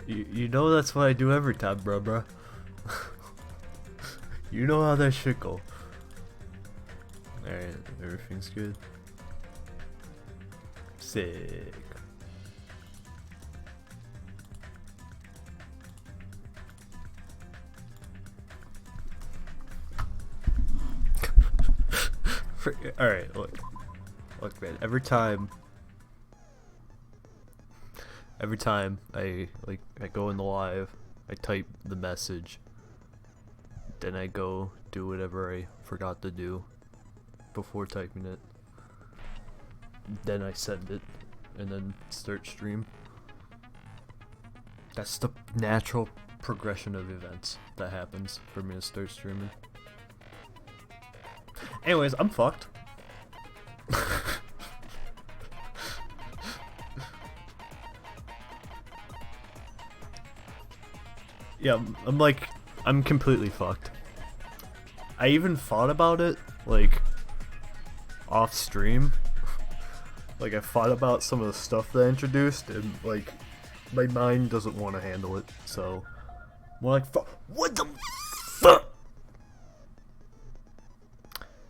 You know that's what I do every time, bruh. You know how that shit go. Alright, everything's good. Sick. Alright, look, man, every time I go in the live, I type the message, then I go do whatever I forgot to do before typing it, then I send it, and then start stream. That's the natural progression of events that happens for me to start streaming. Anyways, I'm fucked. Yeah, I'm completely fucked. I even thought about it, like, off stream. Like, I thought about some of the stuff that I introduced, and, like, my mind doesn't want to handle it, so... More like, what the fuck?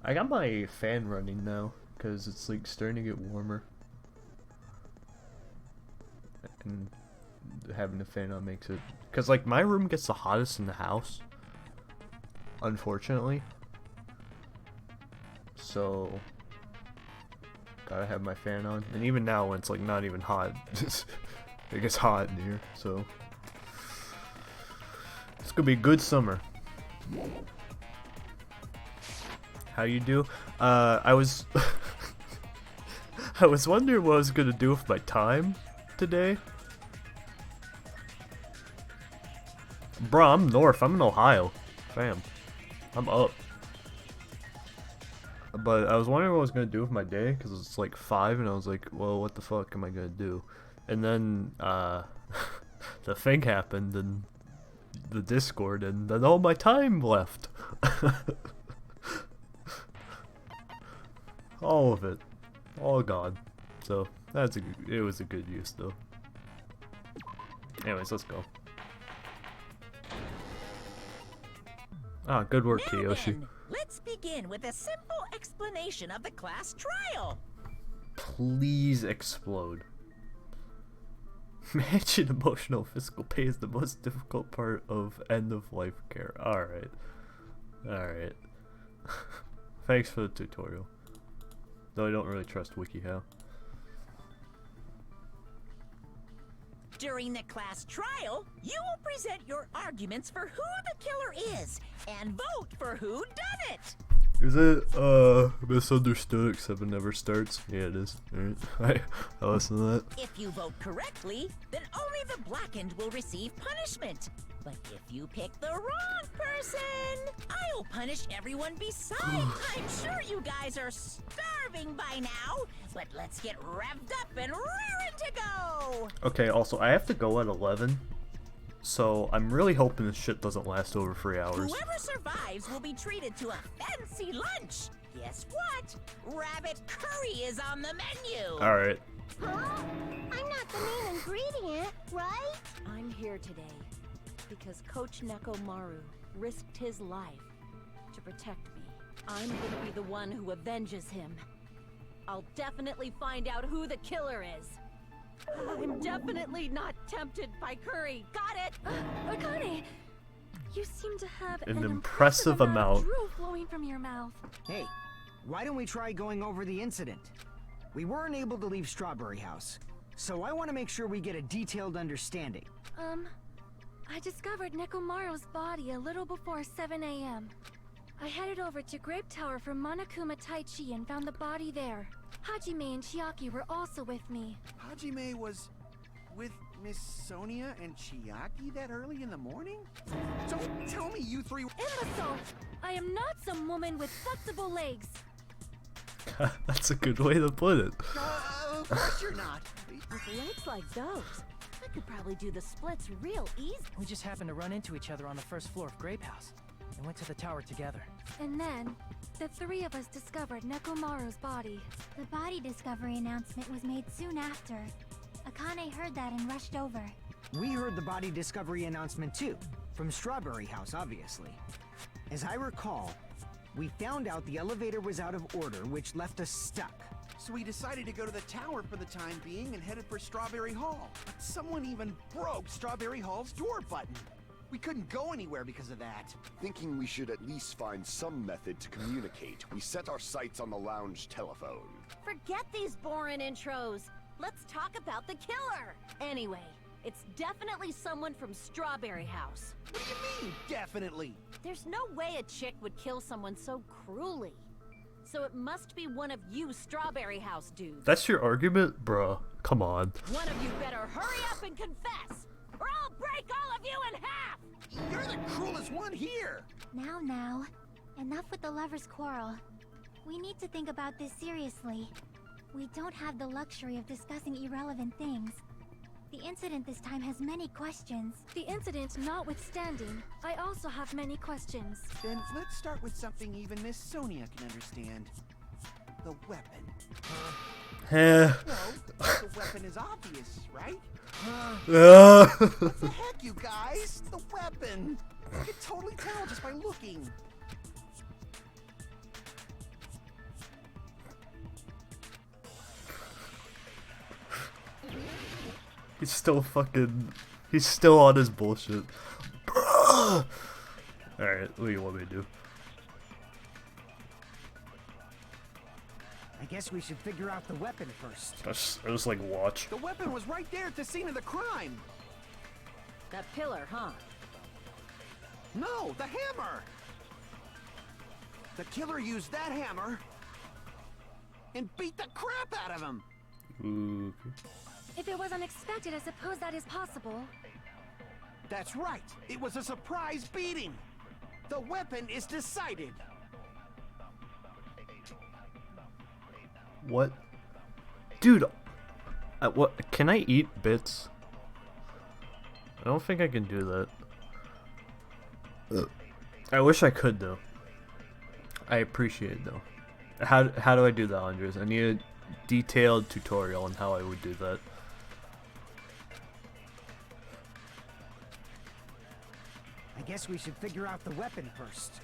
I got my fan running now, because it's, like, starting to get warmer. And having the fan on makes it... Because, like, my room gets the hottest in the house. Unfortunately. So... Gotta have my fan on. And even now, when it's, like, not even hot, it gets hot in here, so... It's gonna be a good summer. How you do? I was... I was wondering what I was gonna do with my time today. Bruh, I'm north. I'm in Ohio. Fam. I'm up. But I was wondering what I was gonna do with my day, because it's like 5, and I was like, well, what the fuck am I gonna do? And then, the thing happened, and the Discord, and then all my time left. All of it. All gone. So, it was a good use, though. Anyways, let's go. Ah, good work, Kiyoshi. Let's begin with a simple explanation of the class trial. Please explode. Managing emotional physical pain is the most difficult part of end-of-life care. Alright. Alright. Thanks for the tutorial. Though I don't really trust WikiHow. During the class trial, you will present your arguments for who the killer is, and vote for who done it. Is it, misunderstood except it never starts? Yeah, it is. Alright, I listen to that. If you vote correctly, then only the blackened will receive punishment. But if you pick the wrong person, I'll punish everyone besides. I'm sure you guys are starving by now, but let's get revved up and raring to go. Okay, also, I have to go at 11, so I'm really hoping this shit doesn't last over 3 hours. Whoever survives will be treated to a fancy lunch. Guess what? Rabbit curry is on the menu. Alright. Huh? I'm not the main ingredient, right? I'm here today because Coach Nekomaru risked his life to protect me. I'm gonna be the one who avenges him. I'll definitely find out who the killer is. I'm definitely not tempted by curry. Got it? Akane, you seem to have An impressive amount of drool flowing from your mouth. Hey, why don't we try going over the incident? We weren't able to leave Strawberry House, so I want to make sure we get a detailed understanding. I discovered Nekomaru's body a little before 7 a.m. I headed over to Grape Tower from Monokuma Taichi and found the body there. Hajime and Chiaki were also with me. Hajime was with Miss Sonia and Chiaki that early in the morning? Don't tell me you three... Imbecile! I am not some woman with flexible legs. That's a good way to put it. Of course you're not. With legs like those, I could probably do the splits real easy. We just happened to run into each other on the first floor of Grape House and went to the tower together. And then, the three of us discovered Nekomaru's body. The body discovery announcement was made soon after. Akane heard that and rushed over. We heard the body discovery announcement too, from Strawberry House, obviously. As I recall, we found out the elevator was out of order, which left us stuck. So we decided to go to the tower for the time being and headed for Strawberry Hall. But someone even broke Strawberry Hall's door button. We couldn't go anywhere because of that. Thinking we should at least find some method to communicate, we set our sights on the lounge telephone. Forget these boring intros. Let's talk about the killer. Anyway, it's definitely someone from Strawberry House. What do you mean, definitely? There's no way a chick would kill someone so cruelly. So it must be one of you Strawberry House dudes. That's your argument? Bruh, come on. One of you better hurry up and confess, or I'll break all of you in half! You're the cruelest one here! Now, enough with the lovers' quarrel. We need to think about this seriously. We don't have the luxury of discussing irrelevant things. The incident this time has many questions. The incident notwithstanding, I also have many questions. Then let's start with something even Miss Sonia can understand. The weapon. Well, the weapon is obvious, right? What the heck, you guys? The weapon! You can totally tell just by looking. He's still fucking... He's still on his bullshit. Alright, what do you want me to do? I guess we should figure out the weapon first. I just like watch. The weapon was right there at the scene of the crime. That pillar, huh? No, the hammer! The killer used that hammer and beat the crap out of him. Ooh, okay. If it was unexpected, I suppose that is possible. That's right. It was a surprise beating. The weapon is decided. What? Dude, what? Can I eat bits? I don't think I can do that. I wish I could though. I appreciate it though. How do I do that, Andres? I need a detailed tutorial on how I would do that. I guess we should figure out the weapon first.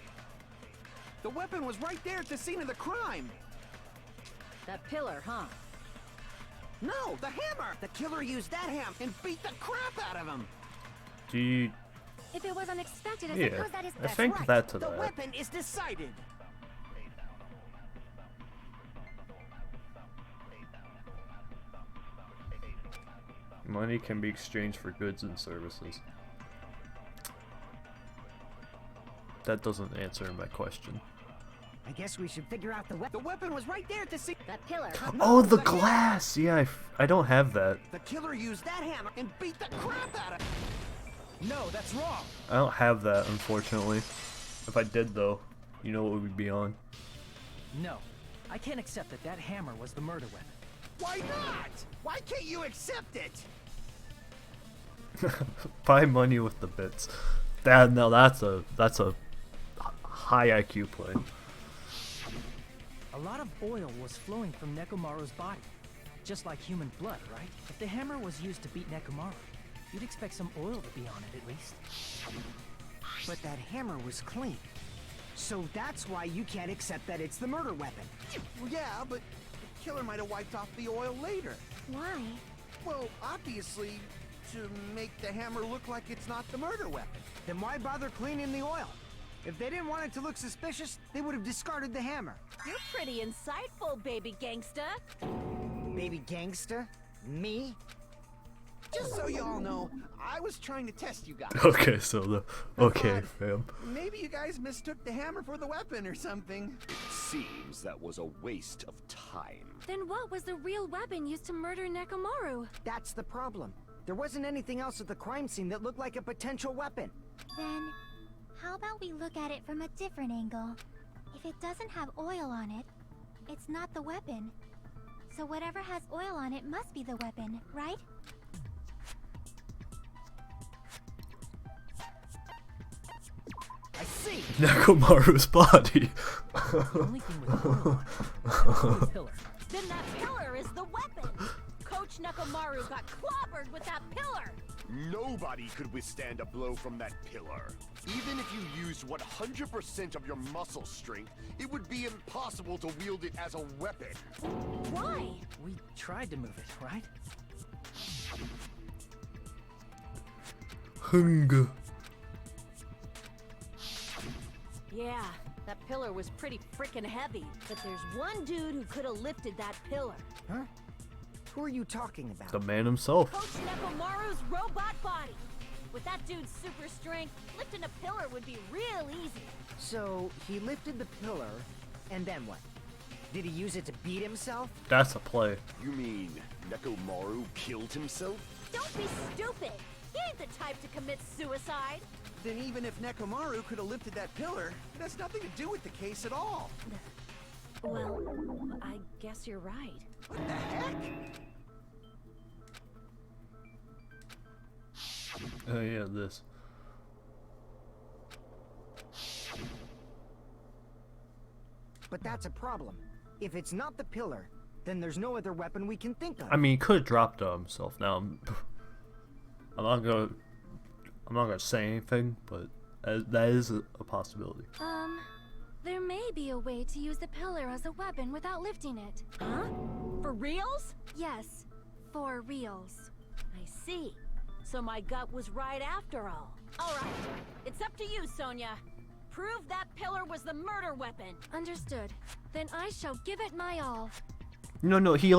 The weapon was right there at the scene of the crime. That pillar, huh? No, the hammer! The killer used that hammer and beat the crap out of him. Gee, If it was unexpected, I yeah, suppose that is... I think right. that to the that. weapon is decided. Money can be exchanged for goods and services. That doesn't answer my question. I guess we should figure out the weapon. The weapon was right there at the scene. That pillar, huh? Oh, the glass! Yeah, I don't have that. The killer used that hammer and beat the crap out of him. No, that's wrong. I don't have that, unfortunately. If I did, though, you know what would be on. No, I can't accept that that hammer was the murder weapon. Why not? Why can't you accept it? Buy money with the bits. That's a high IQ play. A lot of oil was flowing from Nekomaru's body, just like human blood, right? If the hammer was used to beat Nekomaru, you'd expect some oil to be on it at least. But that hammer was clean. So that's why you can't accept that it's the murder weapon. Well, yeah, but the killer might have wiped off the oil later. Why? Well, obviously, to make the hammer look like it's not the murder weapon. Then why bother cleaning the oil? If they didn't want it to look suspicious, they would have discarded the hammer. You're pretty insightful, baby gangsta. Baby gangsta? Me? Just so you all know, I was trying to test you guys. Okay, so okay, fam. Maybe you guys mistook the hammer for the weapon or something. Seems that was a waste of time. Then what was the real weapon used to murder Nekomaru? That's the problem. There wasn't anything else at the crime scene that looked like a potential weapon. Then, how about we look at it from a different angle? If it doesn't have oil on it, it's not the weapon. So whatever has oil on it must be the weapon, right? I see! Nekomaru's body. The only thing with oil on it, the pillar. Then that pillar is the weapon. Coach Nekomaru got clobbered with that pillar. Nobody could withstand a blow from that pillar. Even if you used 100% of your muscle strength, it would be impossible to wield it as a weapon. Why? We tried to move it, right? Hunger. Yeah, that pillar was pretty freaking heavy. But there's one dude who could have lifted that pillar. Huh? Who are you talking about? The man himself. Coach Nekomaru's robot body. With that dude's super strength, lifting a pillar would be real easy. So, he lifted the pillar, and then what? Did he use it to beat himself? That's a play. You mean Nekomaru killed himself? Don't be stupid. He ain't the type to commit suicide. Then even if Nekomaru could have lifted that pillar, it has nothing to do with the case at all. Well, I guess you're right. What the heck? Oh yeah, this. But that's a problem. If it's not the pillar, then there's no other weapon we can think of. I mean, he could have dropped himself. Now, I'm not gonna say anything, but that is a possibility. There may be a way to use the pillar as a weapon without lifting it. Huh? For reals? Yes, for reals. I see. So my gut was right after all. All right, it's up to you, Sonia. Prove that pillar was the murder weapon. Understood. Then I shall give it my all. No, he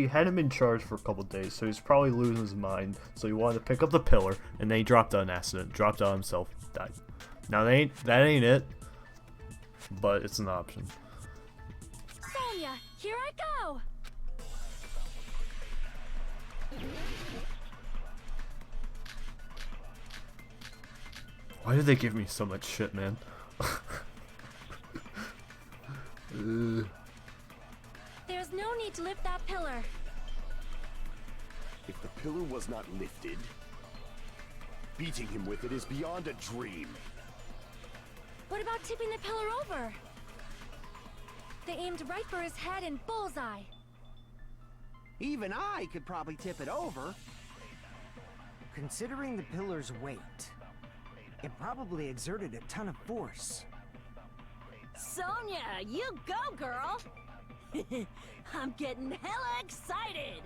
had him in charge for a couple days, so he's probably losing his mind. So he wanted to pick up the pillar, and then he dropped out in an accident, dropped out himself, died. Now that ain't it, but it's an option. Sonia, here I go! Why do they give me so much shit, man? There's no need to lift that pillar. If the pillar was not lifted, beating him with it is beyond a dream. What about tipping the pillar over? They aimed right for his head and bullseye. Even I could probably tip it over. Considering the pillar's weight, it probably exerted a ton of force. Sonia, you go, girl! I'm getting hella excited!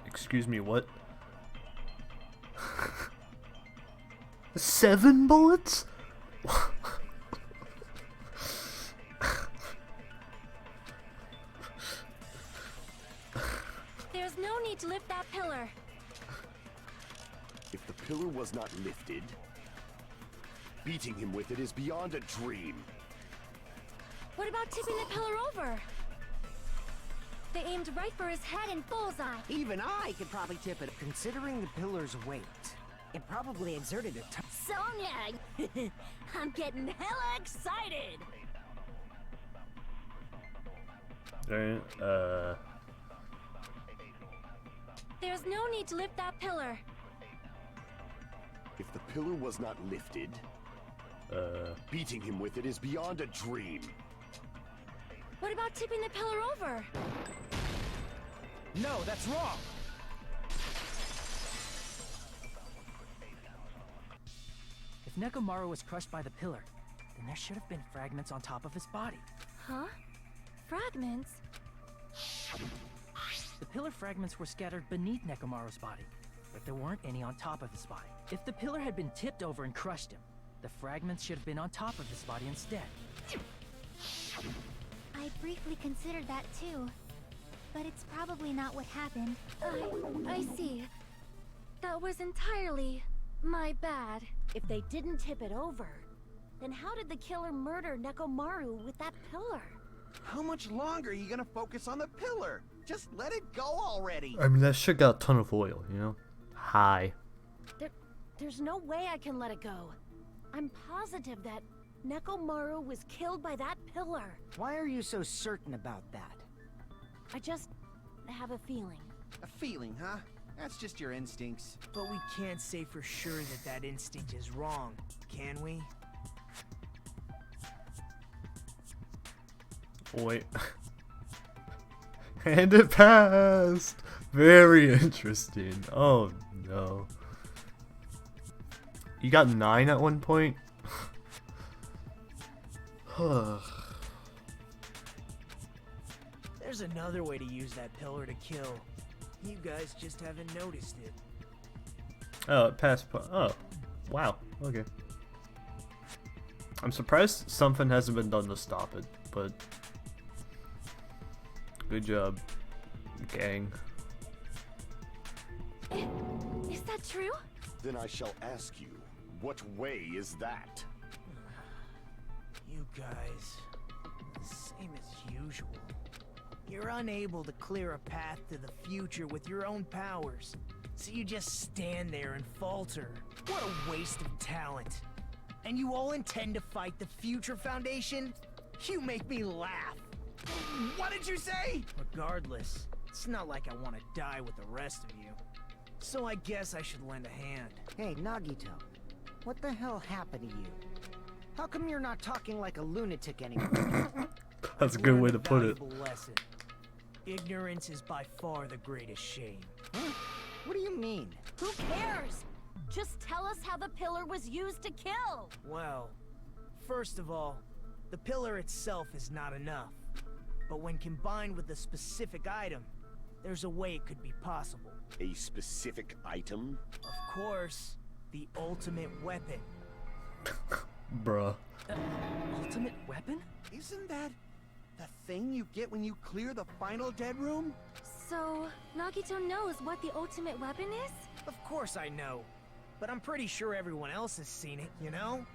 Excuse me, what? 7 bullets? There's no need to lift that pillar. If the pillar was not lifted, beating him with it is beyond a dream. What about tipping the pillar over? They aimed right for his head and bullseye. Even I could probably tip it. Considering the pillar's weight, it probably exerted a ton. Sonia! I'm getting hella excited! Alright, There's no need to lift that pillar. If the pillar was not lifted, beating him with it is beyond a dream. What about tipping the pillar over? No, that's wrong! If Nekomaru was crushed by the pillar, then there should have been fragments on top of his body. Huh? Fragments? The pillar fragments were scattered beneath Nekomaru's body, but there weren't any on top of his body. If the pillar had been tipped over and crushed him, the fragments should have been on top of his body instead. I briefly considered that too, but it's probably not what happened. I see. That was entirely my bad. If they didn't tip it over, then how did the killer murder Nekomaru with that pillar? How much longer are you gonna focus on the pillar? Just let it go already. I mean, that shit got a ton of oil, you know? Hi. There's no way I can let it go. I'm positive that Nekomaru was killed by that pillar. Why are you so certain about that? I just have a feeling. A feeling, huh? That's just your instincts. But we can't say for sure that that instinct is wrong, can we? Wait. And it passed! Very interesting. Oh no. You got 9 at one point? There's another way to use that pillar to kill. You guys just haven't noticed it. Oh, it passed. Oh, wow. Okay. I'm surprised something hasn't been done to stop it, but good job, gang. Is that true? Then I shall ask you, what way is that? You guys, same as usual. You're unable to clear a path to the future with your own powers, so you just stand there and falter. What a waste of talent. And you all intend to fight the Future Foundation? You make me laugh. What did you say? Regardless, it's not like I want to die with the rest of you. So I guess I should lend a hand. Hey, Nagito. What the hell happened to you? How come you're not talking like a lunatic anymore? That's a good way to put it. Lesson. Ignorance is by far the greatest shame. Huh? What do you mean? Who cares? Just tell us how the pillar was used to kill. Well, first of all, the pillar itself is not enough. But when combined with a specific item, there's a way it could be possible. A specific item? Of course, the ultimate weapon. Bruh. Ultimate weapon? Isn't that the thing you get when you clear the final dead room? So, Nagito knows what the ultimate weapon is? Of course I know. But I'm pretty sure everyone else has seen it, you know?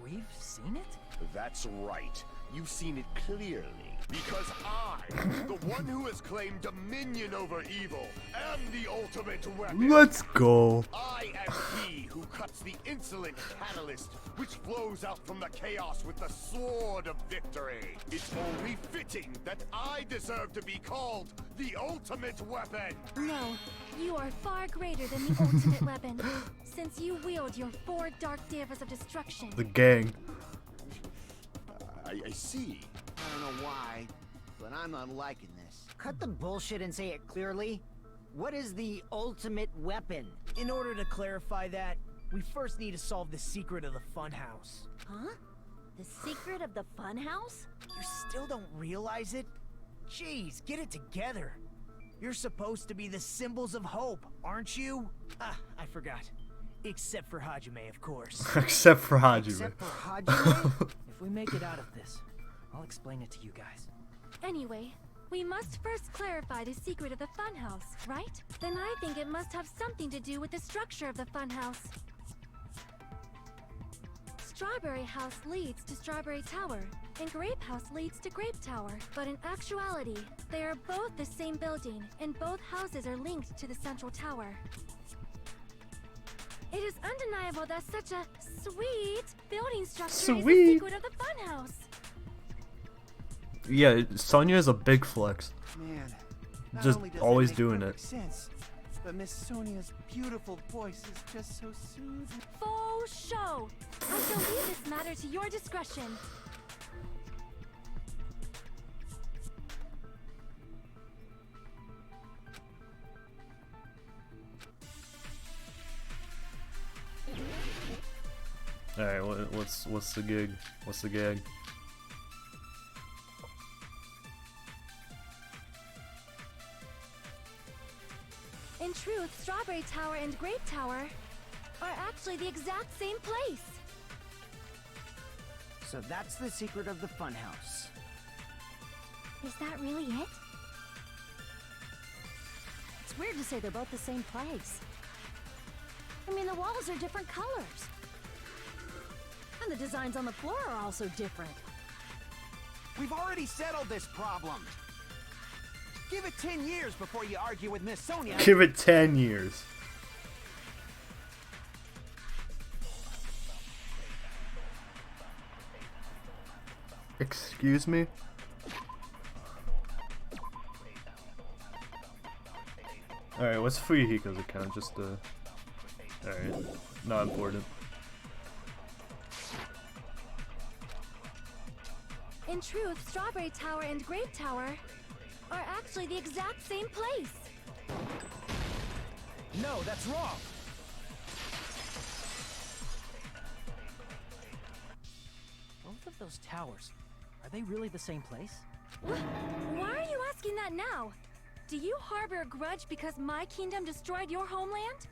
We've seen it? That's right. You've seen it clearly. Because I, the one who has claimed dominion over evil, am the ultimate weapon. Let's go. I am he who cuts the insolent catalyst, which flows out from the chaos with the sword of victory. It's only fitting that I deserve to be called the ultimate weapon. No, you are far greater than the ultimate weapon, since you wield your 4 dark devas of destruction. The gang. I see. I don't know why, but I'm not liking this. Cut the bullshit and say it clearly. What is the ultimate weapon? In order to clarify that, we first need to solve the secret of the funhouse. Huh? The secret of the funhouse? You still don't realize it? Jeez, get it together. You're supposed to be the symbols of hope, aren't you? Ah, I forgot. Except for Hajime, of course. Except for Hajime. Except for Hajime? If we make it out of this, I'll explain it to you guys. Anyway, we must first clarify the secret of the funhouse, right? Then I think it must have something to do with the structure of the funhouse. Strawberry House leads to Strawberry Tower, and Grape House leads to Grape Tower. But in actuality, they are both the same building, and both houses are linked to the central tower. It is undeniable that such a sweet building structure is the secret of the funhouse. Yeah, Sonya is a big flex. Man, not Just only does always that make doing perfect it. sense, but Miss Sonia's beautiful voice is just so soothing. Faux show. I shall leave this matter to your discretion. All right, what's the gig? What's the gag? In truth, Strawberry Tower and Grape Tower are actually the exact same place. So that's the secret of the funhouse. Is that really it? It's weird to say they're both the same place. I mean, the walls are different colors. And the designs on the floor are also different. We've already settled this problem. Give it 10 years before you argue with Miss Sonia. Give it 10 years. Excuse me? Alright, what's Fuyuhiko's account? Just alright, not important. In truth, Strawberry Tower and Grape Tower are actually the exact same place. No, that's wrong. Both of those towers, are they really the same place? Why are you asking that now? Do you harbor a grudge because my kingdom destroyed your homeland?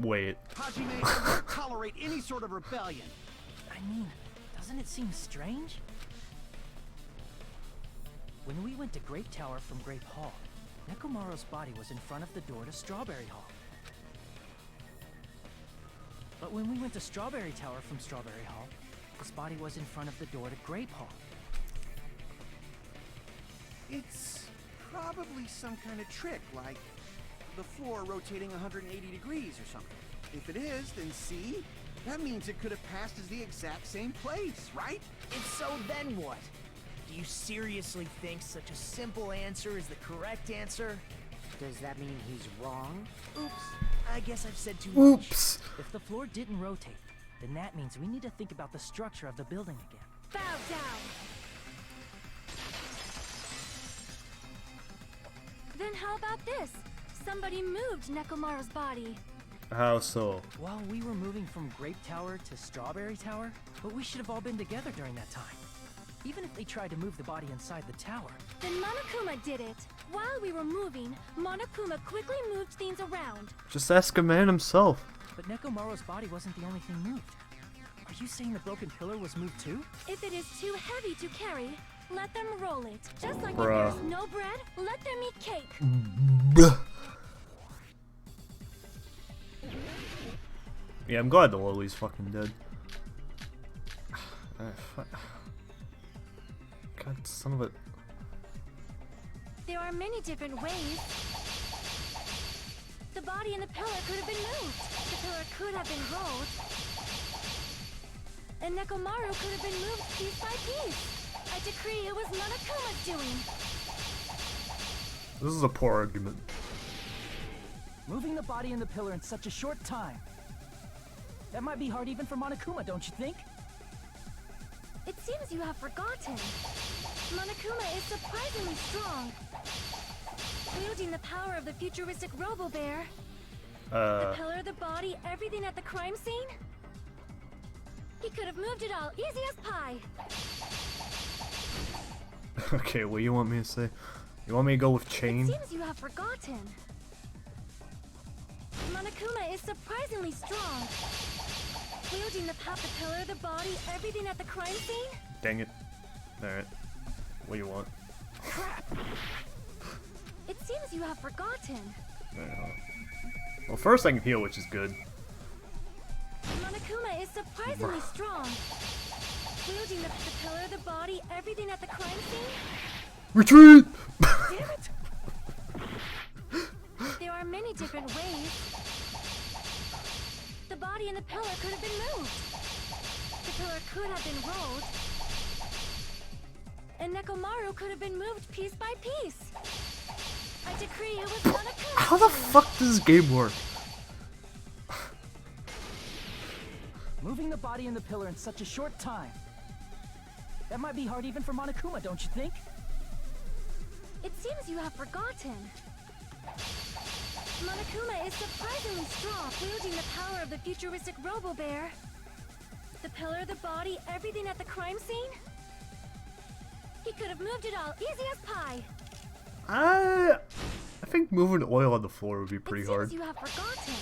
Wait. Hajime, I won't tolerate any sort of rebellion. I mean, doesn't it seem strange? When we went to Grape Tower from Grape Hall, Nekomaru's body was in front of the door to Strawberry Hall. But when we went to Strawberry Tower from Strawberry Hall, his body was in front of the door to Grape Hall. It's probably some kind of trick, like the floor rotating 180 degrees or something. If it is, then see? That means it could have passed as the exact same place, right? If so, then what? Do you seriously think such a simple answer is the correct answer? Does that mean he's wrong? Oops. I guess I've said too much. Oops. If the floor didn't rotate, then that means we need to think about the structure of the building again. Bow down. Then how about this? Somebody moved Nekomaru's body. How so? Well, we were moving from Grape Tower to Strawberry Tower, but we should have all been together during that time. Even if they tried to move the body inside the tower. Then Monokuma did it. While we were moving, Monokuma quickly moved things around. Just ask a man himself. But Nekomaru's body wasn't the only thing moved. Are you saying the broken pillar was moved too? If it is too heavy to carry, let them roll it. Just like Bruh. if there's no bread, let them eat cake. Yeah, I'm glad the Lily's fucking dead. God, son of a... There are many different ways. The body and the pillar could have been moved. The pillar could have been rolled. And Nekomaru could have been moved piece by piece. I decree it was Monokuma's doing. This is a poor argument. Moving the body and the pillar in such a short time. That might be hard even for Monokuma, don't you think? It seems you have forgotten. Monokuma is surprisingly strong. Wielding the power of the futuristic Robo-Bear. The pillar, the body, everything at the crime scene. He could have moved it all, easy as pie. Okay, what do you want me to say? You want me to go with It chain? seems you have forgotten. Monokuma is surprisingly strong. Wielding the pillar, the body, everything at the crime scene. Dang it. Alright. What do you want? It seems you have forgotten. Well, first I can heal, which is good. Monokuma is surprisingly strong. Wielding the pillar, the body, everything at the crime scene. Retreat! Damn it! There are many different ways. The body and the pillar could have been moved. The pillar could have been rolled. And Nekomaru could have been moved piece by piece. I decree it was Monokuma. How the fuck does this game work? Moving the body and the pillar in such a short time. That might be hard even for Monokuma, don't you think? It seems you have forgotten. Monokuma is surprisingly strong, wielding the power of the futuristic Robo-Bear. The pillar, the body, everything at the crime scene. He could have moved it all, easy as pie. I think moving oil on the floor would be pretty It hard. seems you have forgotten.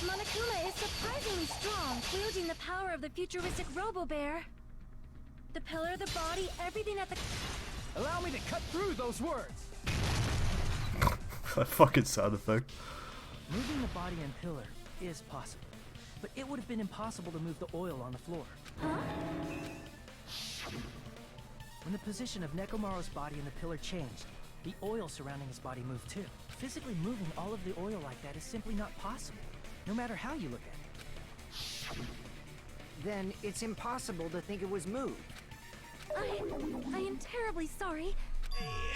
Monokuma is surprisingly strong, wielding the power of the futuristic Robo-Bear. The pillar, the body, everything at the... Allow me to cut through those words. That fucking sound effect. Moving the body and pillar is possible, but it would have been impossible to move the oil on the floor. Huh? When the position of Nekomaru's body and the pillar changed, the oil surrounding his body moved too. Physically moving all of the oil like that is simply not possible, no matter how you look at it. Then it's impossible to think it was moved. I am terribly sorry.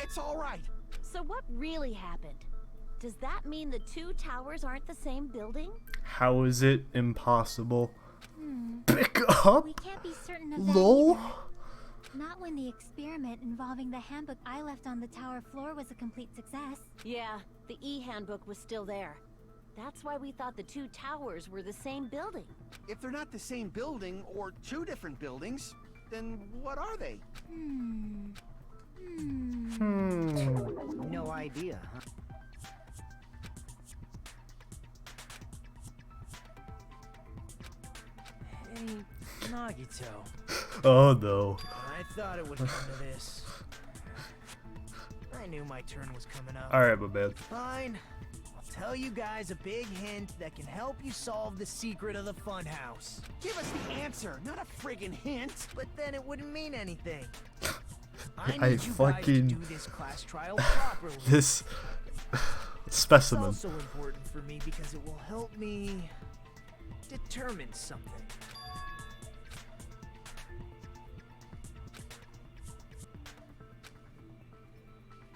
It's all right. So what really happened? Does that mean the two towers aren't the same building? How is it impossible? Pick up? We can't be certain of that Lol. either. Not when the experiment involving the handbook I left on the tower floor was a complete success. Yeah, the E-handbook was still there. That's why we thought the two towers were the same building. If they're not the same building or two different buildings, then what are they? No idea, huh? Hey, Nagito. Oh no. I thought it would come to this. I knew my turn was coming up. Alright, my man. Fine. I'll tell you guys a big hint that can help you solve the secret of the funhouse. Give us the answer, not a friggin' hint. But then it wouldn't mean anything. I I need you guys to fucking- do this class trial properly. This It's specimen. also important for me because it will help me determine something.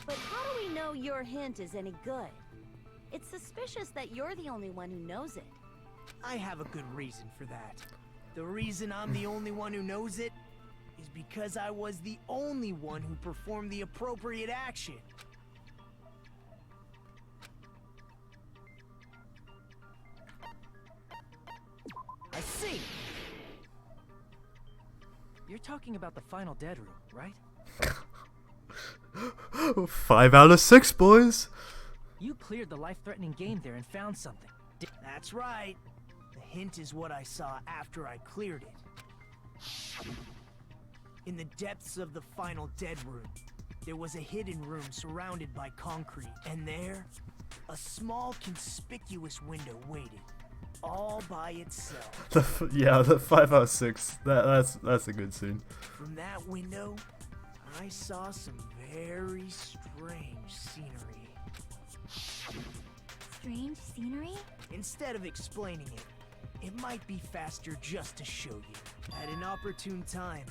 But how do we know your hint is any good? It's suspicious that you're the only one who knows it. I have a good reason for that. The reason I'm the only one who knows it is because I was the only one who performed the appropriate action. I see. You're talking about the final dead room, right? 5 out of 6, boys. You cleared the life-threatening game there and found something. That's right. The hint is what I saw after I cleared it. In the depths of the final dead room, there was a hidden room surrounded by concrete, and there, a small conspicuous window waited, all by itself. The 5 out of 6. That's a good scene. From that window, I saw some very strange scenery. Strange scenery? Instead of explaining it, it might be faster just to show you. At an opportune time,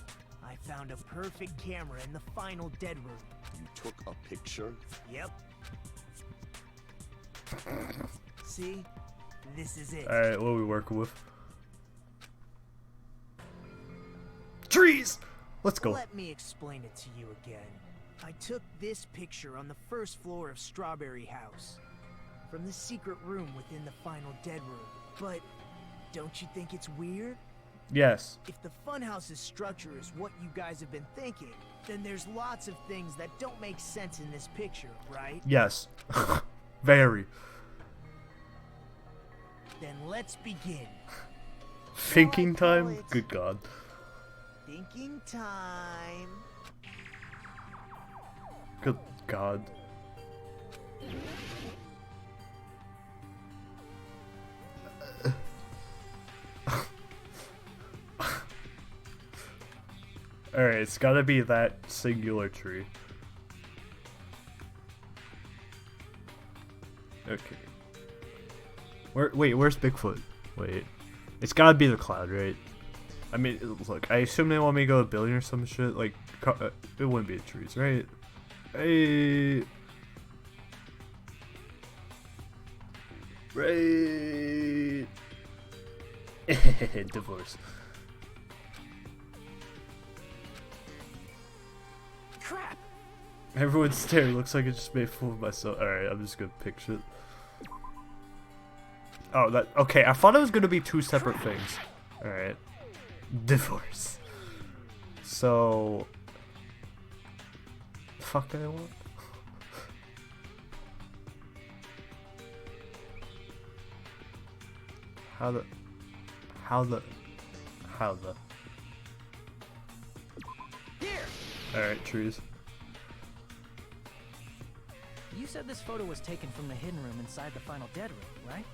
I found a perfect camera in the final dead room. You took a picture? Yep. See? This is it. Alright, what are we working with? Trees! Let's go. Let me explain it to you again. I took this picture on the first floor of Strawberry House, from the secret room within the final dead room. But don't you think it's weird? Yes. If the funhouse's structure is what you guys have been thinking, then there's lots of things that don't make sense in this picture, right? Yes. Very. Then let's begin. Thinking Shall I call time? it Good God. Thinking time. Good God. Alright, it's gotta be that singular tree. Okay. Where's Bigfoot? Wait. It's gotta be the cloud, right? I mean, look, I assume they want me to go to a building or some shit. Like, it wouldn't be the trees, right? Hey. Right. Divorce. Crap! Everyone's staring. Looks like I just made a fool of myself. Alright, I'm just gonna pick shit. Oh, that. Okay, I thought it was gonna be two separate things. Alright. Divorce. So. The fuck do I want? How the. Here! Alright, trees. You said this photo was taken from the hidden room inside the final dead room, right?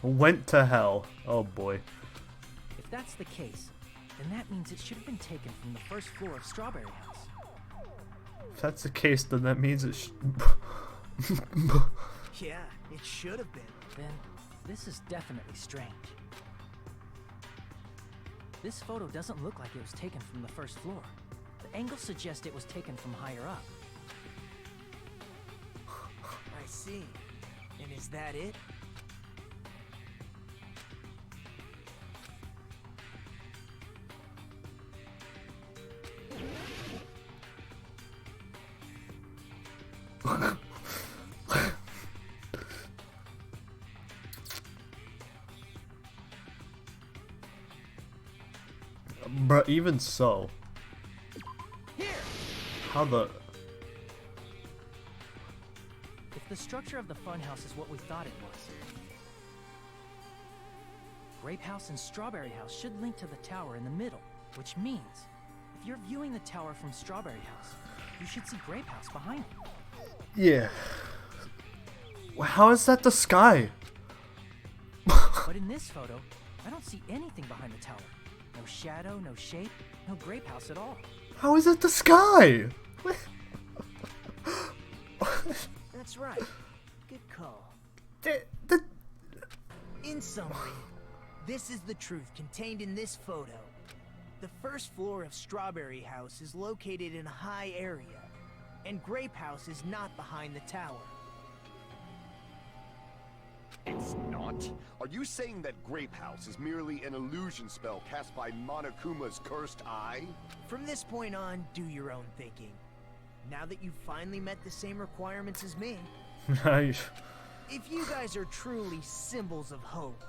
Went to hell. Oh boy. If that's the case, then that means it should have been taken from the first floor of Strawberry House. If that's the case, then that means it Yeah, it should have been. Then, this is definitely strange. This photo doesn't look like it was taken from the first floor. The angles suggest it was taken from higher up. I see. And is that it? Bruh, even so. Here! How the... If the structure of the funhouse is what we thought it was, Grape House and Strawberry House should link to the tower in the middle, which means if you're viewing the tower from Strawberry House, you should see Grape House behind it. Yeah. How is that the sky? But in this photo, I don't see anything behind the tower. No shadow, no shape, no Grape House at all. How is it the sky? That's right. Good call. In summary, this is the truth contained in this photo. The first floor of Strawberry House is located in a high area, and Grape House is not behind the tower. It's not? Are you saying that Grape House is merely an illusion spell cast by Monokuma's cursed eye? From this point on, do your own thinking. Now that you've finally met the same requirements as me, Nice. if you guys are truly symbols of hope,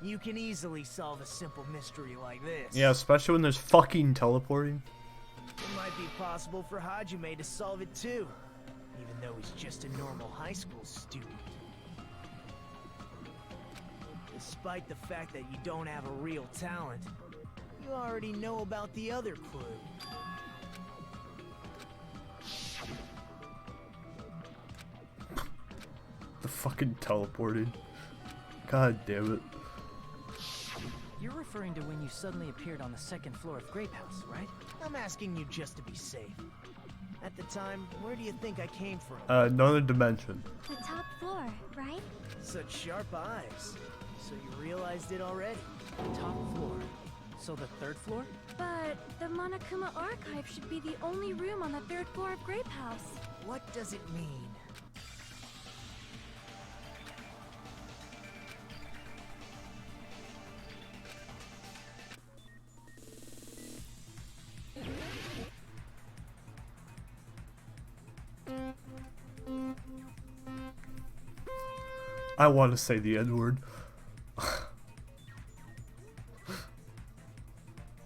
you can easily solve a simple mystery like this. Yeah, especially when there's fucking teleporting. It might be possible for Hajime to solve it too, even though he's just a normal high school student. Despite the fact that you don't have a real talent, you already know about the other clue. The fucking teleporting. God damn it. You're referring to when you suddenly appeared on the second floor of Grape House, right? I'm asking you just to be safe. At the time, where do you think I came from? Another dimension. The top floor, right? Such sharp eyes. So you realized it already? Top floor. So the third floor? But the Monokuma Archive should be the only room on the third floor of Grape House. What does it mean? I want to say the N-word.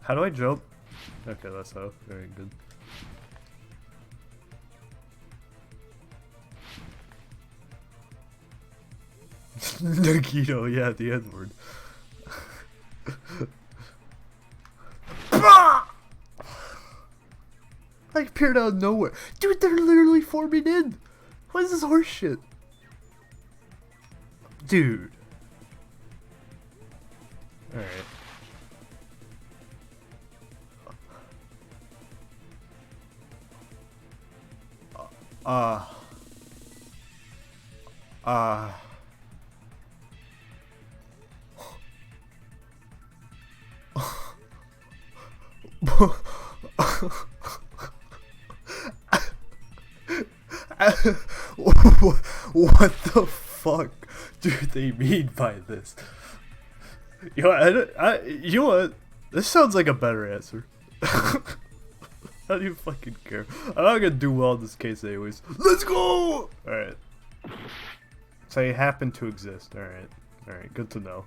How do I jump? Okay, that's how. Very good. Nagito, yeah, the N-word. I appeared out of nowhere. Dude, they're literally forming in. What is this horse shit? Dude. Alright. What the fuck do they mean by this? You know what? This sounds like a better answer. How do you fucking care? I'm not gonna do well in this case anyways. Let's go! Alright. So you happen to exist. Alright. Alright, good to know.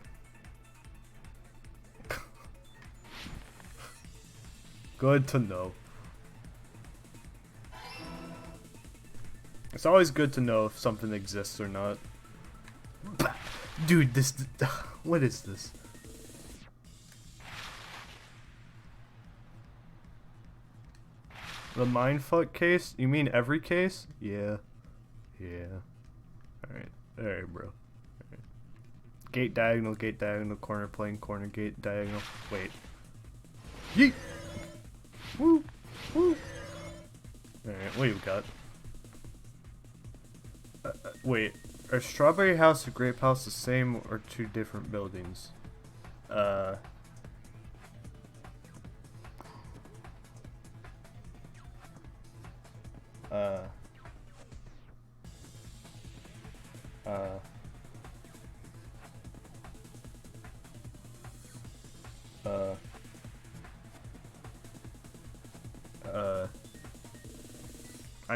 Good to know. It's always good to know if something exists or not. Dude, this... What is this? The mindfuck case? You mean every case? Yeah. Yeah. Alright. Alright, bro. Alright. Gate diagonal, corner plane, corner, gate, diagonal. Wait. Yeet! Woo! Woo! Alright, what do you got? Wait. Are Strawberry House and Grape House the same or two different buildings? I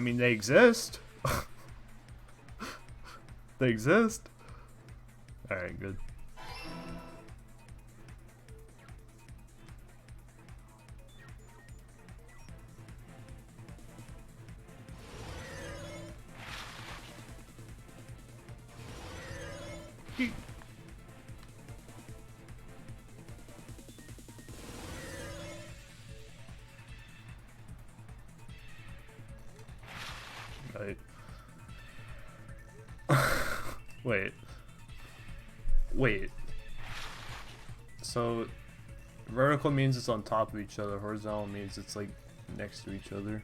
mean, they exist. They exist. Alright, good. Right. Wait. Wait. So, vertical means it's on top of each other. Horizontal means it's like next to each other.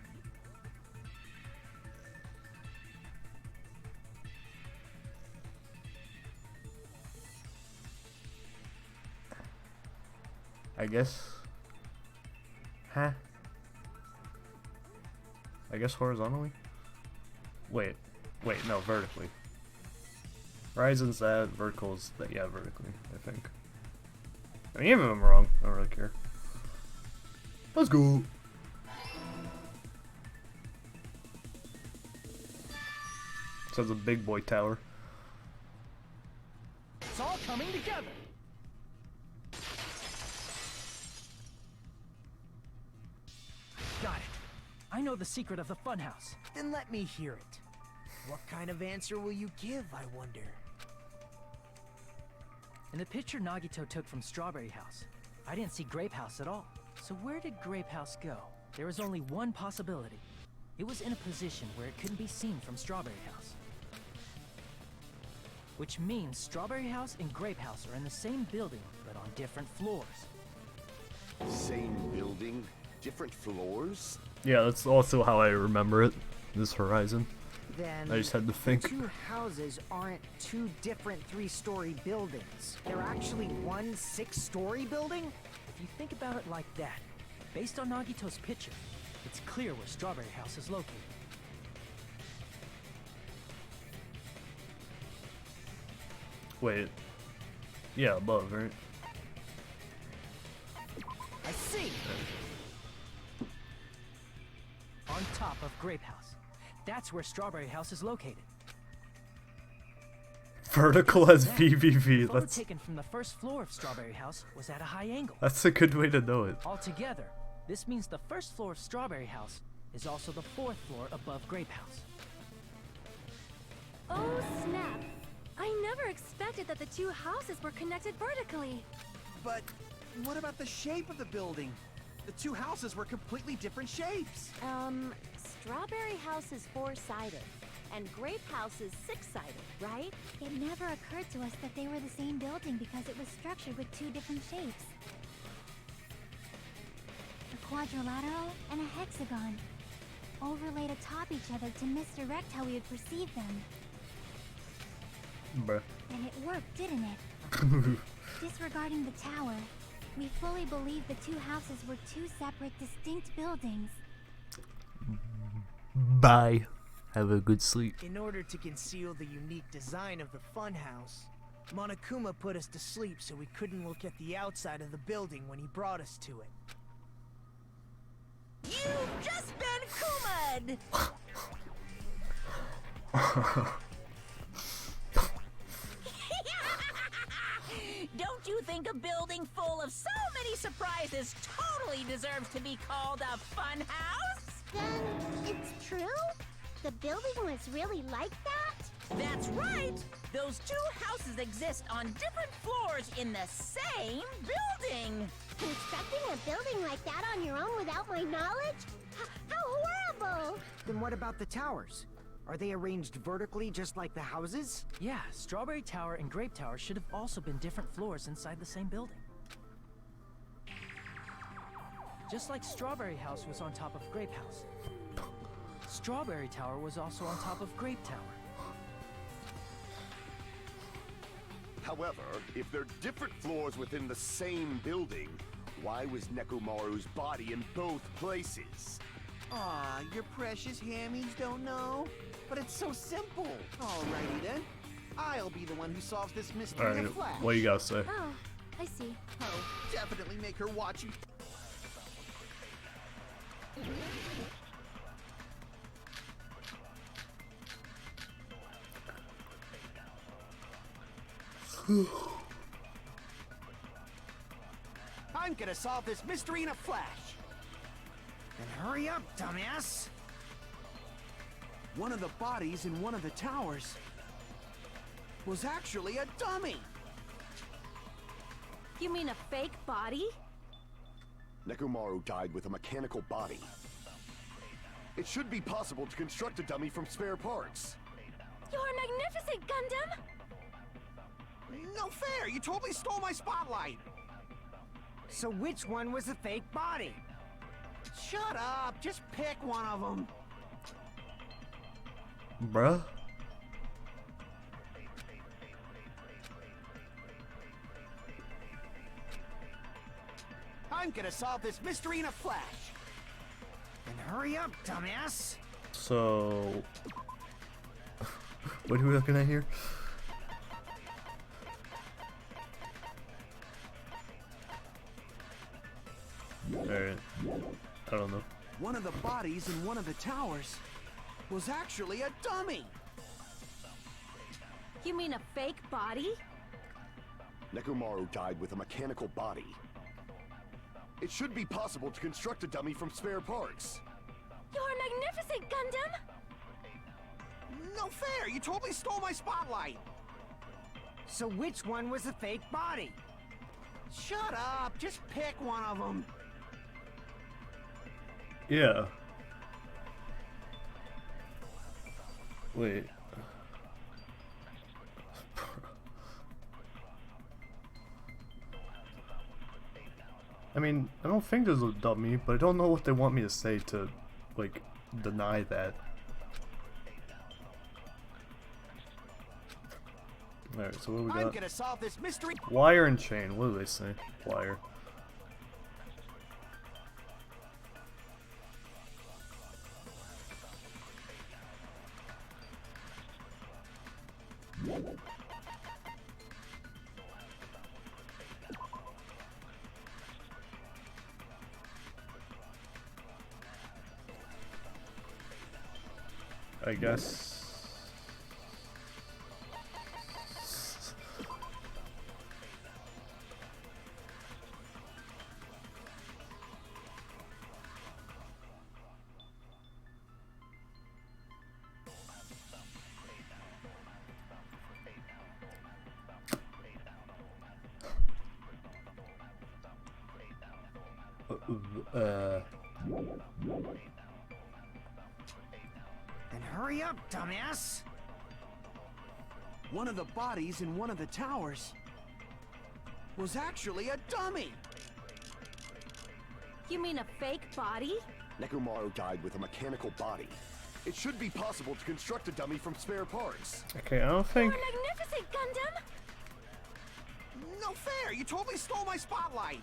I guess. Huh? I guess horizontally? Wait, no, vertically. Horizon's that, vertical's that, yeah, vertically, I think. I mean, even if I'm wrong, I don't really care. Let's go! So it's a big boy tower. It's all coming together. Got it. I know the secret of the funhouse. Then let me hear it. What kind of answer will you give, I wonder? In the picture Nagito took from Strawberry House, I didn't see Grape House at all. So where did Grape House go? There was only one possibility. It was in a position where it couldn't be seen from Strawberry House. Which means Strawberry House and Grape House are in the same building, but on different floors. Same building, different floors? Yeah, that's also how I remember it. This Horizon. Then I just had to think. the two houses aren't two different 3-story buildings. They're actually one 6-story building? If you think about it like that, based on Nagito's picture, it's clear where Strawberry House is located. Wait. Yeah, above, right? I see! On top of Grape House. That's where Strawberry House is located. Vertical has Then, PVV. the photo That's taken from the first floor of Strawberry House was at a high angle. a good way to know it. Altogether, this means the first floor of Strawberry House is also the 4th floor above Grape House. Oh, snap. I never expected that the two houses were connected vertically. But what about the shape of the building? The two houses were completely different shapes. Strawberry House is 4-sided, and Grape House is 6-sided, right? It never occurred to us that they were the same building because it was structured with two different shapes. A quadrilateral and a hexagon, overlaid atop each other to misdirect how we would perceive them. Bruh. And it worked, didn't it? Disregarding the tower, we fully believed the two houses were two separate, distinct buildings. Bye. Have a good sleep. In order to conceal the unique design of the funhouse, Monokuma put us to sleep so we couldn't look at the outside of the building when he brought us to it. You've just been Kuma'd! Don't you think a building full of so many surprises totally deserves to be called a fun house? Then, it's true? The building was really like that? That's right! Those two houses exist on different floors in the same building! Constructing a building like that on your own without my knowledge? How horrible! Then what about the towers? Are they arranged vertically just like the houses? Yeah, Strawberry Tower and Grape Tower should have also been different floors inside the same building. Just like Strawberry House was on top of Grape House. Strawberry Tower was also on top of Grape Tower. However, if they're different floors within the same building, why was Nekomaru's body in both places? Aw, your precious hammies don't know? But it's so simple. Alrighty then. I'll be the one who solves this mystery in a Alright, flash. what you gotta say? Oh, I see. Oh, definitely make her watch you. I'm gonna solve this mystery in a flash. Then hurry up, dumbass! One of the bodies in one of the towers was actually a dummy. You mean a fake body? Nekomaru died with a mechanical body. It should be possible to construct a dummy from spare parts. You're magnificent, Gundam! No fair! You totally stole my spotlight! So which one was the fake body? Shut up! Just pick one of them! Bruh. I'm gonna solve this mystery in a flash! And hurry up, dumbass! So... what are we looking at here? Alright. I don't know. One of the bodies in one of the towers was actually a dummy! You mean a fake body? Nekomaru died with a mechanical body. It should be possible to construct a dummy from spare parts. You're magnificent, Gundam! No fair! You totally stole my spotlight! So which one was the fake body? Shut up! Just pick one of them! Yeah. Wait. I mean, I don't think there's a dummy, but I don't know what they want me to say to, like, deny that. Alright, so what do we I'm got? gonna solve this mystery. Wire and chain. What do they say? Wire. I guess. And hurry up, dumbass! One of the bodies in one of the towers was actually a dummy! You mean a fake body? Nekomaru died with a mechanical body. It should be possible to construct a dummy from spare parts. Okay, I don't think. You're magnificent, Gundam! No fair! You totally stole my spotlight!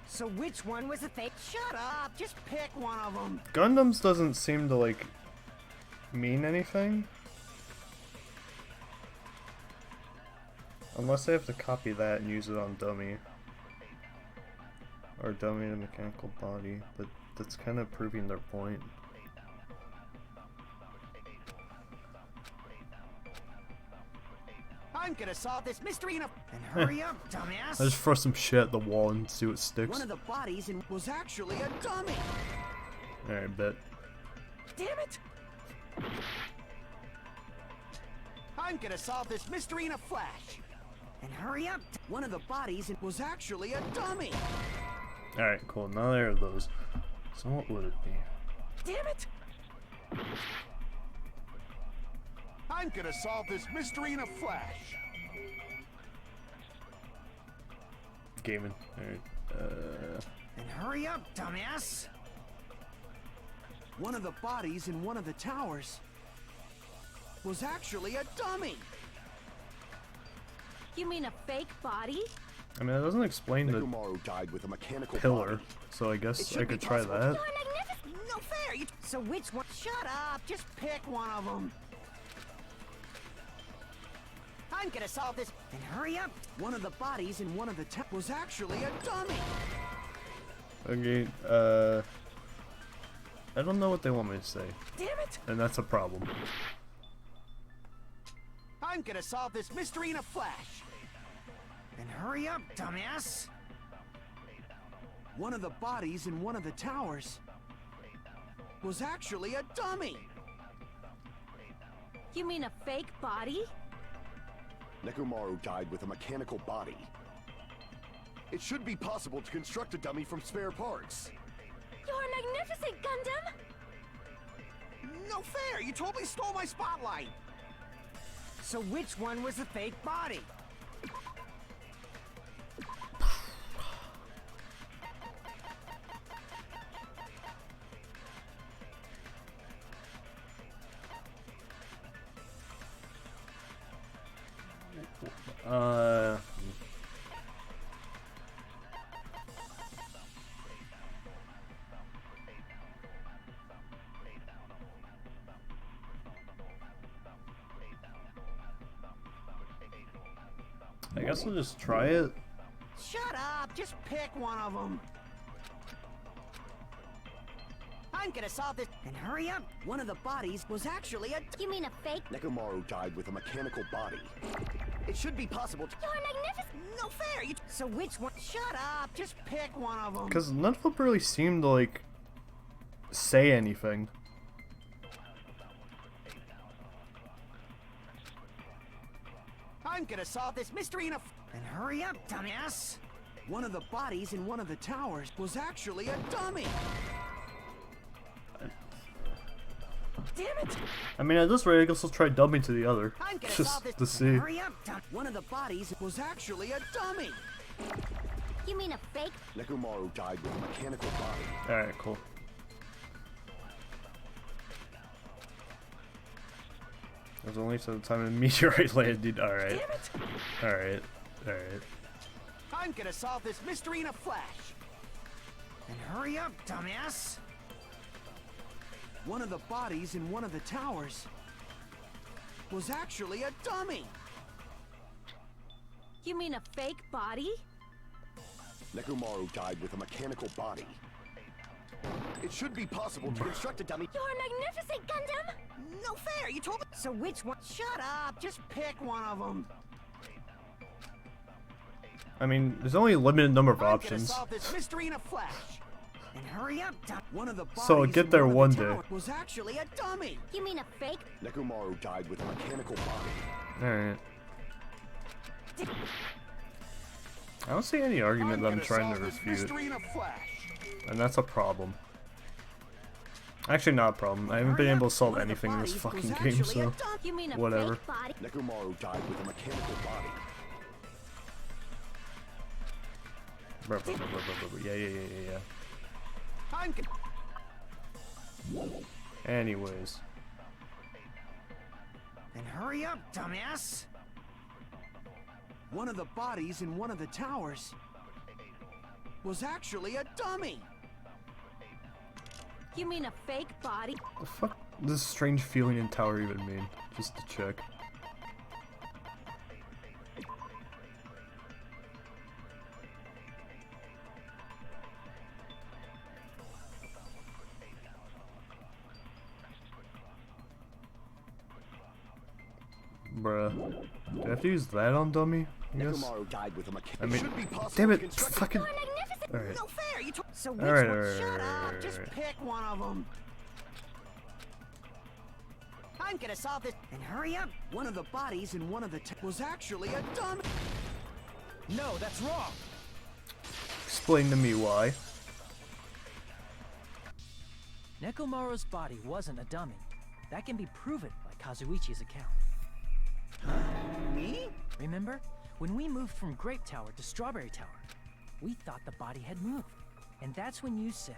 So which one was the fake? Shut up! Just pick one of them! Gundams doesn't seem to, like, mean anything. Unless I have to copy that and use it on dummy. Or dummy and mechanical body, but that's kind of proving their point. I'm gonna solve this mystery in a... And hurry up, dumbass! I just throw some shit at the wall and see what sticks. One of the bodies in was actually a dummy! Alright, bet. Damn it! I'm gonna solve this mystery in a flash! And hurry up! One of the bodies in was actually a dummy! Alright, cool. Now there are those. So what would it be? Damn it! I'm gonna solve this mystery in a flash! Gaming. Alright. And hurry up, dumbass! One of the bodies in one of the towers was actually a dummy! You mean a fake body? I mean, that doesn't explain the Nekomaru died with a mechanical pillar, body. so I guess should I be could try possible. that. You're magnificent! No fair! You So which one? shut up! Just pick one of them! I'm gonna solve this. And hurry up! One of the bodies in one of the was actually a dummy! Okay, I don't know what they want me to say, Damn it! and that's a problem. I'm gonna solve this mystery in a flash! And hurry up, dumbass! One of the bodies in one of the towers was actually a dummy! You mean a fake body? Nekomaru died with a mechanical body. It should be possible to construct a dummy from spare parts. You're magnificent, Gundam! No fair! You totally stole my spotlight! So which one was the fake body? I guess we'll just try it. Shut up! Just pick one of them! I'm gonna solve this. And hurry up! One of the bodies was actually a. You mean a fake? Nekomaru died with a mechanical body. It should be possible to. You're magnificent! No fair! You. So which one? Shut up! Just pick one of them. Because none of them really seemed to, like, say anything. I'm gonna solve this mystery in a. And hurry up, dumbass! One of the bodies in one of the towers was actually a dummy. Damn it! I mean, at this rate, I guess let's try dubbing to the other. I'm gonna solve Just this. to see. Hurry up, One of the bodies was actually a dummy. You mean a fake? Nekomaru died with a mechanical body. Alright, cool. There's only so the time a meteorite landed. Alright. Damn it! Alright. Alright. I'm gonna solve this mystery in a flash. And hurry up, dumbass! One of the bodies in one of the towers was actually a dummy. You mean a fake body? Nekomaru died with a mechanical body. It should be possible to construct a dummy. You're magnificent, Gundam! No fair! You told me. So which one? Shut up! Just pick one of them. I mean, there's only a limited number of I'm gonna options. solve this mystery in a flash. And hurry up, One of the bodies So get there in one of the day. tower was actually a dummy. You mean a fake? Nekomaru died with a mechanical body. Alright. I don't see any argument that I'm gonna trying to solve this refute. mystery in a flash. And that's a problem. Actually, not a problem. I haven't been able to solve One of the anything in this bodies was fucking game, actually a so dummy. You mean a whatever. fake body? Nekomaru died with a mechanical body. Yeah. I'm Anyways. And hurry up, dumbass! One of the bodies in one of the towers was actually a dummy. You mean a fake body? The fuck does this strange feeling in tower even mean? Just to check. Bruh. Do I have to use that on dummy? I guess? Nekomaru died with a mechanical. I mean, should be possible damn to it! construct a Fucking. You're magnificent! Alright. No fair! You told. So which Alright, one? alright, Shut up! alright, Just alright. pick one of them. I'm gonna solve this. And hurry up! One of the bodies in one of the was actually a dummy. No, that's wrong. Explain to me why. Nekomaru's body wasn't a dummy. That can be proven by Kazuichi's account. Me? Remember? When we moved from Grape Tower to Strawberry Tower, we thought the body had moved. And that's when you said...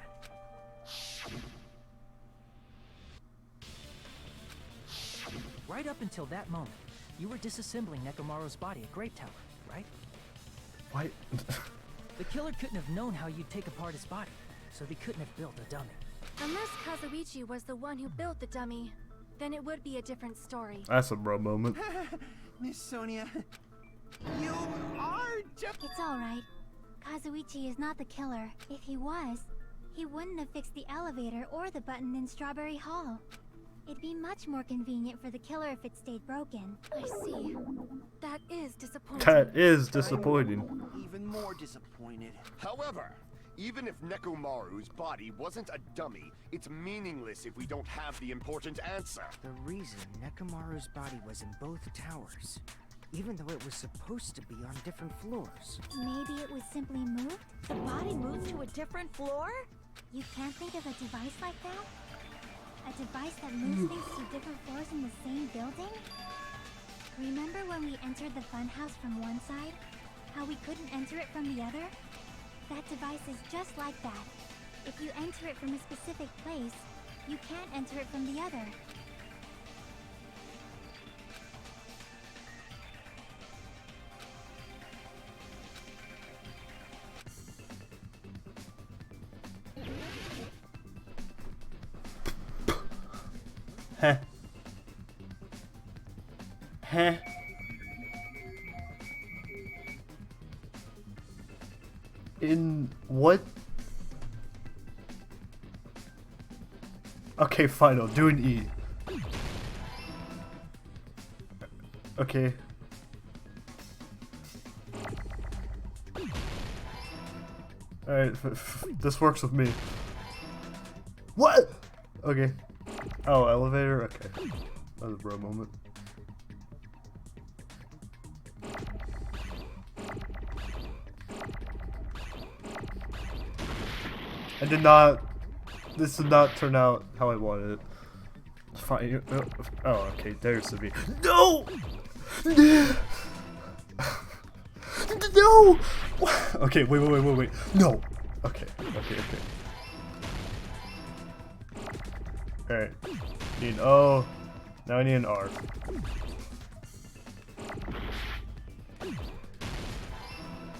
Right up until that moment, you were disassembling Nekomaru's body at Grape Tower, right? Why? The killer couldn't have known how you'd take apart his body, so they couldn't have built a dummy. Unless Kazuichi was the one who built the dummy, then it would be a different story. That's a bro moment. Miss Sonia, you are just. It's alright. Kazuichi is not the killer. If he was, he wouldn't have fixed the elevator or the button in Strawberry Hall. It'd be much more convenient for the killer if it stayed broken. I see. That is disappointing. That is disappointing. Even more disappointed. However, even if Nekomaru's body wasn't a dummy, it's meaningless if we don't have the important answer. The reason Nekomaru's body was in both towers even though it was supposed to be on different floors. Maybe it was simply moved? The body moved to a different floor? You can't think of a device like that? A device that moves things to different floors in the same building? Remember when we entered the funhouse from one side? How we couldn't enter it from the other? That device is just like that. If you enter it from a specific place, you can't enter it from the other. Heh. Heh. In what? Okay, fine, I'll do an E. Okay. Alright, this works with me. What? Okay. Oh, elevator? Okay. That was a bro moment. This did not turn out how I wanted it. Fine. Oh, okay, there's the V. No! No! Okay, wait. No! Okay. Alright. Need an O. Now I need an R.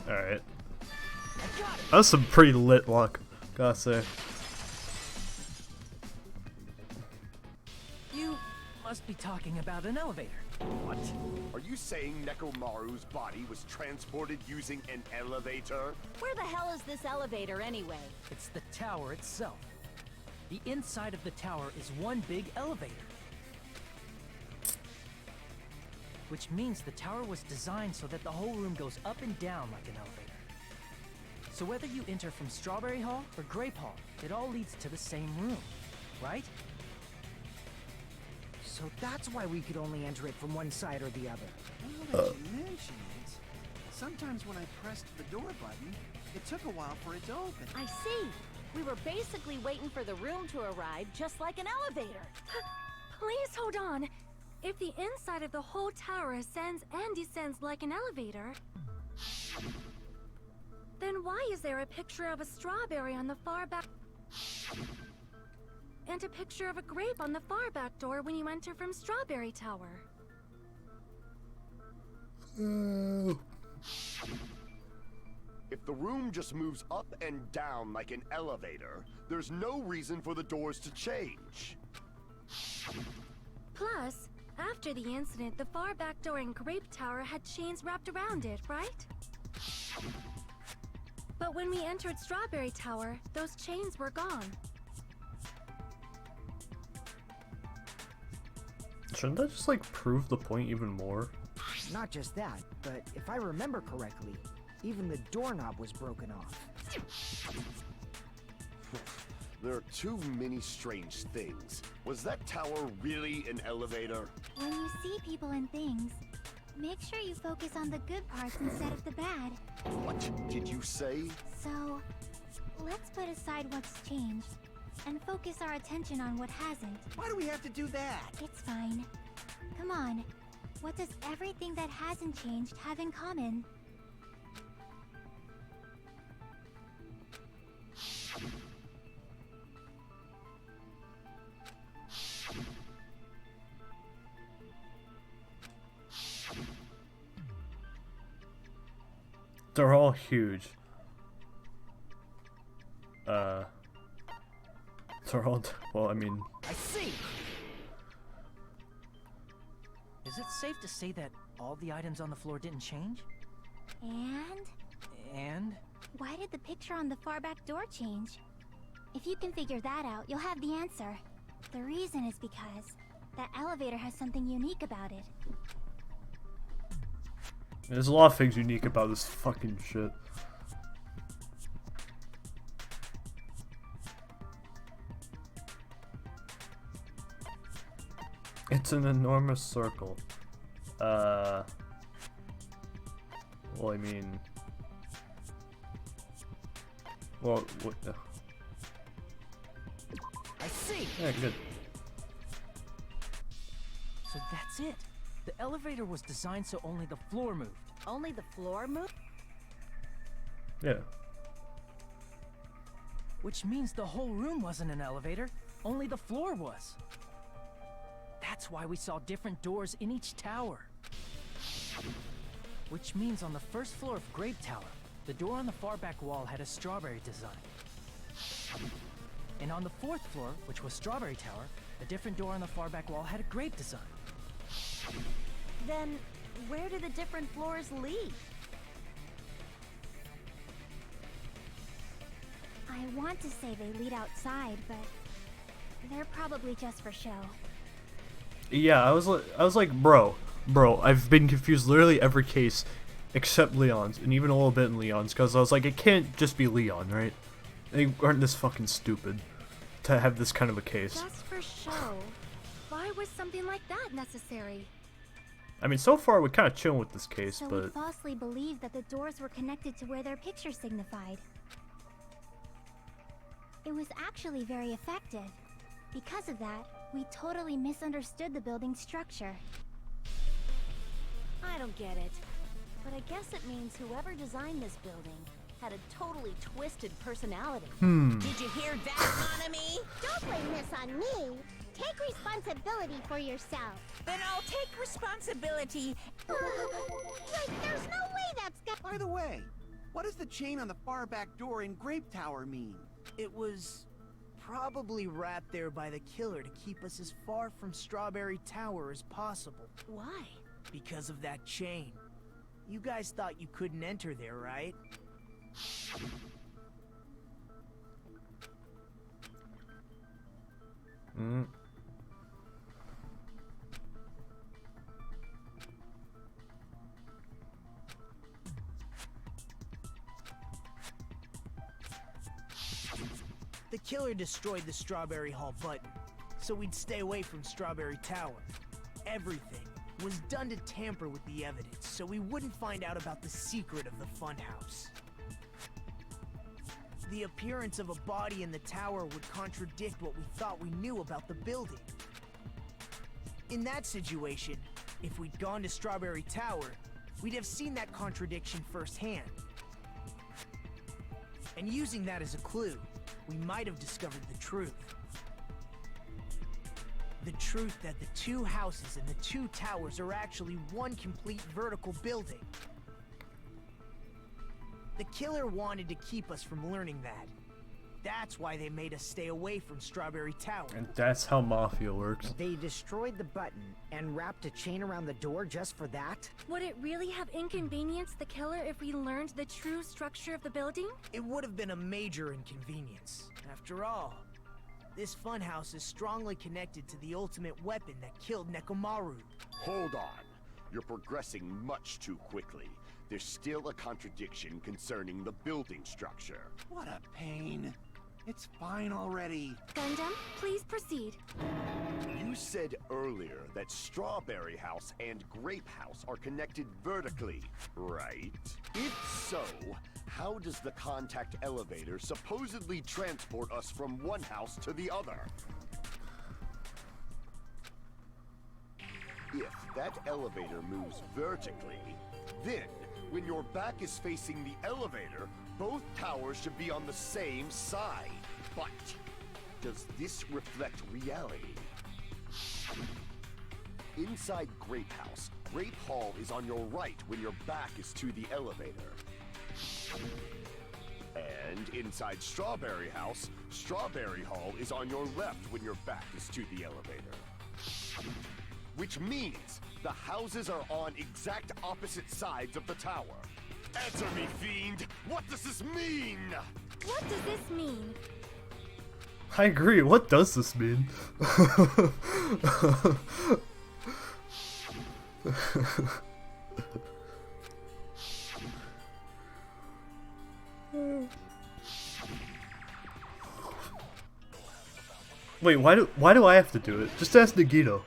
Alright. That's some pretty lit luck, gotta say. You must be talking about an elevator. What? Are you saying Nekomaru's body was transported using an elevator? Where the hell is this elevator anyway? It's the tower itself. The inside of the tower is one big elevator. Which means the tower was designed so that the whole room goes up and down like an elevator. So whether you enter from Strawberry Hall or Grape Hall, it all leads to the same room, right? So that's why we could only enter it from one side or the other. Now that you mention it, sometimes when I pressed the door button, it took a while for it to open. I see. We were basically waiting for the room to arrive, just like an elevator. Please hold on. If the inside of the whole tower ascends and descends like an elevator, then why is there a picture of a strawberry on the far back and a picture of a grape on the far back door when you enter from Strawberry Tower? If the room just moves up and down like an elevator, there's no reason for the doors to change. Plus, after the incident, the far back door in Grape Tower had chains wrapped around it, right? But when we entered Strawberry Tower, those chains were gone. Shouldn't that just like prove the point even more? Not just that, but if I remember correctly, even the doorknob was broken off. There are too many strange things. Was that tower really an elevator? When you see people and things, make sure you focus on the good parts instead of the bad. What did you say? So, let's put aside what's changed and focus our attention on what hasn't. Why do we have to do that? It's fine. Come on. What does everything that hasn't changed have in common? They're all huge. They're all, well, I mean... I see! Is it safe to say that all the items on the floor didn't change? And? And? Why did the picture on the far back door change? If you can figure that out, you'll have the answer. The reason is because that elevator has something unique about it. There's a lot of things unique about this fucking shit. It's an enormous circle. Well, I mean... Well, what... I see. Yeah, good. So that's it. The elevator was designed so only the floor moved. Only the floor moved? Yeah. Which means the whole room wasn't an elevator, only the floor was. That's why we saw different doors in each tower. Which means on the first floor of Grape Tower, the door on the far back wall had a strawberry design. And on the fourth floor, which was Strawberry Tower, a different door on the far back wall had a grape design. Then, where do the different floors lead? I want to say they lead outside, but they're probably just for show. Yeah, I was like, bro, I've been confused literally every case except Leon's, and even a little bit in Leon's, because I was like, it can't just be Leon, right? They aren't this fucking stupid to have this kind of a case. Just for show? Why was something like that necessary? I mean, so far we're kind of chilling with this case, So but... we falsely believed that the doors were connected to where their picture signified. It was actually very effective. Because of that, we totally misunderstood the building's structure. I don't get it. But I guess it means whoever designed this building had a totally twisted personality. Did you hear that, Hanami? Don't blame this on me. Take responsibility for yourself. Then I'll take responsibility. There's no way that's By the way, what does the chain on the far back door in Grape Tower mean? It was probably wrapped there by the killer to keep us as far from Strawberry Tower as possible. Why? Because of that chain. You guys thought you couldn't enter there, right? The killer destroyed the Strawberry Hall button, so we'd stay away from Strawberry Tower. Everything was done to tamper with the evidence, so we wouldn't find out about the secret of the funhouse. The appearance of a body in the tower would contradict what we thought we knew about the building. In that situation, if we'd gone to Strawberry Tower, we'd have seen that contradiction firsthand. And using that as a clue, we might have discovered the truth. The truth that the two houses and the two towers are actually one complete vertical building. The killer wanted to keep us from learning that. That's why they made us stay away from Strawberry Tower. And that's how Mafia works. They destroyed the button and wrapped a chain around the door just for that? Would it really have inconvenienced the killer if we learned the true structure of the building? It would have been a major inconvenience. After all, this funhouse is strongly connected to the ultimate weapon that killed Nekomaru. Hold on. You're progressing much too quickly. There's still a contradiction concerning the building structure. What a pain. It's fine already. Gundam, please proceed. You said earlier that Strawberry House and Grape House are connected vertically, right? If so, how does the contact elevator supposedly transport us from one house to the other? If that elevator moves vertically, then when your back is facing the elevator, both towers should be on the same side. But does this reflect reality? Inside Grape House, Grape Hall is on your right when your back is to the elevator. And inside Strawberry House, Strawberry Hall is on your left when your back is to the elevator. Which means the houses are on exact opposite sides of the tower. Answer me, fiend! What does this mean? What does this mean? I agree, what does this mean? Wait, why do I have to do it? Just ask Nagito.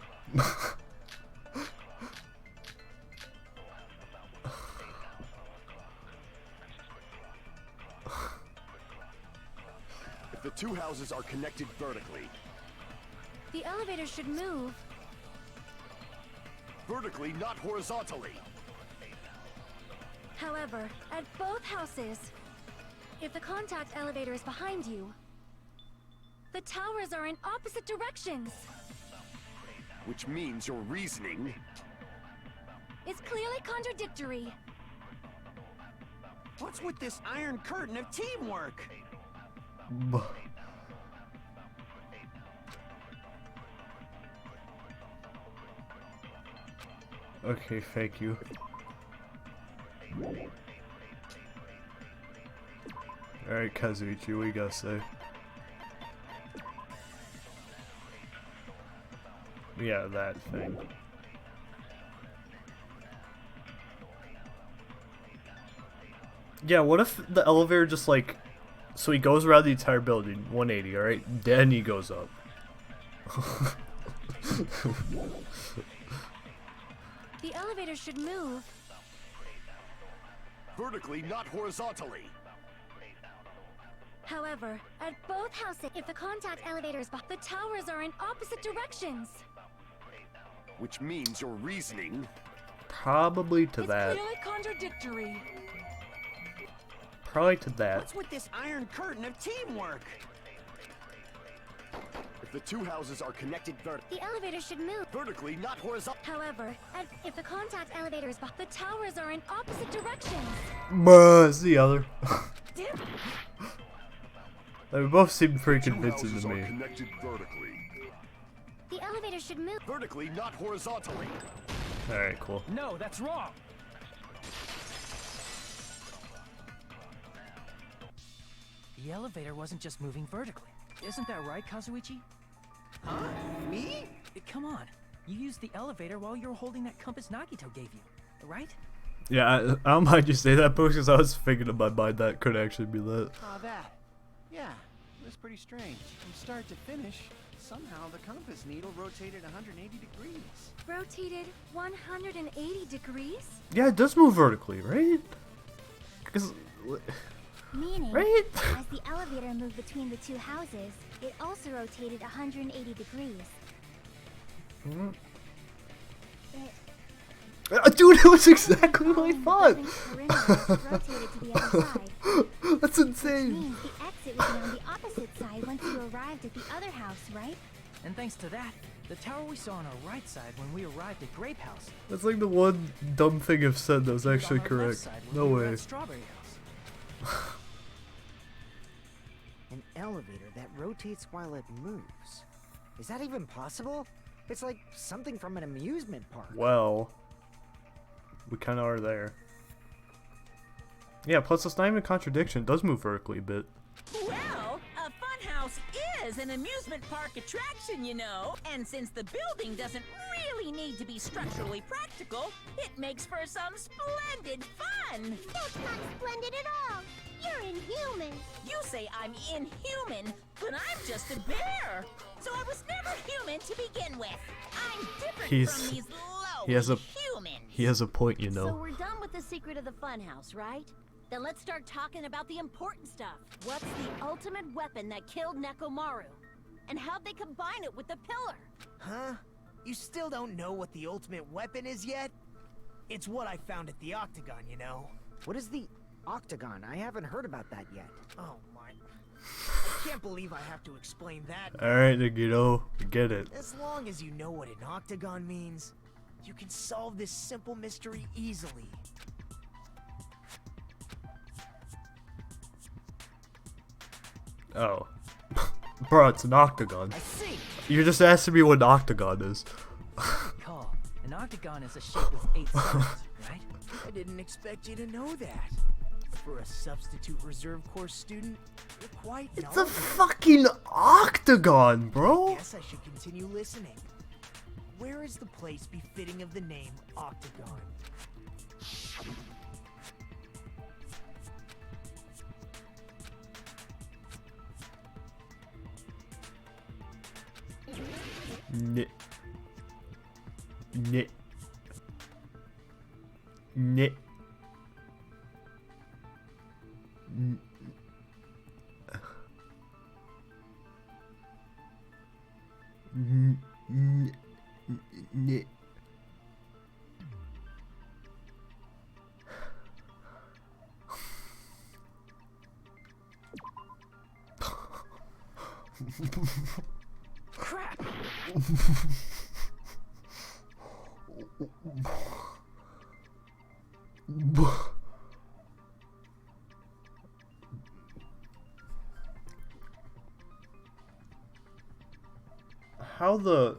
two houses are connected vertically. The elevator should move. Vertically, not horizontally. However, at both houses, if the contact elevator is behind you, the towers are in opposite directions. Which means your reasoning... It's clearly contradictory. What's with this iron curtain of teamwork? Okay, thank you. Alright, Kazuichi, what you gotta say? Yeah, that thing. Yeah, what if the elevator just like... So he goes around the entire building, 180, alright? Then he goes up. The elevator should move. Vertically, not horizontally. However, at both houses, if the contact elevators, the towers are in opposite directions. Which means your reasoning... Probably to that. It's clearly contradictory. Probably to that. What's with this iron curtain of teamwork? If the two houses are connected The elevator should move. vertically, not horizontally. However, if the contact elevators, the towers are in opposite directions. Bruh, it's the other. They both seem pretty convincing to me. Connected vertically. The elevator should move. Vertically, not horizontally. Alright, cool. No, that's wrong. The elevator wasn't just moving vertically. Isn't that right, Kazuichi? Huh? Me? Come on. You used the elevator while you were holding that compass Nagito gave you, right? Yeah, I don't mind you say that, because I was thinking in my mind that could actually be that. Oh, that. Yeah, it was pretty strange. From start to finish, somehow the compass needle rotated 180 degrees. Rotated 180 degrees? Yeah, it does move vertically, right? Because... Meaning, Right? as the elevator moved between the two houses, it also rotated 180 degrees. Dude, it was exactly what I thought! Rotated to the other side. That's insane! Means the exit would be on the opposite side once you arrived at the other house, right? And thanks to that, the tower we saw on our right side when we arrived at Grape House. That's like the one dumb thing I've said that was was actually on our left correct. side when No we were way. at Strawberry House. An elevator that rotates while it moves. Is that even possible? It's like something from an amusement park. Well, we kind of are there. Yeah, plus it's not even a contradiction. It does move vertically a bit. Well, a funhouse is an amusement park attraction, you know. And since the building doesn't really need to be structurally practical, it makes for some splendid fun. That's not splendid at all! You're inhuman! You say I'm inhuman, but I'm just a bear. So I was never human to begin with. I'm different He's- from these low he has a- humans. He has a point, you So know. we're done with the secret of the funhouse, right? Then let's start talking about the important stuff. What's the ultimate weapon that killed Nekomaru? And how'd they combine it with the pillar? Huh? You still don't know what the ultimate weapon is yet? It's what I found at the Octagon, you know. What is the Octagon? I haven't heard about that yet. Oh my... I can't believe I have to explain that. Alright, Nagito, I get it. As long as you know what an octagon means, you can solve this simple mystery easily. Oh. Bro, it's an octagon. I see! You're just asking me what an octagon is. Recall, an octagon is a shape with 8 sides, right? I didn't expect you to know that. For a substitute reserve course student, you're quite It's a knowledgeable. fucking octagon, bro! Guess I should continue listening. Where is the place befitting of the name Octagon? Nit. Nit. Nit. Crap! How the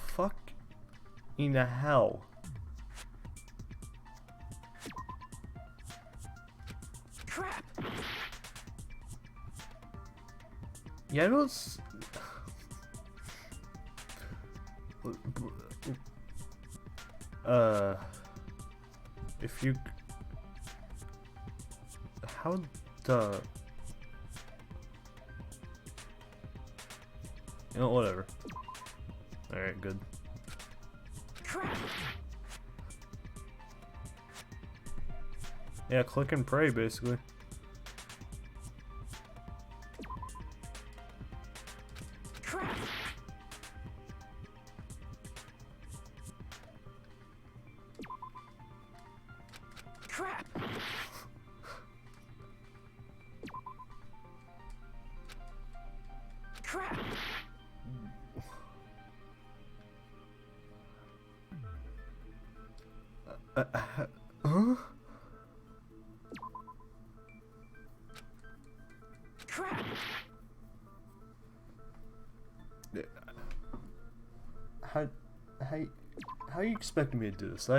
fuck in the hell? Crap! Yeah, I don't if you how the you know, whatever. Alright, good. Crap! Yeah, click and pray, basically. Crap! Crap! Crap! Huh? Crap! How how you expecting me to do this?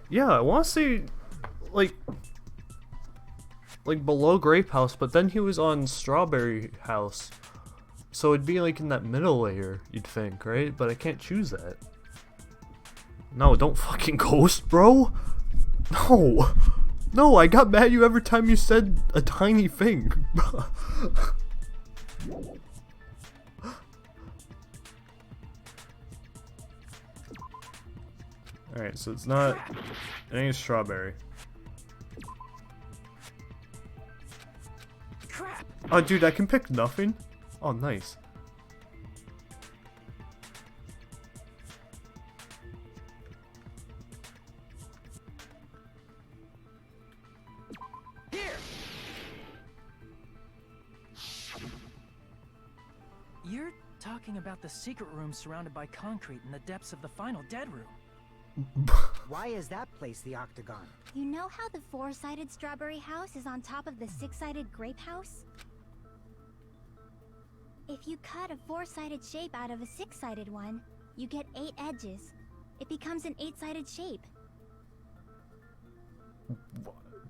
Yeah, I want to see like below Grape House, but then he was on Strawberry House. So it'd be like in that middle layer, you'd think, right? But I can't choose that. No, don't fucking ghost, bro! No! No, I got mad at you every time you said a tiny thing. Alright, so it's not... It ain't strawberry. Crap! Oh, dude, I can pick nothing? Oh, nice. Here! You're talking about the secret room surrounded by concrete in the depths of the final dead room. Why is that place the Octagon? You know how the four-sided strawberry house is on top of the six-sided grape house? If you cut a four-sided shape out of a six-sided one, you get 8 edges. It becomes an 8-sided shape.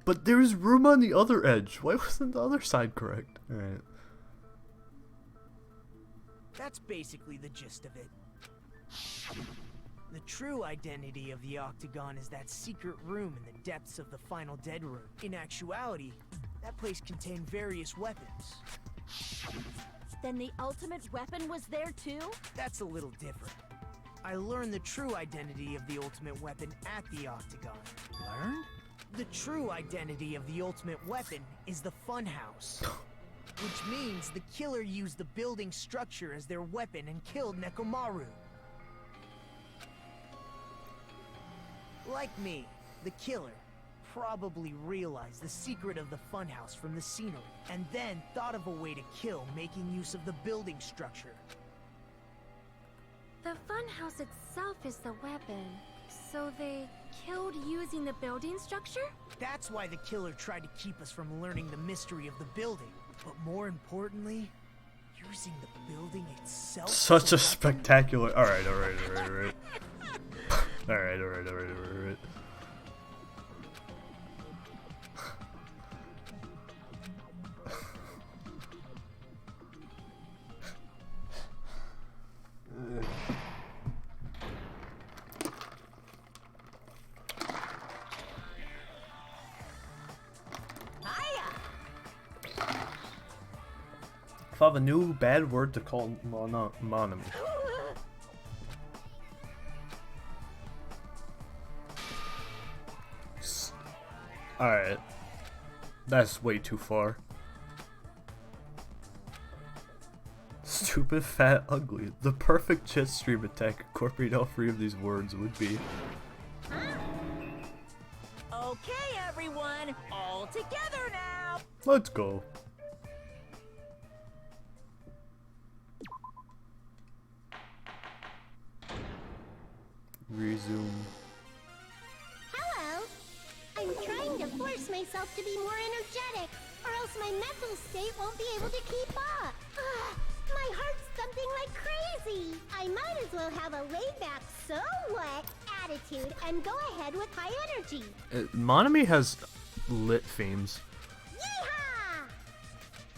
But there's room on the other edge. Why wasn't the other side correct? Alright. That's basically the gist of it. The true identity of the Octagon is that secret room in the depths of the final dead room. In actuality, that place contained various weapons. Then the ultimate weapon was there too? That's a little different. I learned the true identity of the ultimate weapon at the Octagon. Learned? The true identity of the ultimate weapon is the Funhouse. Which means the killer used the building structure as their weapon and killed Nekomaru. Like me, the killer probably realized the secret of the funhouse from the scenery, and then thought of a way to kill making use of the building structure. The funhouse itself is the weapon, so they killed using the building structure? That's why the killer tried to keep us from learning the mystery of the building, but more importantly, using the building itself. Such a spectacular... Alright. Alright. If I have a new bad word to call Monami. Alright. That's way too far. Stupid, fat, ugly. The perfect jet stream attack incorporating all three of these words would be... Okay, everyone, all together now. Let's go. Resume. Hello. I'm trying to force myself to be more energetic, or else my mental state won't be able to keep up. Ugh, my heart's thumping like crazy. I might as well have a laid-back, so what attitude and go ahead with high energy. Monami has lit themes. Yeehaw!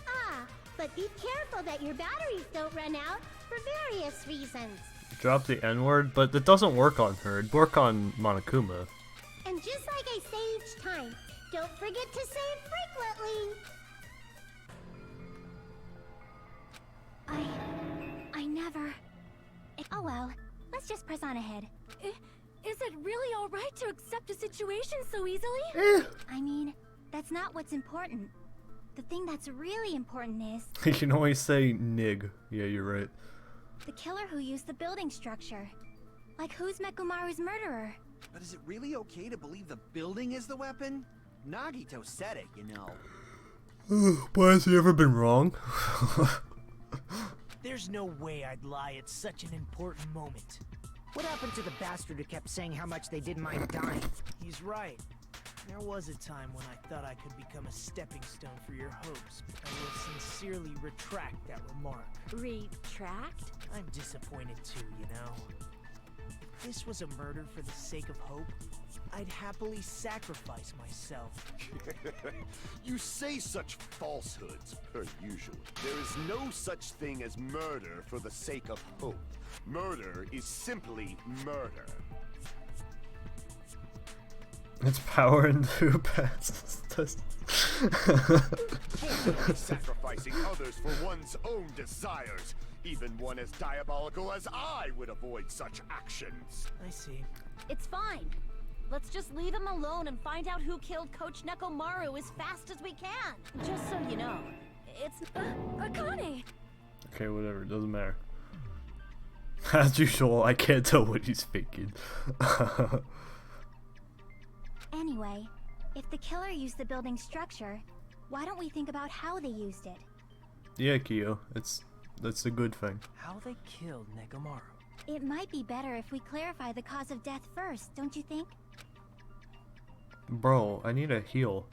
Ah, but be careful that your batteries don't run out for various reasons. Drop the N-word, but it doesn't work on her. It'd work on Monokuma. And just like I say each time, don't forget to save frequently. I never... Oh well, let's just press on ahead. Is it really alright to accept a situation so easily? I mean, that's not what's important. The thing that's really important is... You can always say nig. Yeah, you're right. the killer who used the building structure. Like, who's Mekumaru's murderer? But is it really okay to believe the building is the weapon? Nagito said it, you know. Why has he ever been wrong? There's no way I'd lie at such an important moment. What happened to the bastard who kept saying how much they didn't mind dying? He's right. There was a time when I thought I could become a stepping stone for your hopes, but I will sincerely retract that remark. Retract? I'm disappointed too, you know. If this was a murder for the sake of hope, I'd happily sacrifice myself. You say such falsehoods, per usual. There is no such thing as murder for the sake of hope. Murder is simply murder. It's power and who passes. Forcibly sacrificing others for one's own desires. Even one as diabolical as I would avoid such actions. I see. It's fine. Let's just leave him alone and find out who killed Coach Nekomaru as fast as we can. Just so you know, it's... Akane! Okay, whatever, doesn't matter. As usual, I can't tell what he's thinking. Anyway, if the killer used the building structure, why don't we think about how they used it? Yeah, Kyo, that's a good thing. How they killed Nekomaru. It might be better if we clarify the cause of death first, don't you think? Bro, I need a heal.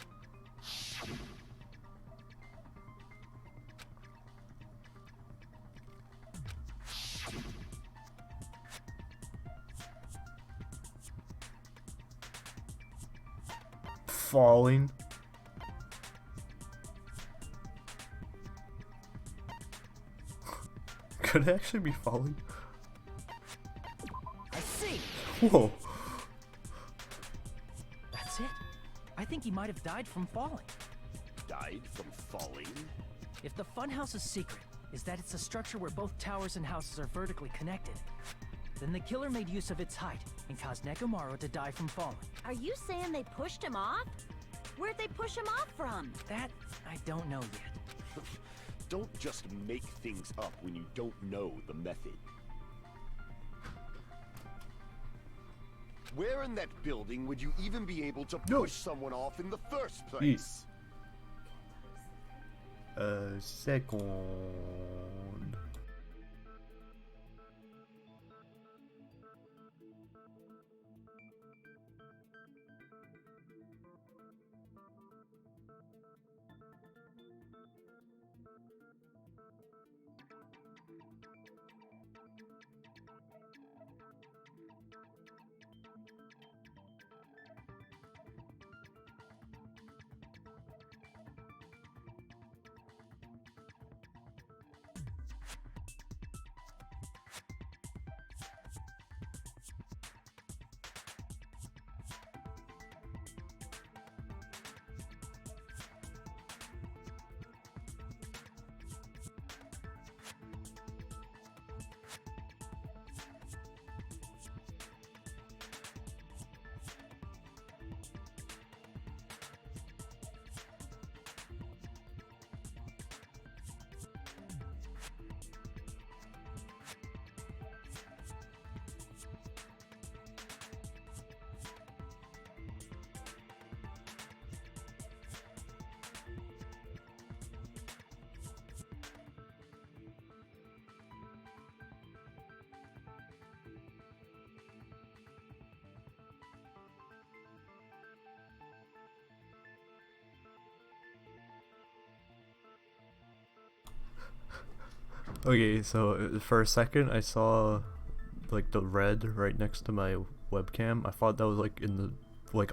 Falling. Could it actually be falling? I see! Whoa. That's it. I think he might have died from falling. Died from falling? If the funhouse's secret is that it's a structure where both towers and houses are vertically connected, then the killer made use of its height and caused Nekomaru to die from falling. Are you saying they pushed him off? Where'd they push him off from? That, I don't know yet. Don't just make things up when you don't know the method. Where in that building would you even be able to push someone off in the first place? Second. Okay, so for a second I saw like the red right next to my webcam. I thought that was like in the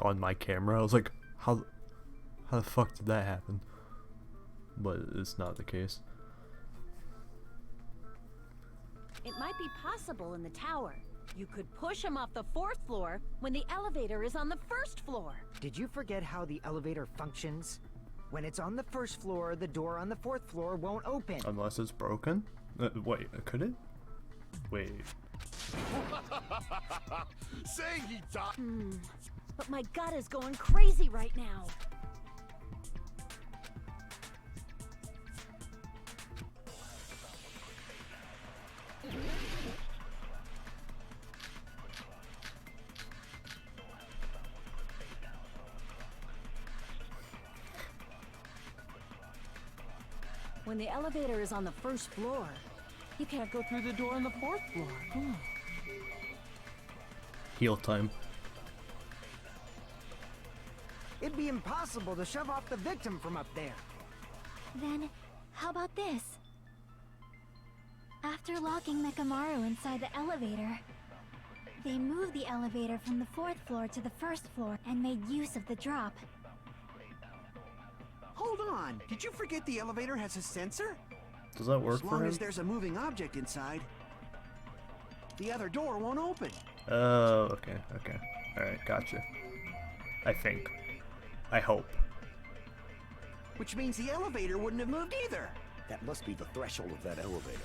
on my camera. I was like, how the fuck did that happen? But it's not the case. It might be possible in the tower. You could push him off the 4th floor when the elevator is on the 1st floor. Did you forget how the elevator functions? When it's on the 1st floor, the door on the 4th floor won't open. Unless it's broken? Wait, could it? Wait. Say he died. But my gut is going crazy right now. When the elevator is on the 1st floor, you can't go through the door on the 4th floor. Heal time. It'd be impossible to shove off the victim from up there. Then, how about this? After locking Mekamaru inside the elevator, they moved the elevator from the 4th floor to the 1st floor and made use of the drop. Hold on. Did you forget the elevator has a sensor? Does that work As for long him? as there's a moving object inside, the other door won't open. Oh, okay. Alright, gotcha. I think. I hope. Which means the elevator wouldn't have moved either. That must be the threshold of that elevator.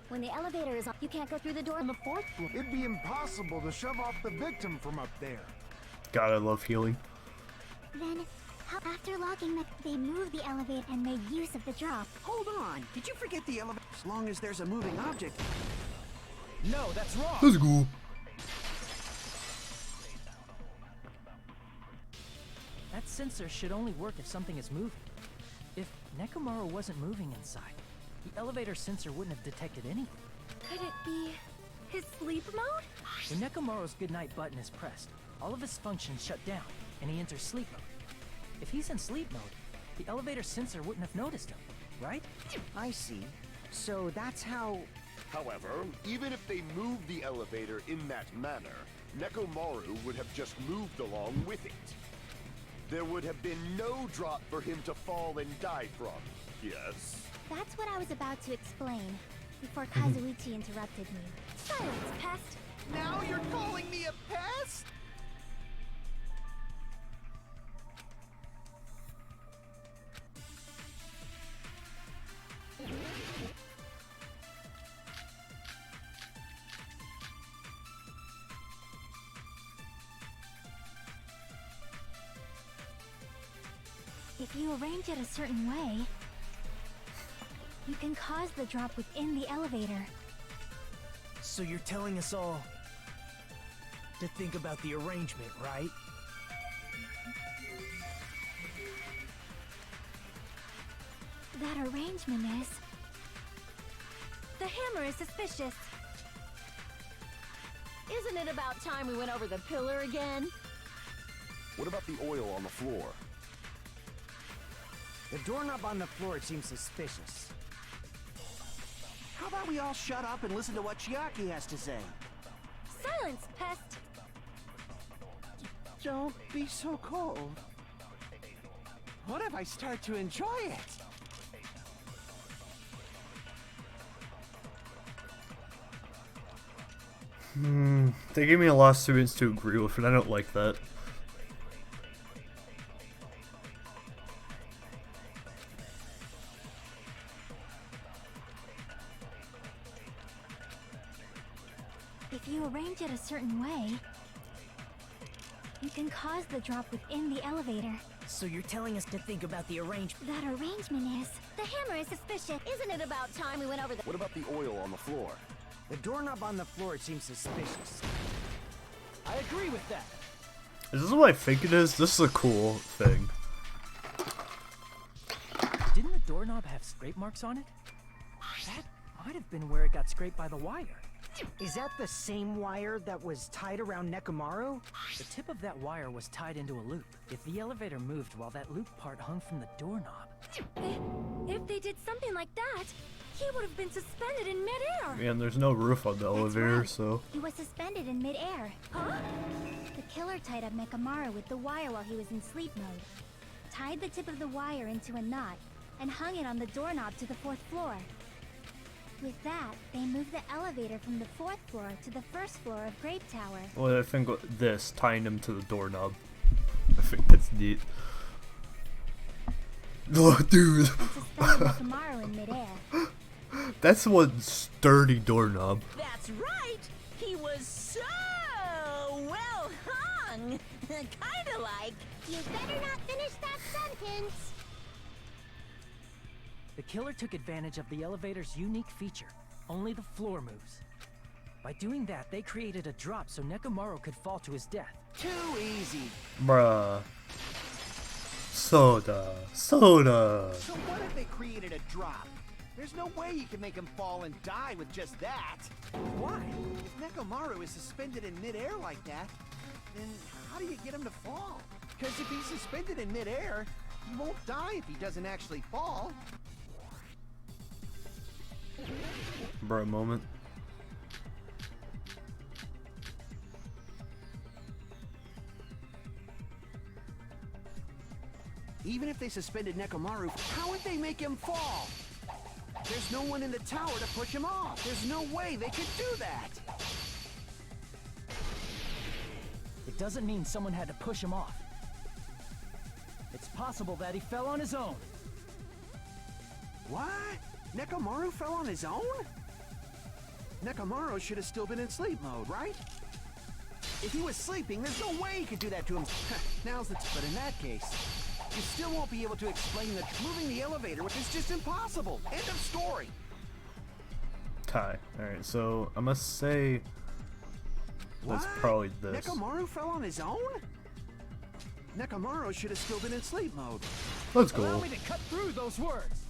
When the elevator is on, you can't go through the door on the 4th floor. It'd be impossible to shove off the victim from up there. God, I love healing. Then, after locking they moved the elevator and made use of the drop. Hold on. Did you forget the elevator? As long as there's a moving object. No, that's wrong. Let's go. That sensor should only work if something is moving. If Nekomaru wasn't moving inside, the elevator sensor wouldn't have detected anything. Could it be his sleep mode? When Nekomaru's goodnight button is pressed, all of his functions shut down, and he enters sleep mode. If he's in sleep mode, the elevator sensor wouldn't have noticed him, right? I see. So that's how... However, even if they moved the elevator in that manner, Nekomaru would have just moved along with it. There would have been no drop for him to fall and die from. Yes? That's what I was about to explain, before Kazuichi interrupted me. Silence, pest! Now you're calling me a pest? If you arrange it a certain way, you can cause the drop within the elevator. So you're telling us all to think about the arrangement, right? That arrangement is... The hammer is suspicious. Isn't it about time we went over the pillar again? What about the oil on the floor? The doorknob on the floor seems suspicious. How about we all shut up and listen to what Chiaki has to say? Silence, pest! Don't be so cold. What if I start to enjoy it? They gave me a lot of students to agree with, and I don't like that. If you arrange it a certain way, you can cause the drop within the elevator. So you're telling us to think about the arrangement. That arrangement is... The hammer is suspicious. Isn't it about time we went over the... What about the oil on the floor? The doorknob on the floor seems suspicious. I agree with that. Is this what I think it is? This is a cool thing. Didn't the doorknob have scrape marks on it? That might have been where it got scraped by the wire. Is that the same wire that was tied around Nekomaru? The tip of that wire was tied into a loop. If the elevator moved while that loop part hung from the doorknob... If they did something like that, he would have been suspended in midair. And there's no roof on the elevator, right. so... He was suspended in midair. Huh? The killer tied up Nekomaru with the wire while he was in sleep mode, tied the tip of the wire into a knot, and hung it on the doorknob to the 4th floor. With that, they moved the elevator from the 4th floor to the 1st floor of Grape Tower. Well, I think this, tying him to the doorknob. I think that's neat. Oh, dude! And suspended Nekomaru in midair. That's one sturdy doorknob. That's right! He was so well hung! Kinda like... You better not finish that sentence. The killer took advantage of the elevator's unique feature. Only the floor moves. By doing that, they created a drop so Nekomaru could fall to his death. Too easy. Bruh. Soda. Soda. So what if they created a drop? There's no way you can make him fall and die with just that. Why? If Nekomaru is suspended in midair like that, then how do you get him to fall? Because if he's suspended in midair, he won't die if he doesn't actually fall. Bruh moment. Even if they suspended Nekomaru, how would they make him fall? There's no one in the tower to push him off. There's no way they could do that. It doesn't mean someone had to push him off. It's possible that he fell on his own. What? Nekomaru fell on his own? Nekomaru should have still been in sleep mode, right? If he was sleeping, there's no way he could do that to him. Now's the but in that case, you still won't be able to explain that moving the elevator, which is just impossible. End of story. Tie. Alright, so I must say that's What? probably this. Nekomaru fell on his own? Nekomaru should have still been in sleep mode. Let's Allow go. me to cut through those words.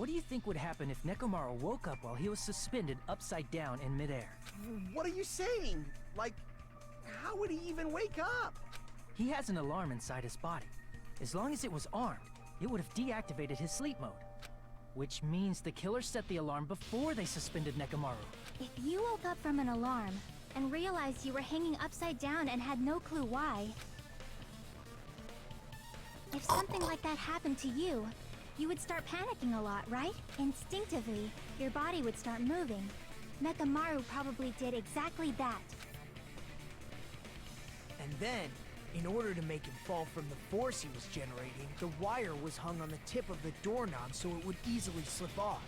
What do you think would happen if Nekomaru woke up while he was suspended upside down in midair? What are you saying? Like, how would he even wake up? He has an alarm inside his body. As long as it was armed, it would have deactivated his sleep mode. Which means the killer set the alarm before they suspended Nekomaru. If you woke up from an alarm and realized you were hanging upside down and had no clue why, if something like that happened to you, you would start panicking a lot, right? Instinctively, your body would start moving. Nekomaru probably did exactly that. And then, in order to make him fall from the force he was generating, the wire was hung on the tip of the doorknob so it would easily slip off.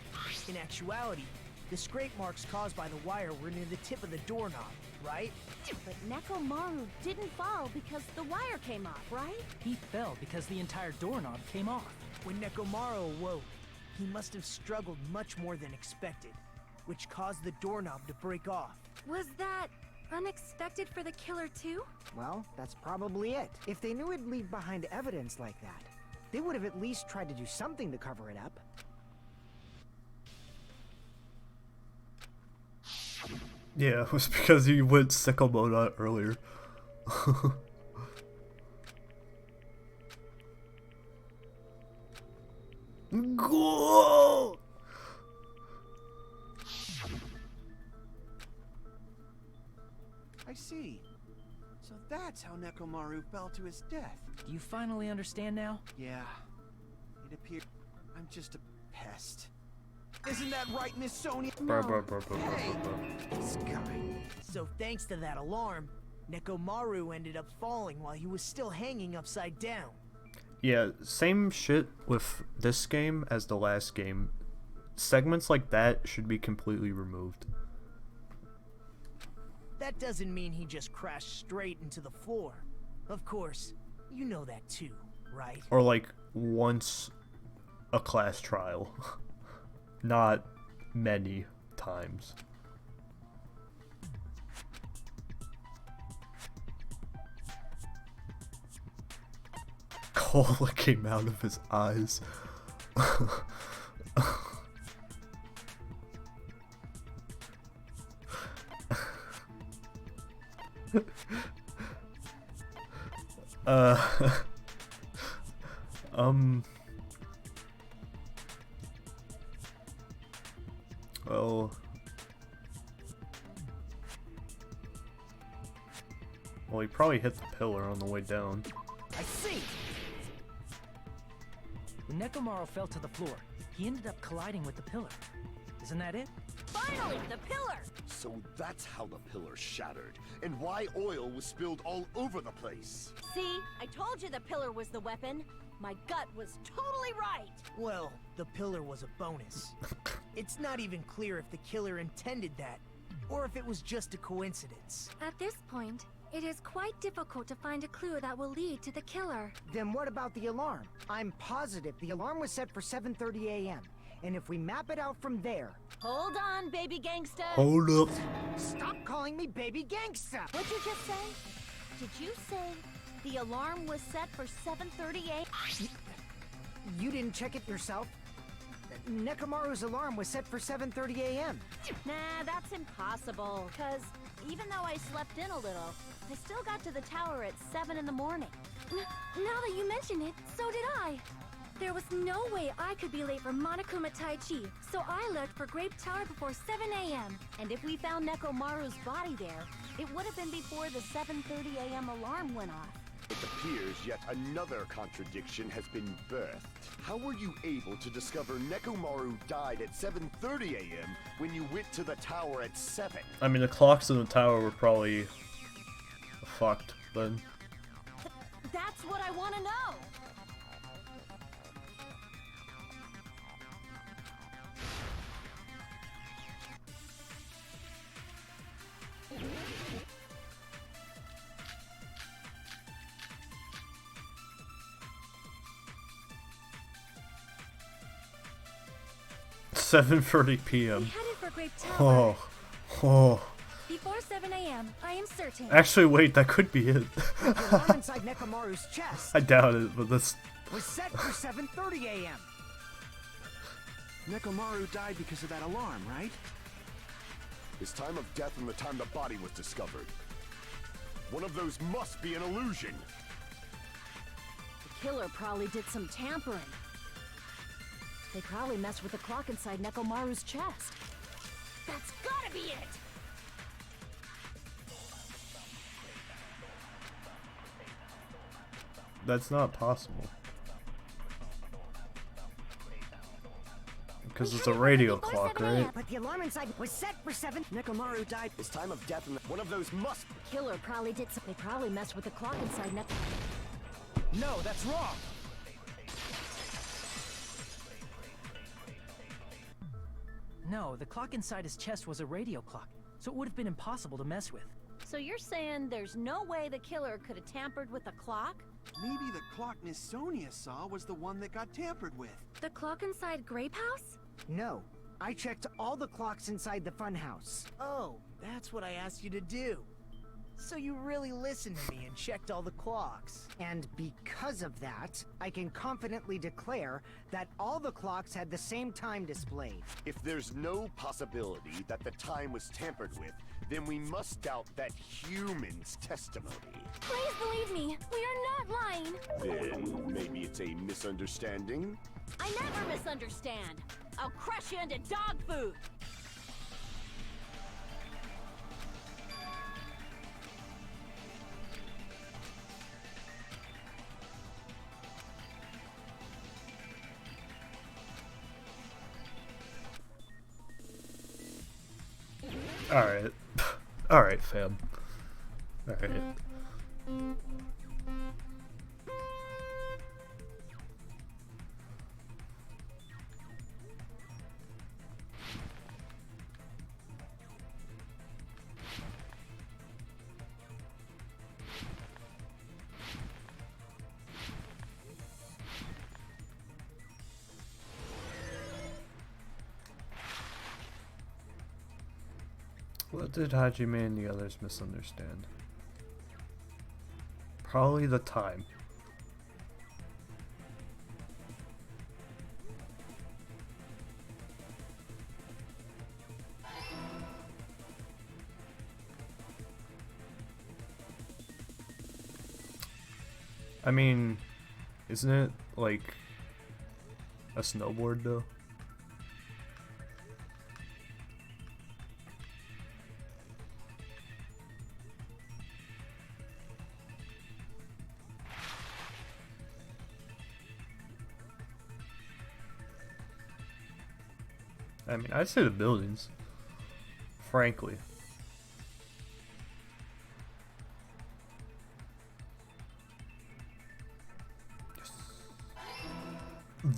In actuality, the scrape marks caused by the wire were near the tip of the doorknob, right? But Nekomaru didn't fall because the wire came off, right? He fell because the entire doorknob came off. When Nekomaru awoke, he must have struggled much more than expected, which caused the doorknob to break off. Was that unexpected for the killer too? Well, that's probably it. If they knew it'd leave behind evidence like that, they would have at least tried to do something to cover it up. Yeah, it was because he went sicko mode on it earlier. Go! I see. So that's how Nekomaru fell to his death. Do you finally understand now? Yeah. It appears I'm just a pest. Isn't that right, Miss Sonia? Hey, this guy. So thanks to that alarm, Nekomaru ended up falling while he was still hanging upside down. Yeah, same shit with this game as the last game. Segments like that should be completely removed. That doesn't mean he just crashed straight into the floor. Of course, you know that too, right? Or like once a class trial. Not many times. Cola came out of his eyes. Well, he probably hit the pillar on the way down. I see! When Nekomaru fell to the floor, he ended up colliding with the pillar. Isn't that it? Finally, the pillar! So that's how the pillar shattered, and why oil was spilled all over the place. See, I told you the pillar was the weapon. My gut was totally right. Well, the pillar was a bonus. It's not even clear if the killer intended that, or if it was just a coincidence. At this point, it is quite difficult to find a clue that will lead to the killer. Then what about the alarm? I'm positive the alarm was set for 7:30 a.m. And if we map it out from there... Hold on, baby gangsta. Hold up. Stop calling me baby gangsta! What'd you just say? Did you say the alarm was set for 7:30 a.m.? You didn't check it yourself? Nekomaru's alarm was set for 7:30 a.m. Nah, that's impossible. Cause even though I slept in a little, I still got to the tower at 7 in the morning. Now that you mention it, so did I. There was no way I could be late for Monokuma Taichi, so I left for Grape Tower before 7 a.m. And if we found Nekomaru's body there, it would have been before the 7:30 a.m. alarm went off. It appears yet another contradiction has been birthed. How were you able to discover Nekomaru died at 7:30 a.m. when you went to the tower at 7? I mean, the clocks in the tower were probably fucked then. That's what I want to know. $7:30 p.m. We headed for Grape Tower. Oh. Before 7 a.m., I am certain. Actually, wait, that could be it. The alarm inside Nekomaru's chest I doubt it, but that's... was set for 7:30 a.m. Nekomaru died because of that alarm, right? His time of death and the time the body was discovered. One of those must be an illusion. The killer probably did some tampering. They probably messed with the clock inside Nekomaru's chest. That's gotta be it! That's not possible. Because it's a radio clock, right? But the alarm inside was set for 7. Nekomaru died. His time of death and one of those must... The killer probably did some... They probably messed with the clock inside Nekomaru. No, that's wrong! No, the clock inside his chest was a radio clock, so it would have been impossible to mess with. So you're saying there's no way the killer could have tampered with the clock? Maybe the clock Miss Sonia saw was the one that got tampered with. The clock inside Grape House? No, I checked all the clocks inside the funhouse. Oh, that's what I asked you to do. So you really listened to me and checked all the clocks. And because of that, I can confidently declare that all the clocks had the same time displayed. If there's no possibility that the time was tampered with, then we must doubt that human's testimony. Please believe me, we are not lying. Then maybe it's a misunderstanding? I never misunderstand. I'll crush you into dog food. Alright. Alright, fam. Alright. What did Hajime and the others misunderstand? Probably the time. I mean, isn't it like a snowboard though? I mean, I'd say the buildings, frankly. Yes.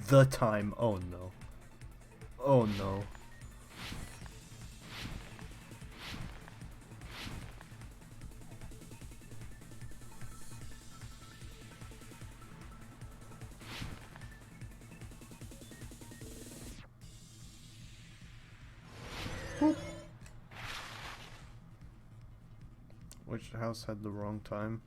The time. Oh no. Oh no. Which house had the wrong time?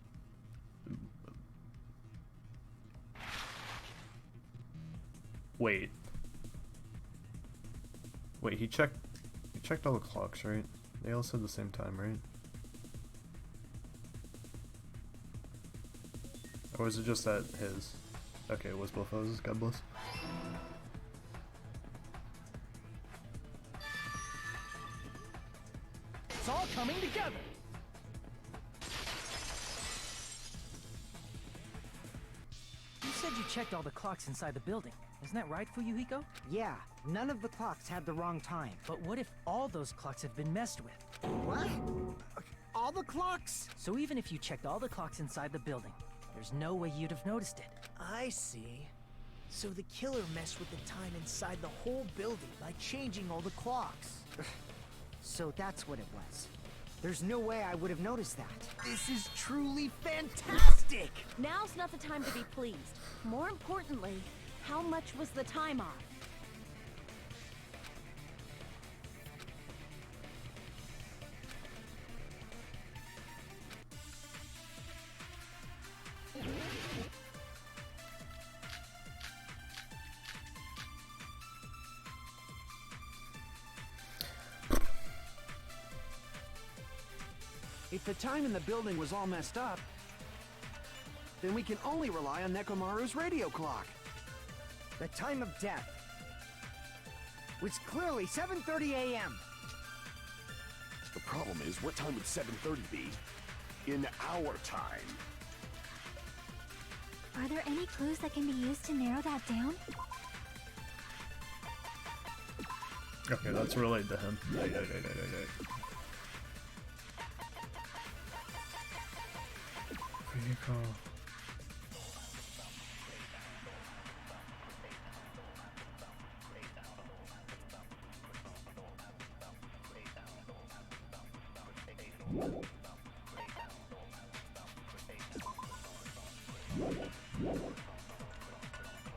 Wait. Wait, he checked all the clocks, right? They all said the same time, right? Or was it just that his? Okay, it was both of his, God bless. It's all coming together. You said you checked all the clocks inside the building. Isn't that right, Fuyuhiko? Yeah, none of the clocks had the wrong time. But what if all those clocks have been messed with? What? All the clocks? So even if you checked all the clocks inside the building, there's no way you'd have noticed it. I see. So the killer messed with the time inside the whole building by changing all the clocks. So that's what it was. There's no way I would have noticed that. This is truly fantastic! Now's not the time to be pleased. More importantly, how much was the time off? If the time in the building was all messed up, then we can only rely on Nekomaru's radio clock. The time of death was clearly 7:30 a.m. The problem is, what time would 7:30 be in our time? Are there any clues that can be used to narrow that down? Okay, that's related to him. Vehicle.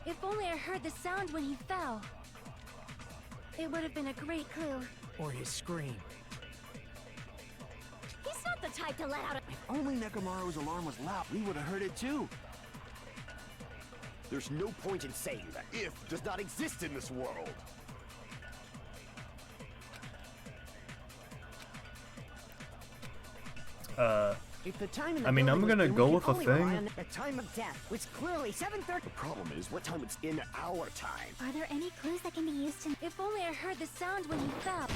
If only I heard the sound when he fell. It would have been a great clue. Or his scream. He's not the type to let out a... If only Nekomaru's alarm was loud, we would have heard it too. There's no point in saying that if does not exist in this world. If the time in the I mean, I'm building gonna was- go we with can a only rely thing. on The time of death was clearly 7:30. The problem is, what time it's in our time? Are there any clues that can be used to... If only I heard the sound when he fell.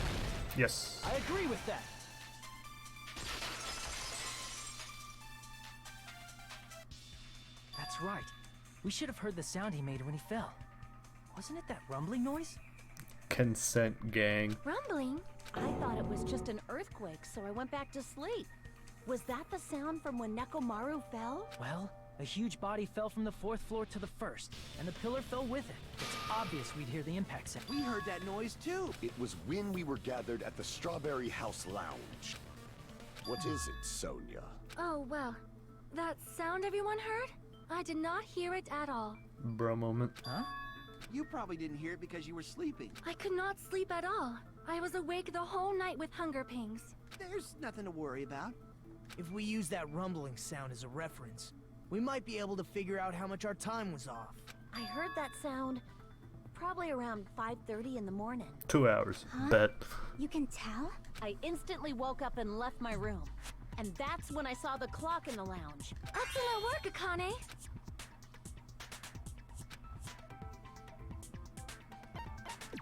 Yes. I agree with that. That's right. We should have heard the sound he made when he fell. Wasn't it that rumbling noise? Consent gang. Rumbling? I thought it was just an earthquake, so I went back to sleep. Was that the sound from when Nekomaru fell? Well, a huge body fell from the 4th floor to the 1st, and the pillar fell with it. It's obvious we'd hear the impact sound. We heard that noise too. It was when we were gathered at the Strawberry House Lounge. What is it, Sonia? Oh, well. That sound everyone heard? I did not hear it at all. Bro moment. Huh? You probably didn't hear it because you were sleeping. I could not sleep at all. I was awake the whole night with hunger pangs. There's nothing to worry about. If we use that rumbling sound as a reference, we might be able to figure out how much our time was off. I heard that sound probably around 5:30 in the morning. 2 hours. Huh? Bet. You can tell? I instantly woke up and left my room. And that's when I saw the clock in the lounge. Excellent work, Akane!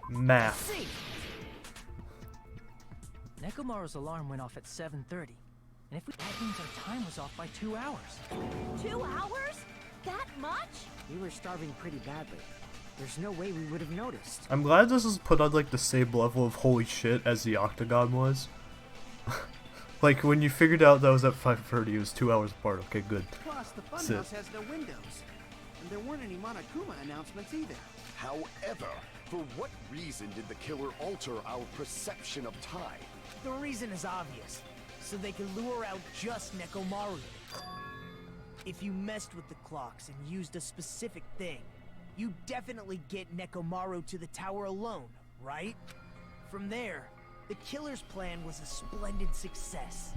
Math. See. Nekomaru's alarm went off at 7:30. And if that means our time was off by 2 hours. 2 hours? That much? We were starving pretty badly. There's no way we would have noticed. I'm glad this is put on like the same level of holy shit as the Octagon was. Like when you figured out that was at 5:30, it was 2 hours apart. Okay, good. Plus, the Sit. funhouse has no windows. And there weren't any Monokuma announcements either. However, for what reason did the killer alter our perception of time? The reason is obvious. So they can lure out just Nekomaru. If you messed with the clocks and used a specific thing, you definitely get Nekomaru to the tower alone, right? From there, the killer's plan was a splendid success.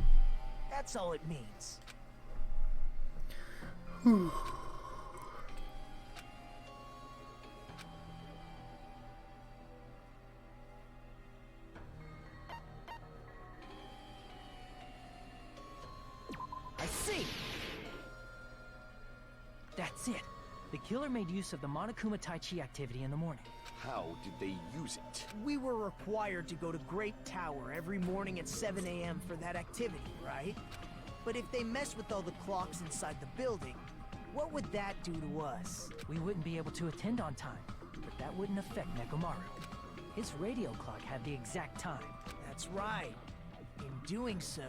That's all it means. I see! That's it. The killer made use of the Monokuma Tai Chi activity in the morning. How did they use it? We were required to go to Great Tower every morning at 7 a.m. for that activity, right? But if they mess with all the clocks inside the building, what would that do to us? We wouldn't be able to attend on time, but that wouldn't affect Nekomaru. His radio clock had the exact time. That's right. In doing so,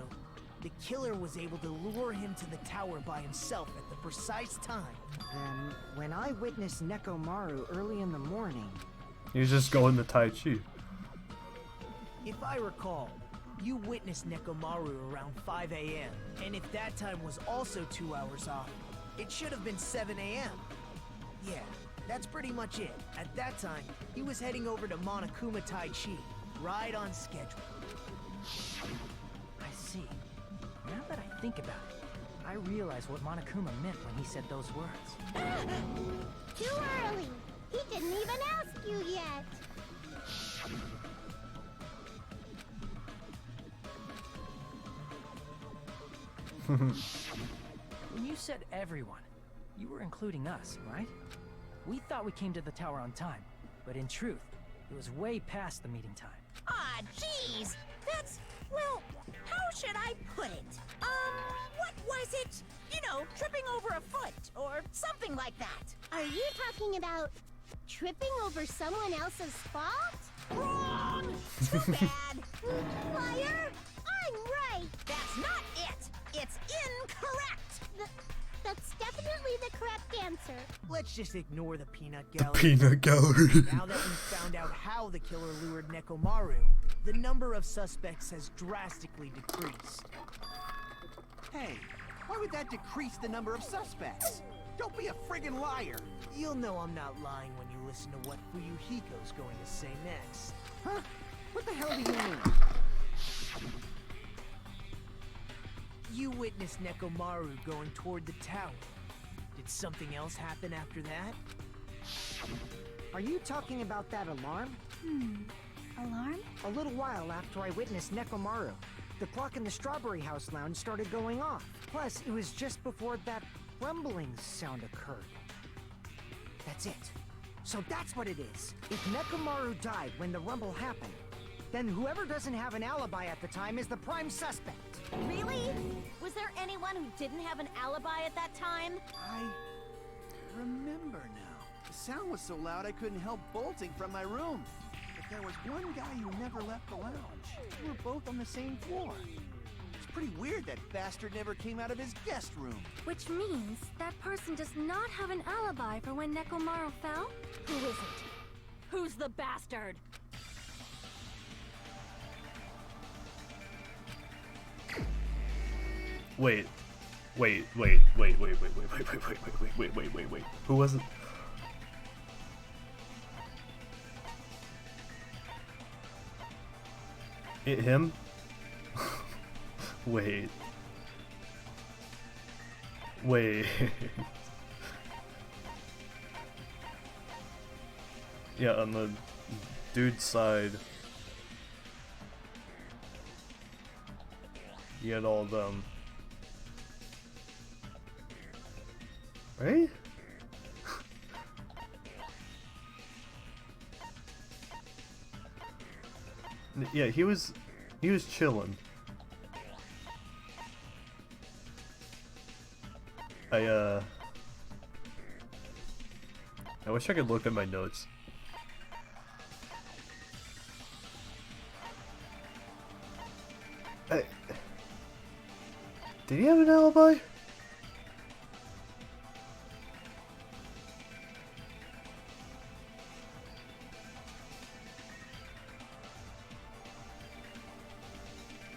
the killer was able to lure him to the tower by himself at the precise time. Then, when I witnessed Nekomaru early in the morning... He was just going to Tai Chi. If I recall, you witnessed Nekomaru around 5 a.m. And if that time was also 2 hours off, it should have been 7 a.m. Yeah, that's pretty much it. At that time, he was heading over to Monokuma Tai Chi, right on schedule. I see. Now that I think about it, I realize what Monokuma meant when he said those words. Too early. He didn't even ask you yet. When you said everyone, you were including us, right? We thought we came to the tower on time, but in truth, it was way past the meeting time. Ah, jeez. That's, well, how should I put it? What was it? You know, tripping over a foot or something like that. Are you talking about tripping over someone else's fault? Wrong! Too bad. Liar! I'm right! That's not it. It's incorrect. That's definitely the correct answer. Let's just ignore the peanut gallery. Peanut gallery. Now that we've found out how the killer lured Nekomaru, the number of suspects has drastically decreased. Hey, why would that decrease the number of suspects? Don't be a friggin' liar! You'll know I'm not lying when you listen to what Fuyuhiko's going to say next. Huh? What the hell do you mean? You witnessed Nekomaru going toward the tower. Did something else happen after that? Are you talking about that alarm? Alarm? A little while after I witnessed Nekomaru, the clock in the Strawberry House lounge started going off. Plus, it was just before that rumbling sound occurred. That's it. So that's what it is. If Nekomaru died when the rumble happened, then whoever doesn't have an alibi at the time is the prime suspect. Really? Was there anyone who didn't have an alibi at that time? I remember now. The sound was so loud I couldn't help bolting from my room. But there was one guy who never left the lounge. We were both on the same floor. It's pretty weird that bastard never came out of his guest room. Which means that person does not have an alibi for when Nekomaru fell? Who is it? Who's the bastard? Wait. Wait. Who was it? Him? Wait. Yeah, on the dude's side, you had all of them. Right? Yeah, he was chilling. I wish I could look at my notes. Did he have an alibi?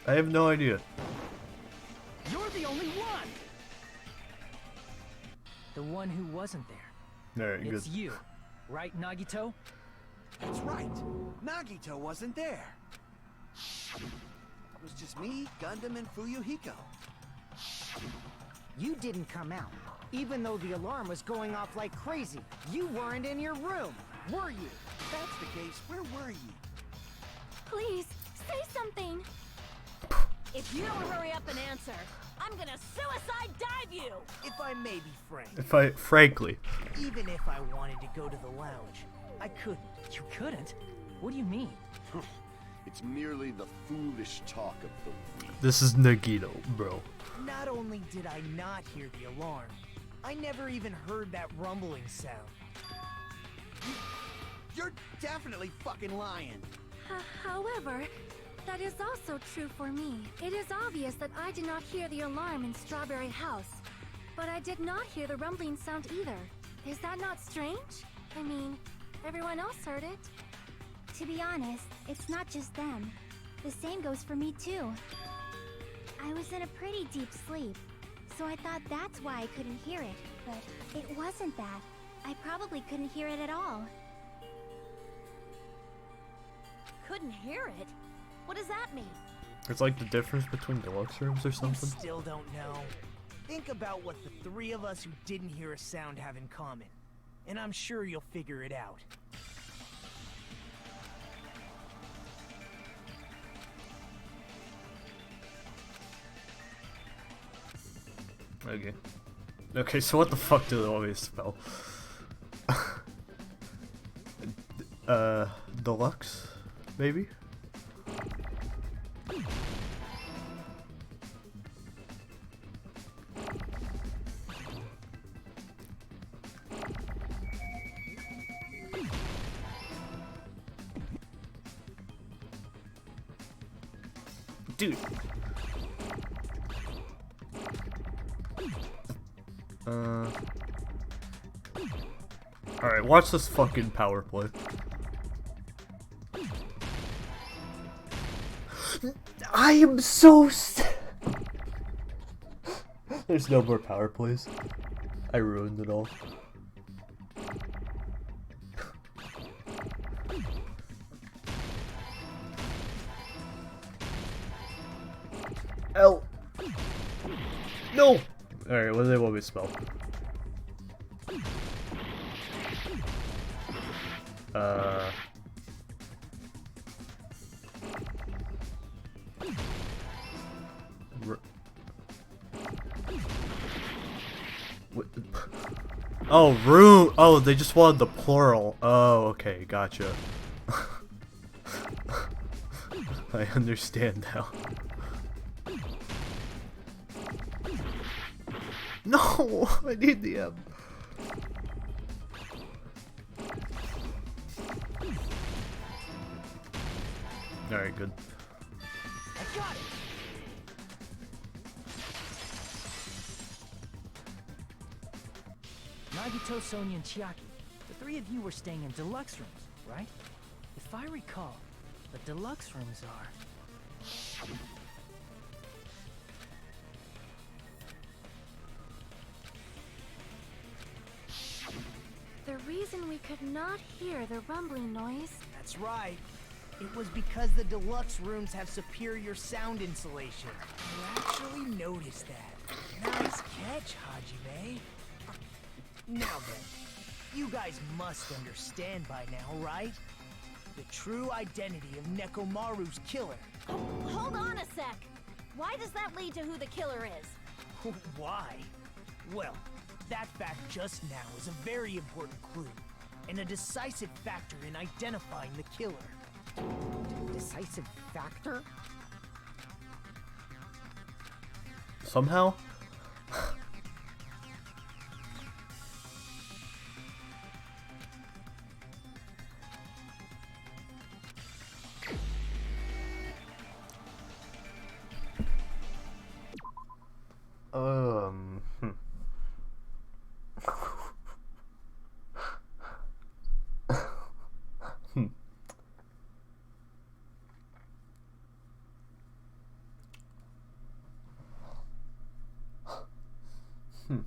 I have no idea. You're the only one! The one who wasn't there. Alright, good. It's you, right, Nagito? That's right. Nagito wasn't there. It was just me, Gundam, and Fuyuhiko. You didn't come out. Even though the alarm was going off like crazy, you weren't in your room, were you? If that's the case, where were you? Please, say something. If you don't hurry up and answer, I'm gonna suicide dive you! If I may be frank, Frankly. even if I wanted to go to the lounge, I couldn't. You couldn't? What do you mean? It's merely the foolish talk of the weak. This is Nagito, bro. Not only did I not hear the alarm, I never even heard that rumbling sound. You're definitely fucking lying. However, that is also true for me. It is obvious that I did not hear the alarm in Strawberry House, but I did not hear the rumbling sound either. Is that not strange? I mean, everyone else heard it. To be honest, it's not just them. The same goes for me too. I was in a pretty deep sleep, so I thought that's why I couldn't hear it, but it wasn't that. I probably couldn't hear it at all. Couldn't hear it? What does that mean? It's like the difference between deluxe rooms or You something. still don't know? Think about what the three of us who didn't hear a sound have in common, and I'm sure you'll figure it out. Okay. Okay, so what the fuck do they want me to spell? Deluxe? Maybe? Dude. Alright, watch this fucking power play. I am so There's no more power plays. I ruined it all. L. No! Alright, what do they want me to spell? Oh, room. Oh, they just wanted the plural. Oh, okay, gotcha. I understand now. No, I need the M. Alright, good. I got it! Nagito, Sonia, and Chiaki. The three of you were staying in deluxe rooms, right? If I recall, the deluxe rooms are... The reason we could not hear the rumbling noise... That's right. It was because the deluxe rooms have superior sound insulation. You actually noticed that. Nice catch, Hajime. Now then, you guys must understand by now, right? The true identity of Nekomaru's killer. Hold on a sec. Why does that lead to who the killer is? Why? Well, that fact just now is a very important clue, and a decisive factor in identifying the killer. decisive factor? Somehow? Hmm. Hmm. Hmm.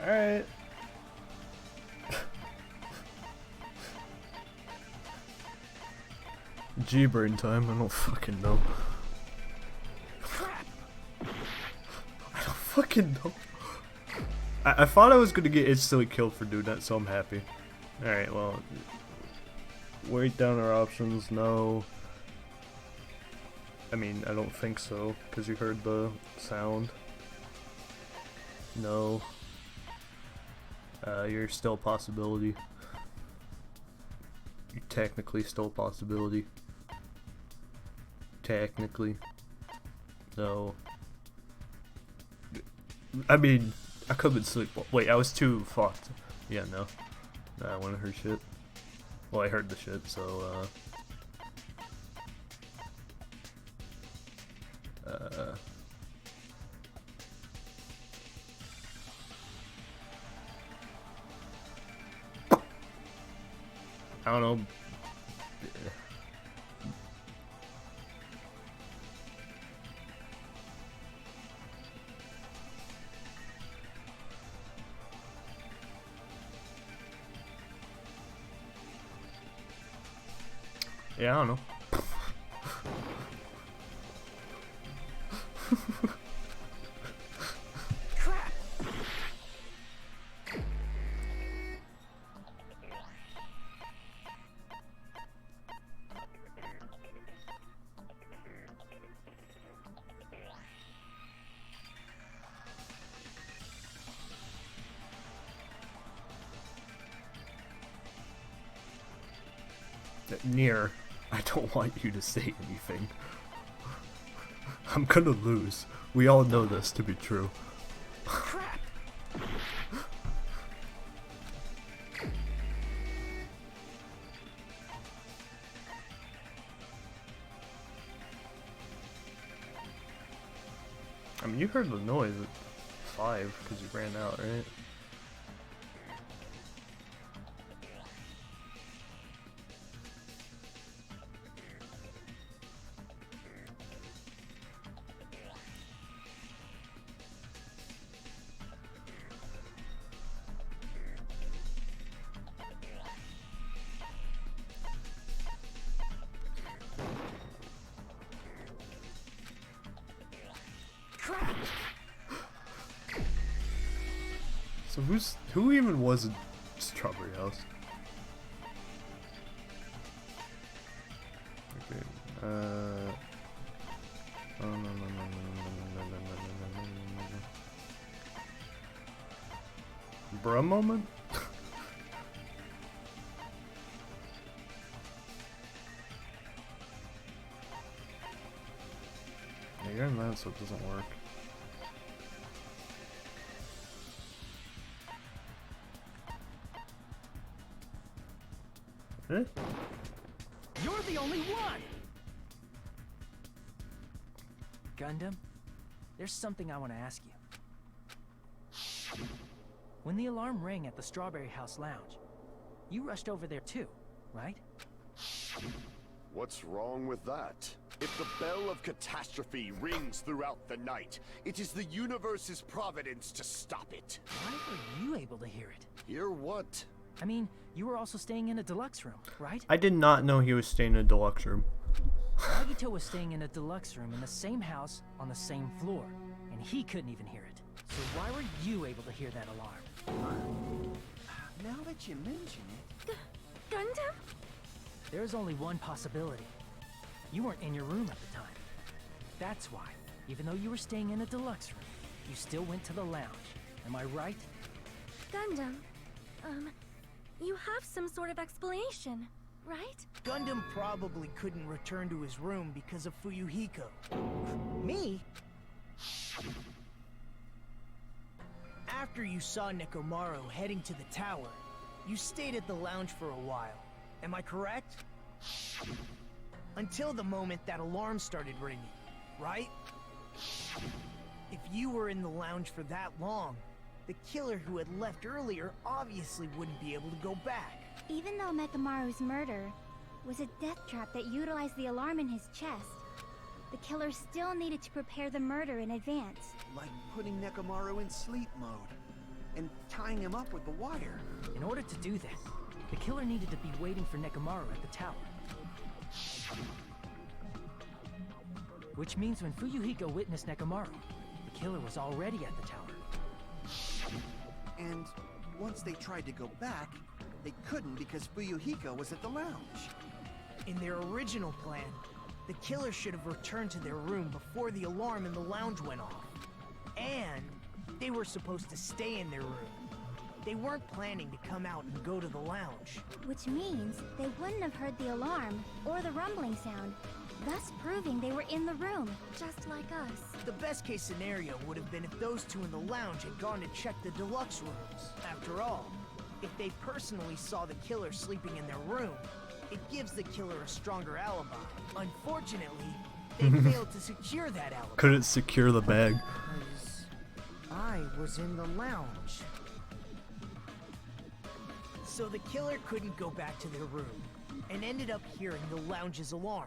Alright. G-brain time, I don't fucking know. I don't fucking know. I thought I was gonna get instantly killed for doing that, so I'm happy. Alright, well. Write down our options, no. I mean, I don't think so, because you heard the sound. No. You're still a possibility. You're technically still a possibility. Technically. No. I mean, I could have been sleep. Wait, I was too fucked. Yeah, no. I want to hear shit. Well, I heard the shit, so, I don't know. Yeah, I don't know. Near. I don't want you to say anything. I'm gonna lose. We all know this to be true. Crap! I mean, you heard the noise at 5 because you ran out, right? So who even was in Strawberry House? Okay. Bruh moment? Yeah, you're in that, so it doesn't work. Eh? You're the only one! Gundam, there's something I want to ask you. When the alarm rang at the Strawberry House Lounge, you rushed over there too, right? What's wrong with that? If the bell of catastrophe rings throughout the night, it is the universe's providence to stop it. Why were you able to hear it? Hear what? I mean, you were also staying in a deluxe room, right? I did not know he was staying in a deluxe room. Agito was staying in a deluxe room in the same house on the same floor, and he couldn't even hear it. So why were you able to hear that alarm? Now that you mention it... Gundam? There's only one possibility. You weren't in your room at the time. That's why, even though you were staying in a deluxe room, you still went to the lounge. Am I right? Gundam, you have some sort of explanation, right? Gundam probably couldn't return to his room because of Fuyuhiko. Me? After you saw Nekomaru heading to the tower, you stayed at the lounge for a while. Am I correct? Until the moment that alarm started ringing, right? If you were in the lounge for that long, the killer who had left earlier obviously wouldn't be able to go back. Even though Mekamaru's murder was a death trap that utilized the alarm in his chest, the killer still needed to prepare the murder in advance. Like putting Nekomaru in sleep mode and tying him up with the wire. In order to do that, the killer needed to be waiting for Nekomaru at the tower. Which means when Fuyuhiko witnessed Nekomaru, the killer was already at the tower. And once they tried to go back, they couldn't because Fuyuhiko was at the lounge. In their original plan, the killer should have returned to their room before the alarm in the lounge went off. And they were supposed to stay in their room. They weren't planning to come out and go to the lounge. Which means they wouldn't have heard the alarm or the rumbling sound, thus proving they were in the room, just like us. The best case scenario would have been if those two in the lounge had gone to check the deluxe rooms. After all, if they personally saw the killer sleeping in their room, it gives the killer a stronger alibi. Unfortunately, they failed to secure that alibi. Couldn't secure the bag. Because I was in the lounge. So the killer couldn't go back to their room, and ended up hearing the lounge's alarm.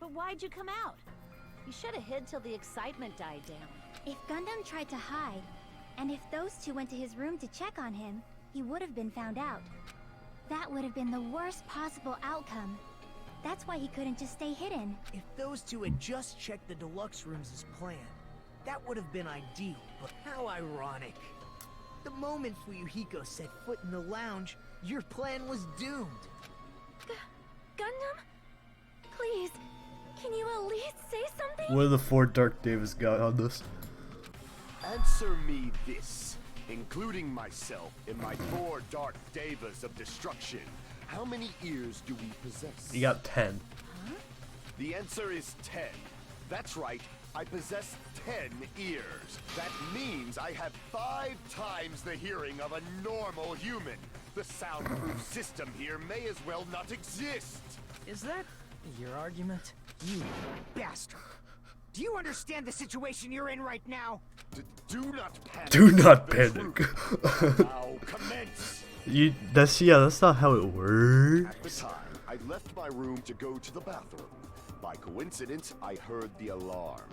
But why'd you come out? You should have hid till the excitement died down. If Gundam tried to hide, and if those two went to his room to check on him, he would have been found out. That would have been the worst possible outcome. That's why he couldn't just stay hidden. If those two had just checked the deluxe rooms as planned, that would have been ideal, but how ironic. The moment Fuyuhiko set foot in the lounge, your plan was doomed. Gundam? Please, can you at least say something? What are the 4 Dark Davis got on this? Answer me this, including myself in my 4 Dark Devas of destruction. How many ears do we possess? You got 10. Huh? The answer is 10. That's right, I possess 10 ears. That means I have 5 times the hearing of a normal human. The soundproof system here may as well not exist. Is that your argument? You bastard! Do you understand the situation you're in right now? Do not panic. Do not The panic. truth now commence. That's not how it works. At the time, I left my room to go to the bathroom. By coincidence, I heard the alarm.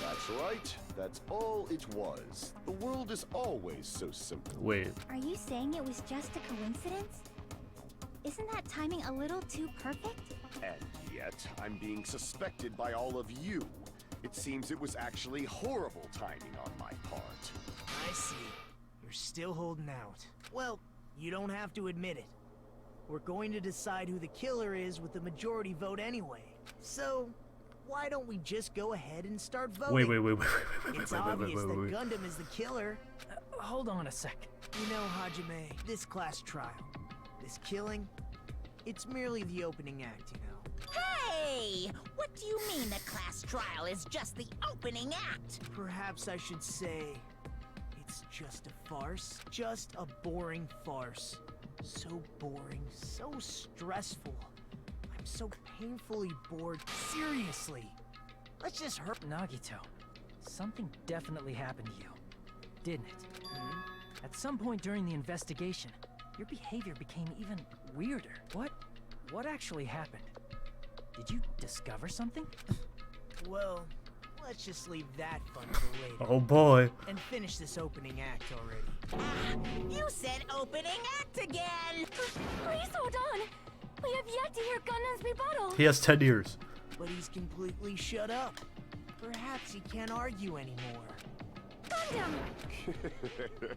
That's right. That's all it was. The world is always so simple. Wait. Are you saying it was just a coincidence? Isn't that timing a little too perfect? And yet, fact, I'm being suspected by all of you. It seems it was actually horrible timing on my part. I see. You're still holding out. Well, you don't have to admit it. We're going to decide who the killer is with the majority vote anyway. So, why don't we just go ahead and start voting? Wait. It's obvious that Gundam is the killer. Hold on a sec. You know, Hajime, this class trial, this killing, it's merely the opening act, you know. Hey! What do you mean the class trial is just the opening act? Perhaps I should say, it's just a farce. Just a boring farce. So boring, so stressful. I'm so painfully bored. Seriously. Let's just hurt Nagito, something definitely happened to you, didn't it? At some point during the investigation, your behavior became even weirder. What actually happened? Did you discover something? Well, let's just leave that fun for later. Oh boy. And finish this opening act already. You said opening act again! Please hold on! We have yet to hear Gundam's rebuttal! He has 10 years. But he's completely shut up. Perhaps he can't argue anymore. Gundam!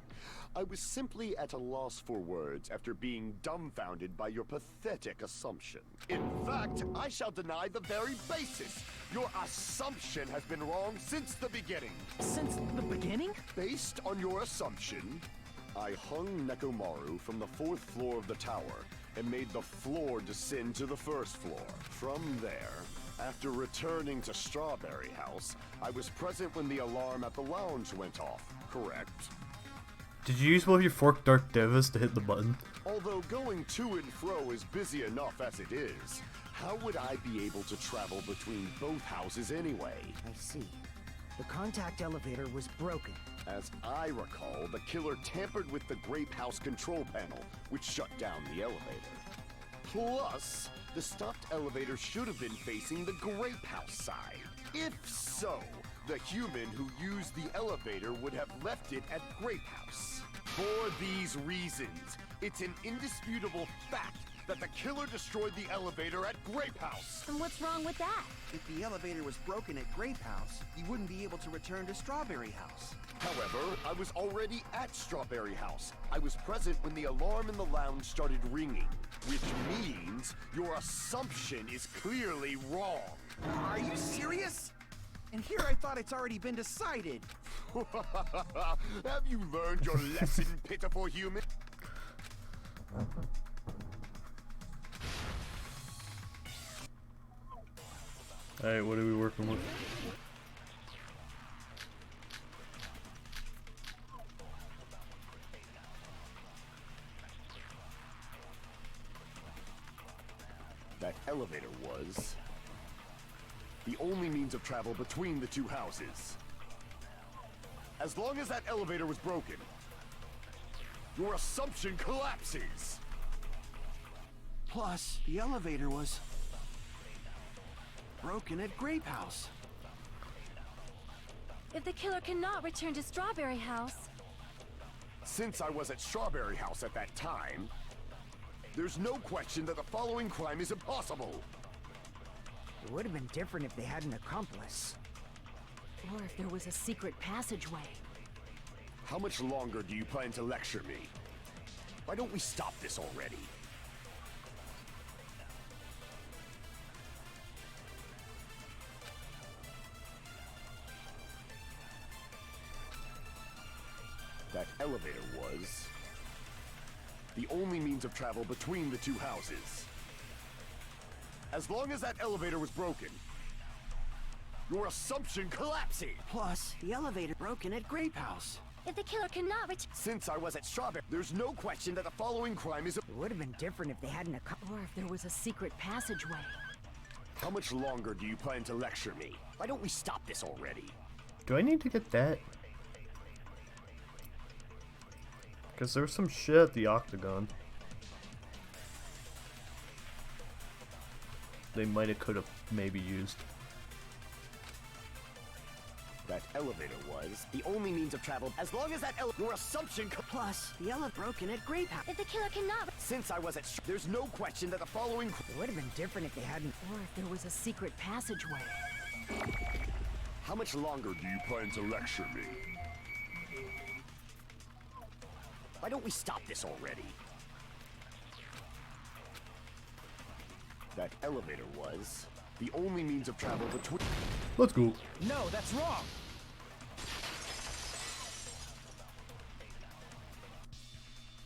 I was simply at a loss for words after being dumbfounded by your pathetic assumption. In fact, I shall deny the very basis. Your assumption has been wrong since the beginning. Since the beginning? Based on your assumption, I hung Nekomaru from the 4th floor of the tower and made the floor descend to the 1st floor. From there, after returning to Strawberry House, I was present when the alarm at the lounge went off, correct? Did you use one of your forked Dark Devas to hit the button? Although going to and fro is busy enough as it is, how would I be able to travel between both houses anyway? I see. The contact elevator was broken. As I recall, the killer tampered with the Grape House control panel, which shut down the elevator. Plus, the stopped elevator should have been facing the Grape House side. If so, the human who used the elevator would have left it at Grape House. For these reasons, it's an indisputable fact that the killer destroyed the elevator at Grape House. And what's wrong with that? If the elevator was broken at Grape House, you wouldn't be able to return to Strawberry House. However, I was already at Strawberry House. I was present when the alarm in the lounge started ringing, which means your assumption is clearly wrong. Are you serious? And here I thought it's already been decided. Have you learned your lesson, pitiful human? Alright, what are we working with? That elevator was the only means of travel between the two houses. As long as that elevator was broken, your assumption collapses. Plus, the elevator was broken at Grape House. If the killer cannot return to Strawberry House... Since I was at Strawberry House at that time, there's no question that the following crime is impossible. It would have been different if they had an accomplice. Or if there was a secret passageway. How much longer do you plan to lecture me? Why don't we stop this already? That elevator was the only means of travel between the two houses. As long as that elevator was broken, your assumption collapses. Plus, the elevator broken at Grape House. If the killer cannot return... Since I was at Strawberry, there's no question that the following crime is... It would have been different if they had an accomplice. Or if there was a secret passageway. How much longer do you plan to lecture me? Why don't we stop this already? Do I need to get that? Because there's some shit at the Octagon. They might have could have maybe used. that elevator was the only means of travel as long as that your assumption Plus, the elevator broken at Grape House. If the killer cannot... Since I was at there's no question that the following It would have been different if they hadn't... Or if there was a secret passageway. How much longer do you plan to lecture me? Why don't we stop this already? That elevator was the only means of travel between... Let's go. No, that's wrong!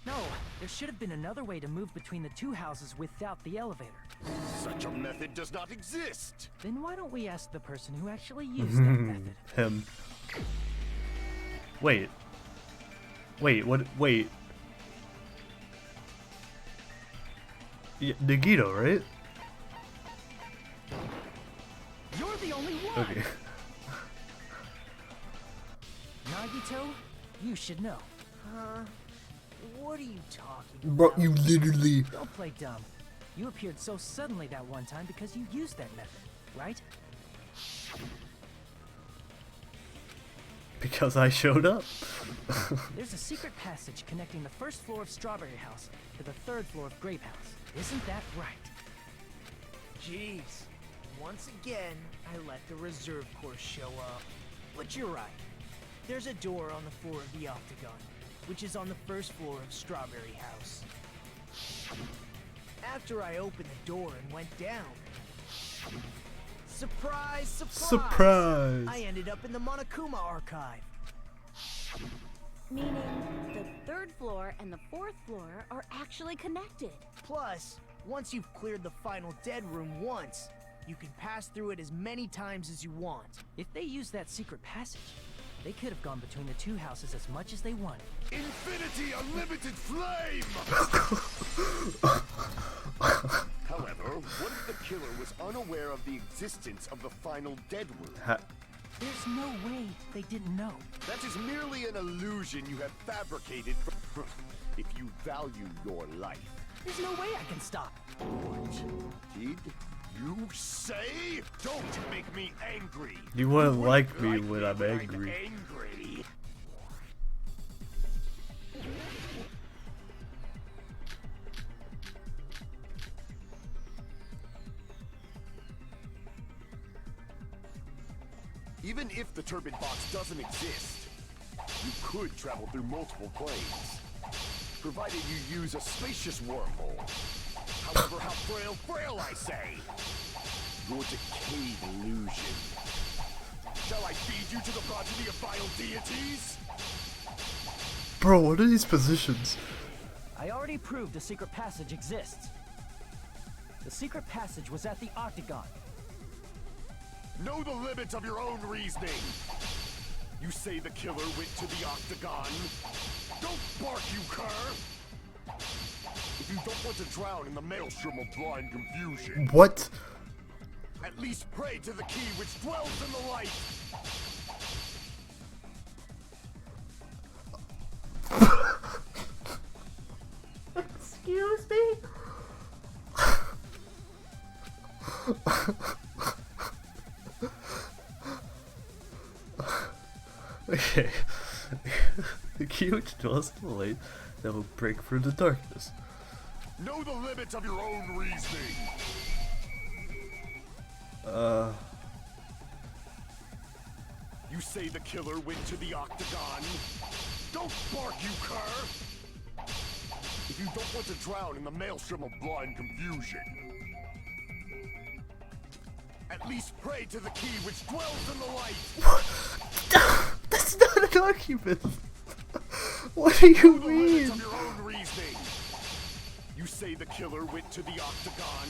No, there should have been another way to move between the two houses without the elevator. Such a method does not exist! Then why don't we ask the person who actually used that method? Him. Wait. Wait, what? Wait. Yeah, Nagito, right? You're the only one! Okay. Nagito, you should know. What are you talking Bro, about? you literally... Don't play dumb. You appeared so suddenly that one time because you used that method, right? Because I showed up. There's a secret passage connecting the first floor of Strawberry House to the third floor of Grape House. Isn't that right? Jeez. Once again, I let the reserve course show up. But you're right. There's a door on the floor of the Octagon, which is on the first floor of Strawberry House. After I opened the door and went down, surprise, surprise! Surprise! I ended up in the Monokuma archive. Meaning, the third floor and the fourth floor are actually connected. Plus, once you've cleared the final dead room once, you can pass through it as many times as you want. If they used that secret passage, they could have gone between the two houses as much as they wanted. Infinity Unlimited Flame! However, what if the killer was unaware of the existence of the final dead room? There's no way they didn't know. That is merely an illusion you have fabricated if you value your life. There's no way I can stop. What did you say? Don't make me angry. You wouldn't like me when I'm angry. Even if the turbid box doesn't exist, you could travel through multiple planes, provided you use a spacious wormhole. However, how frail I say! Your decayed illusion. Shall I feed you to the progeny of vile deities? Bro, what are these positions? I already proved a secret passage exists. The secret passage was at the Octagon. Know the limits of your own reasoning. You say the killer went to the Octagon. Don't bark, you cur! If you don't want to drown in the maelstrom of blind confusion. What? At least pray to the key which dwells in the light. Excuse me? Okay. The key which dwells in the light that will break through the darkness. Know the limits of your own reasoning. You say the killer went to the Octagon. Don't bark, you cur! If you don't want to drown in the maelstrom of blind confusion. At least pray to the key which dwells in the light. That's not an argument. What do you mean? Of your own reasoning. You say the killer went to the Octagon.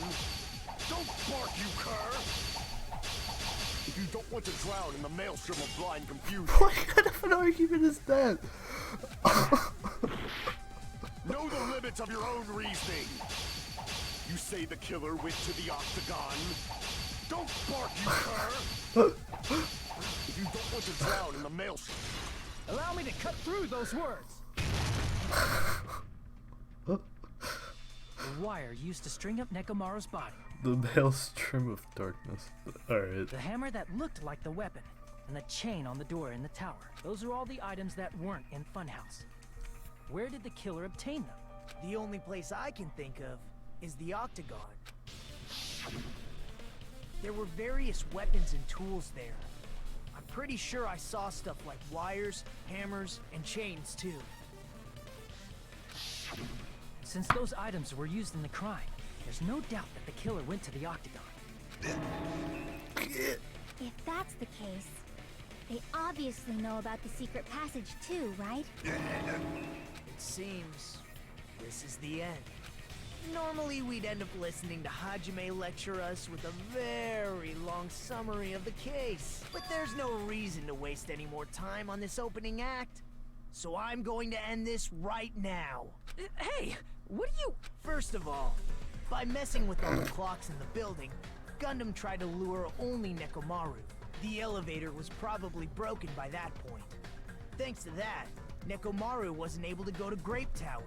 Don't bark, you cur! If you don't want to drown in the maelstrom of blind confusion. What kind of an argument is that? Know the limits of your own reasoning. You say the killer went to the Octagon. Don't bark, you cur! If you don't want to drown in the maelstrom. Allow me to cut through those words. The wire used to string up Nekomaru's body. The maelstrom of darkness. Alright. The hammer that looked like the weapon. and the chain on the door in the tower. Those are all the items that weren't in Funhouse. Where did the killer obtain them? The only place I can think of is the Octagon. There were various weapons and tools there. I'm pretty sure I saw stuff like wires, hammers, and chains too. Since those items were used in the crime, there's no doubt that the killer went to the Octagon. If that's the case, they obviously know about the secret passage too, right? It seems this is the end. Normally we'd end up listening to Hajime lecture us with a very long summary of the case. But there's no reason to waste any more time on this opening act. So I'm going to end this right now. Hey, what do you... First of all, by messing with all the clocks in the building, Gundam tried to lure only Nekomaru. The elevator was probably broken by that point. Thanks to that, Nekomaru wasn't able to go to Grape Tower,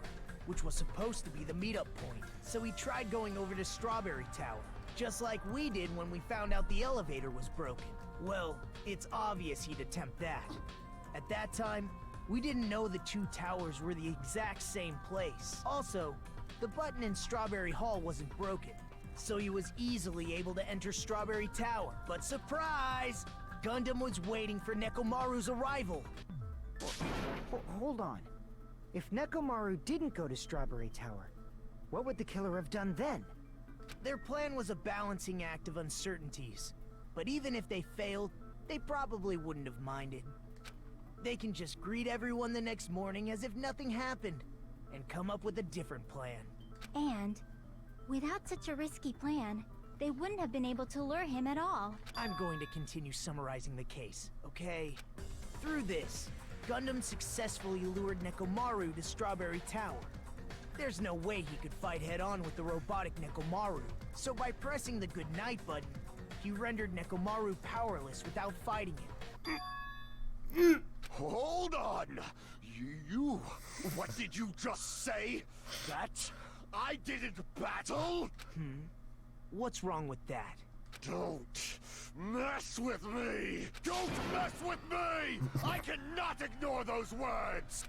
which was supposed to be the meetup point. So he tried going over to Strawberry Tower, just like we did when we found out the elevator was broken. Well, it's obvious he'd attempt that. At that time, we didn't know the two towers were the exact same place. Also, the button in Strawberry Hall wasn't broken, so he was easily able to enter Strawberry Tower. But surprise! Gundam was waiting for Nekomaru's arrival. Hold on. If Nekomaru didn't go to Strawberry Tower, what would the killer have done then? Their plan was a balancing act of uncertainties. But even if they failed, they probably wouldn't have minded. They can just greet everyone the next morning as if nothing happened, and come up with a different plan. And, without such a risky plan, they wouldn't have been able to lure him at all. I'm going to continue summarizing the case, okay? Through this, Gundam successfully lured Nekomaru to Strawberry Tower. There's no way he could fight head-on with the robotic Nekomaru, so by pressing the goodnight button, he rendered Nekomaru powerless without fighting him. Hold on! You... What did you just say? That I didn't battle? What's wrong with that? Don't mess with me! Don't mess with me! I cannot ignore those words!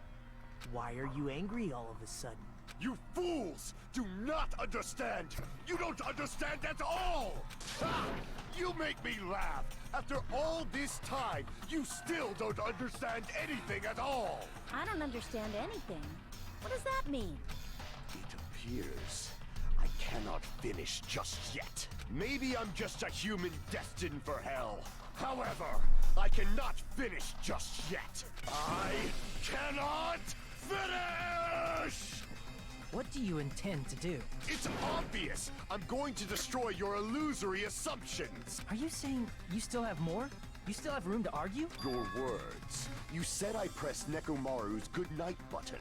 Why are you angry all of a sudden? You fools do not understand! You don't understand at all! Ha! You make me laugh! After all this time, you still don't understand anything at all! I don't understand anything. What does that mean? It appears I cannot finish just yet. Maybe I'm just a human destined for hell. However, I cannot finish just yet. I cannot finish! What do you intend to do? It's obvious! I'm going to destroy your illusory assumptions! Are you saying you still have more? You still have room to argue? Your words. You said I pressed Nekomaru's goodnight button.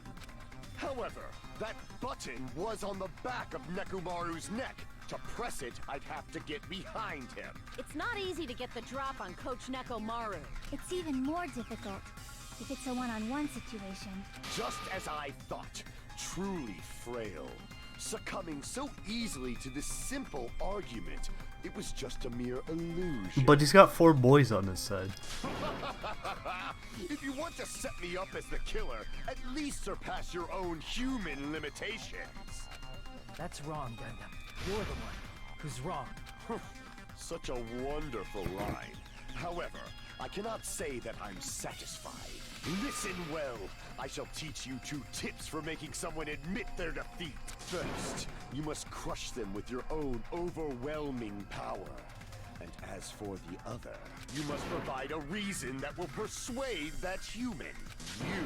However, that button was on the back of Nekomaru's neck. To press it, I'd have to get behind him. It's not easy to get the drop on Coach Nekomaru. It's even more difficult if it's a one-on-one situation. Just as I thought. Truly frail. Succumbing so easily to this simple argument. It was just a mere illusion. But he's got 4 boys on his side. If you want to set me up as the killer, at least surpass your own human limitations. That's wrong, Gundam. You're the one who's wrong. Such a wonderful line. However, I cannot say that I'm satisfied. Listen well. I shall teach you 2 tips for making someone admit their defeat. First, you must crush them with your own overwhelming power. And as for the other, you must provide a reason that will persuade that human. You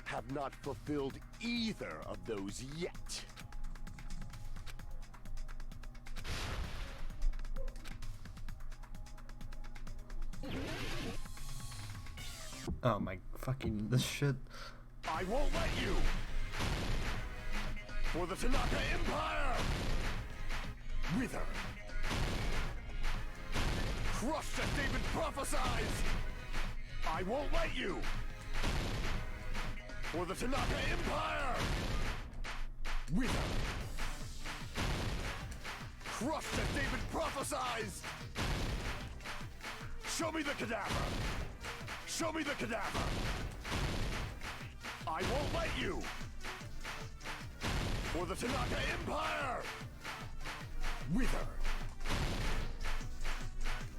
have not fulfilled either of those yet. Oh my fucking this shit. I won't let you! For the Tanaka Empire! Wither! Crush as David prophesies! I won't let you! For the Tanaka Empire! Wither! Crush as David prophesies! Show me the cadaver! Show me the cadaver! I won't let you! For the Tanaka Empire! Wither!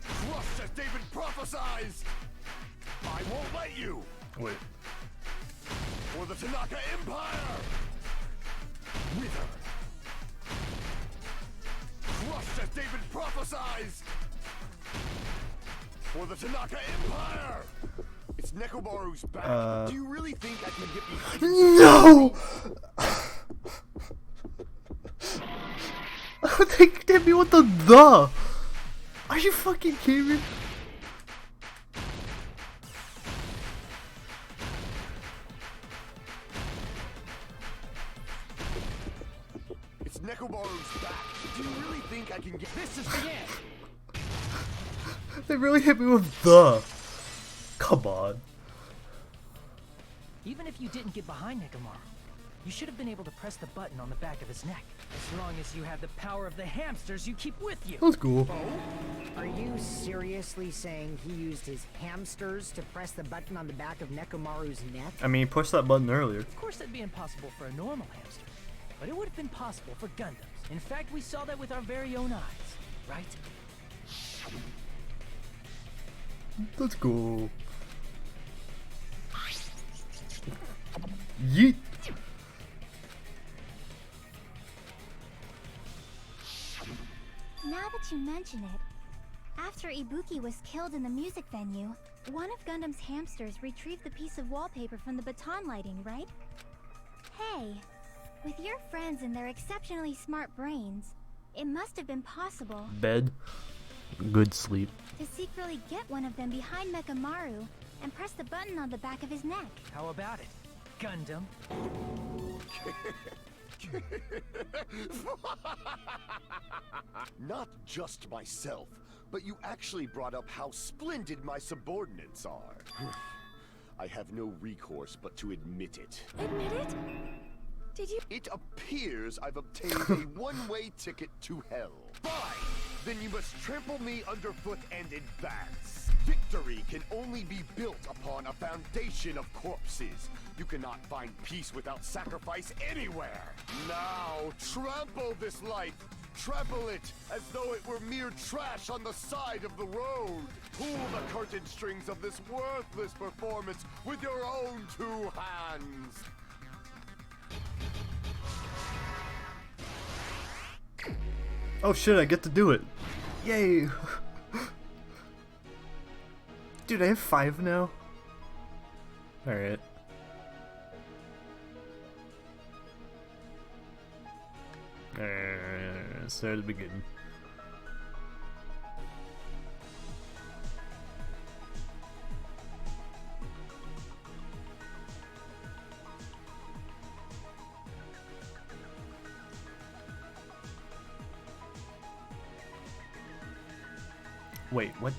Crushed as David prophesied! I won't let you! Wait. For the Tanaka Empire! Wither! Crushed as David prophesied! For the Tanaka Empire! It's Nekomaru's back. Do you really think I can get behind? No! They hit me with the. Are you fucking kidding me? It's Nekomaru's back. Do you really think I can get... This is the end! They really hit me with the. Come on. Even if you didn't get behind Nekomaru, you should have been able to press the button on the back of his neck. As long as you have the power of the hamsters you keep with you. That's cool. Are you seriously saying he used his hamsters to press the button on the back of Nekomaru's neck? I mean, he pushed that button earlier. Of course that'd be impossible for a normal hamster, but it would have been possible for Gundams. In fact, we saw that with our very own eyes, right? That's cool. Yeet. Now that you mention it, after Ibuki was killed in the music venue, one of Gundam's hamsters retrieved the piece of wallpaper from the baton lighting, right? Hey, with your friends and their exceptionally smart brains, it must have been possible Bed. Good sleep. to secretly get one of them behind Mechamaru and press the button on the back of his neck. How about it, Gundam? Not just myself, but you actually brought up how splendid my subordinates are. I have no recourse but to admit it. Admit it? Did you? It appears I've obtained a one-way ticket to hell. Fine! Then you must trample me underfoot and advance. Victory can only be built upon a foundation of corpses. You cannot find peace without sacrifice anywhere. Now, trample this life. Trample it as though it were mere trash on the side of the road. Pull the curtain strings of this worthless performance with your own two hands. Oh shit, I get to do it. Yay. Dude, I have 5 now? Alright. Start at the beginning. Wait, what?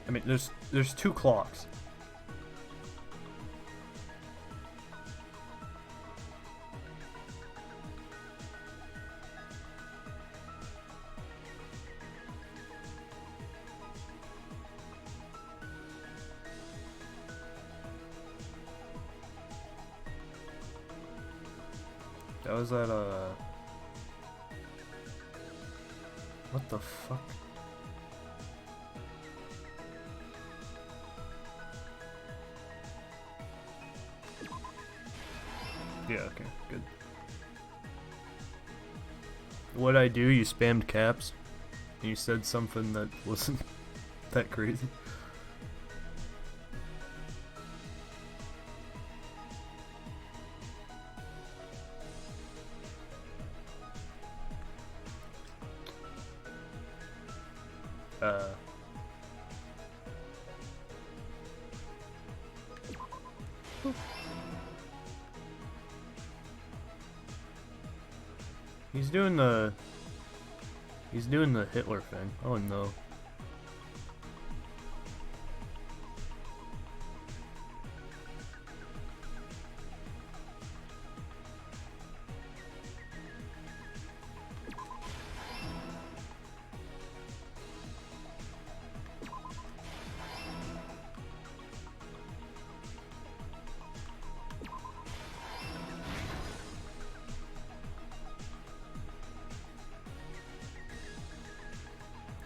I mean, there's 2 clocks. That was at what the fuck? Yeah, okay, good. What'd I do? You spammed caps? And you said something that wasn't that crazy? He's doing the Hitler thing. Oh no.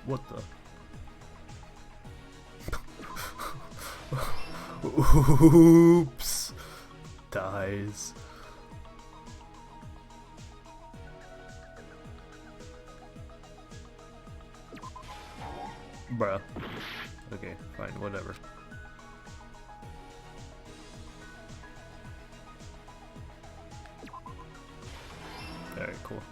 What the? Oops. Dies. Bruh. Okay, fine, whatever. Alright, cool.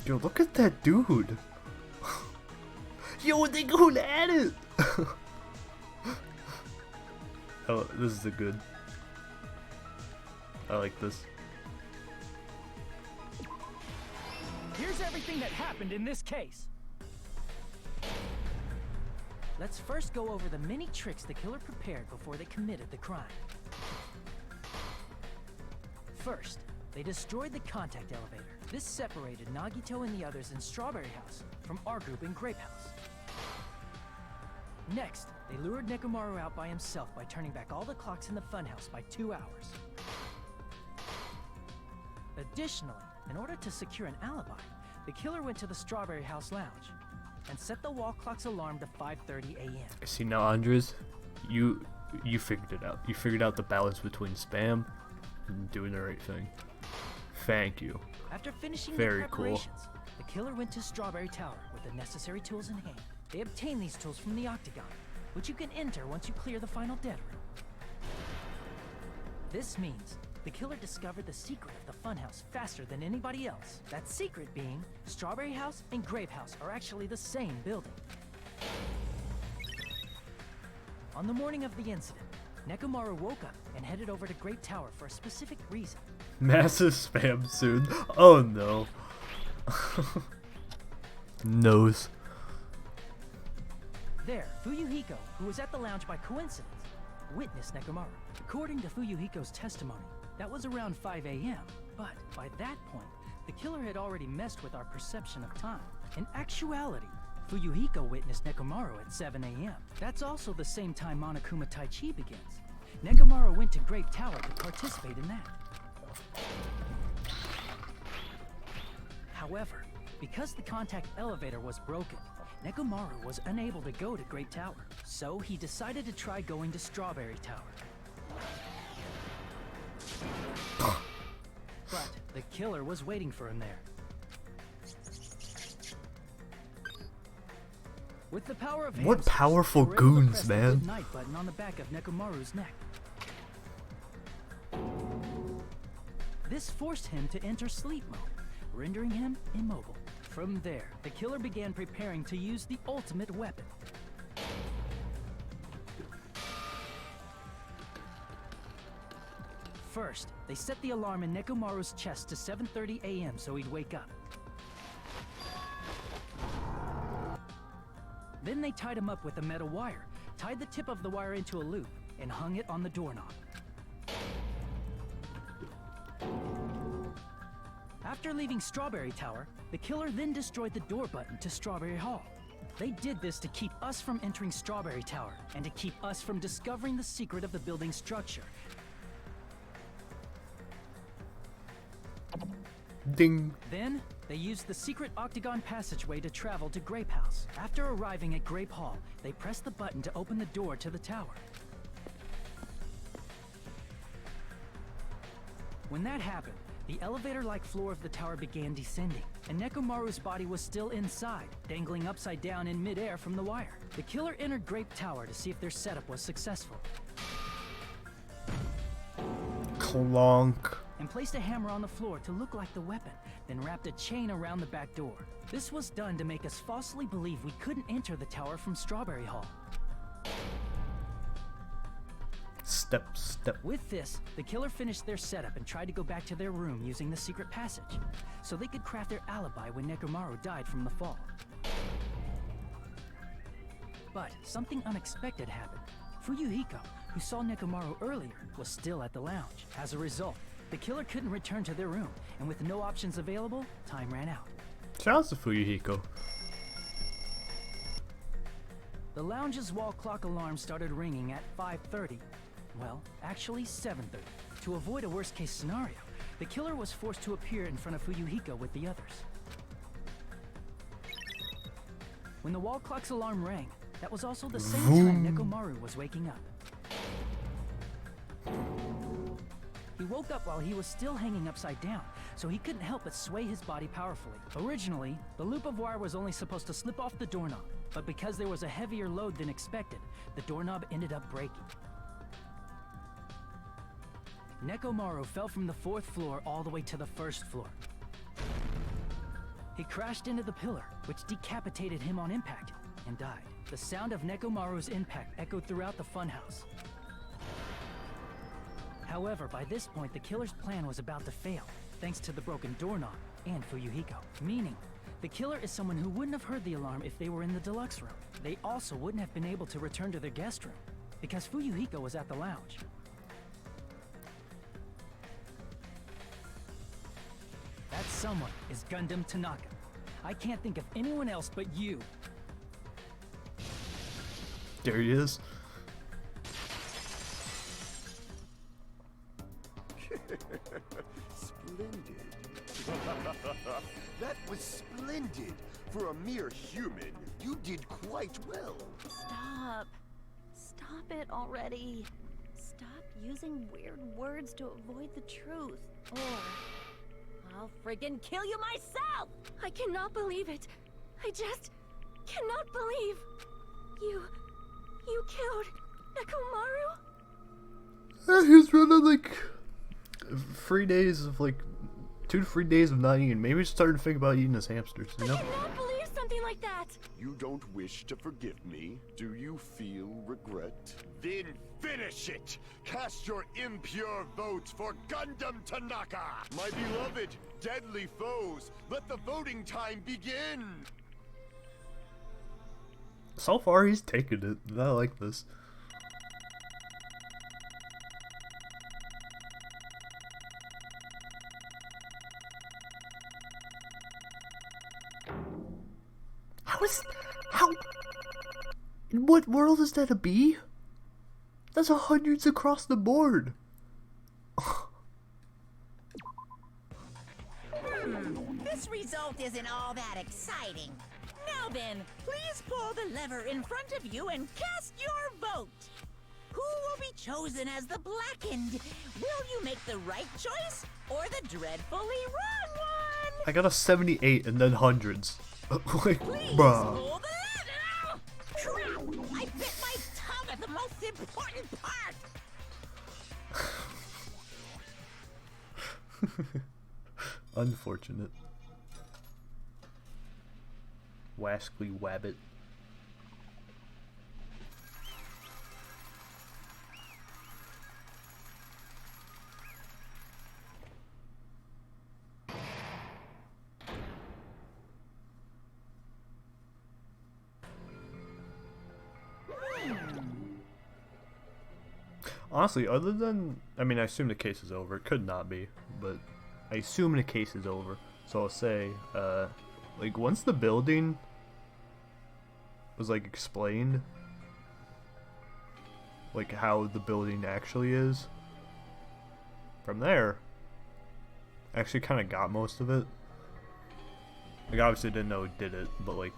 Yo, look at that dude! Yo, they going at it! Oh, this is a good. I like this. Here's everything that happened in this case. Let's first go over the many tricks the killer prepared before they committed the crime. First, they destroyed the contact elevator. This separated Nagito and the others in Strawberry House from our group in Grape House. Next, they lured Nekomaru out by himself by turning back all the clocks in the funhouse by 2 hours. Additionally, in order to secure an alibi, the killer went to the Strawberry House lounge and set the wall clock's alarm to 5:30 a.m. See now, Andres, you figured it out. You figured out the balance between spam and doing the right thing. Thank you. After finishing Very the preparations, the killer went to Strawberry Tower with the necessary tools in hand. They obtained these tools from the Octagon, which you can enter once you clear the final dead room. This means the killer discovered the secret of the funhouse faster than anybody else. That secret being, Strawberry House and Grape House are actually the same building. On the morning of the incident, Nekomaru woke up and headed over to Grape Tower for a specific reason. Massive spam soon. Oh no. Nose. There, Fuyuhiko, who was at the lounge by coincidence, witnessed Nekomaru. According to Fuyuhiko's testimony, that was around 5 a.m. But by that point, the killer had already messed with our perception of time. In actuality, Fuyuhiko witnessed Nekomaru at 7 a.m. That's also the same time Monokuma Taichi begins. Nekomaru went to Grape Tower to participate in that. However, because the contact elevator was broken, Nekomaru was unable to go to Grape Tower, so he decided to try going to Strawberry Tower. But the killer was waiting for him there. With the power of what hamsters, powerful they were able to goons, press the man. good night button on the back of Nekomaru's neck. This forced him to enter sleep mode, rendering him immobile. From there, the killer began preparing to use the ultimate weapon. First, they set the alarm in Nekomaru's chest to 7:30 a.m. so he'd wake up. Then they tied him up with a metal wire, tied the tip of the wire into a loop, and hung it on the doorknob. After leaving Strawberry Tower, the killer then destroyed the door button to Strawberry Hall. They did this to keep us from entering Strawberry Tower, and to keep us from discovering the secret of the building's structure. Ding. Then, they used the secret octagon passageway to travel to Grape House. After arriving at Grape Hall, they pressed the button to open the door to the tower. When that happened, the elevator-like floor of the tower began descending, and Nekomaru's body was still inside, dangling upside down in midair from the wire. The killer entered Grape Tower to see if their setup was successful. Clonk. And placed a hammer on the floor to look like the weapon, then wrapped a chain around the back door. This was done to make us falsely believe we couldn't enter the tower from Strawberry Hall. Step. With this, the killer finished their setup and tried to go back to their room using the secret passage, so they could craft their alibi when Nekomaru died from the fall. But something unexpected happened. Fuyuhiko, who saw Nekomaru earlier, was still at the lounge. As a result, the killer couldn't return to their room, and with no options available, time ran out. Shout out to Fuyuhiko. The lounge's wall clock alarm started ringing at 5:30. Well, actually 7:30. To avoid a worst-case scenario, the killer was forced to appear in front of Fuyuhiko with the others. When the wall clock's alarm rang, that was also the same time Nekomaru was waking up. He woke up while he was still hanging upside down, so he couldn't help but sway his body powerfully. Originally, the loop of wire was only supposed to slip off the doorknob, but because there was a heavier load than expected, the doorknob ended up breaking. Nekomaru fell from the 4th floor all the way to the 1st floor. He crashed into the pillar, which decapitated him on impact, and died. The sound of Nekomaru's impact echoed throughout the funhouse. However, by this point, the killer's plan was about to fail, thanks to the broken doorknob and Fuyuhiko. Meaning, the killer is someone who wouldn't have heard the alarm if they were in the deluxe room. They also wouldn't have been able to return to their guest room, because Fuyuhiko was at the lounge. That someone is Gundam Tanaka. I can't think of anyone else but you. There he is. Splendid. That was splendid. For a mere human, you did quite well. Stop. Stop it already. Stop using weird words to avoid the truth. Or I'll friggin' kill you myself! I cannot believe it. I just cannot believe. You killed Nekomaru? He's running like 3 days of like 2 to 3 days of not eating. Maybe he's starting to think about eating his hamsters, you know? I cannot believe something like that. You don't wish to forgive me? Do you feel regret? Then finish it! Cast your impure votes for Gundam Tanaka! My beloved, deadly foes, let the voting time begin! So far, he's taken it. And I like this. How? In what world is that a bee? That's hundreds across the board. This result isn't all that exciting. Now then, please pull the lever in front of you and cast your vote. Who will be chosen as the blackened? Will you make the right choice or the dreadfully wrong one? I got a 78 and then hundreds. Like, Please bruh. pull the lever! Crap! I bit my tongue at the most important part! Unfortunate. Wascally Wabbit. Honestly, other than, I mean, I assume the case is over. It could not be, but I assume the case is over. So I'll say, like, once the building was, like, explained, like, how the building actually is, from there, I actually kind of got most of it. Like, obviously didn't know who did it, but, like,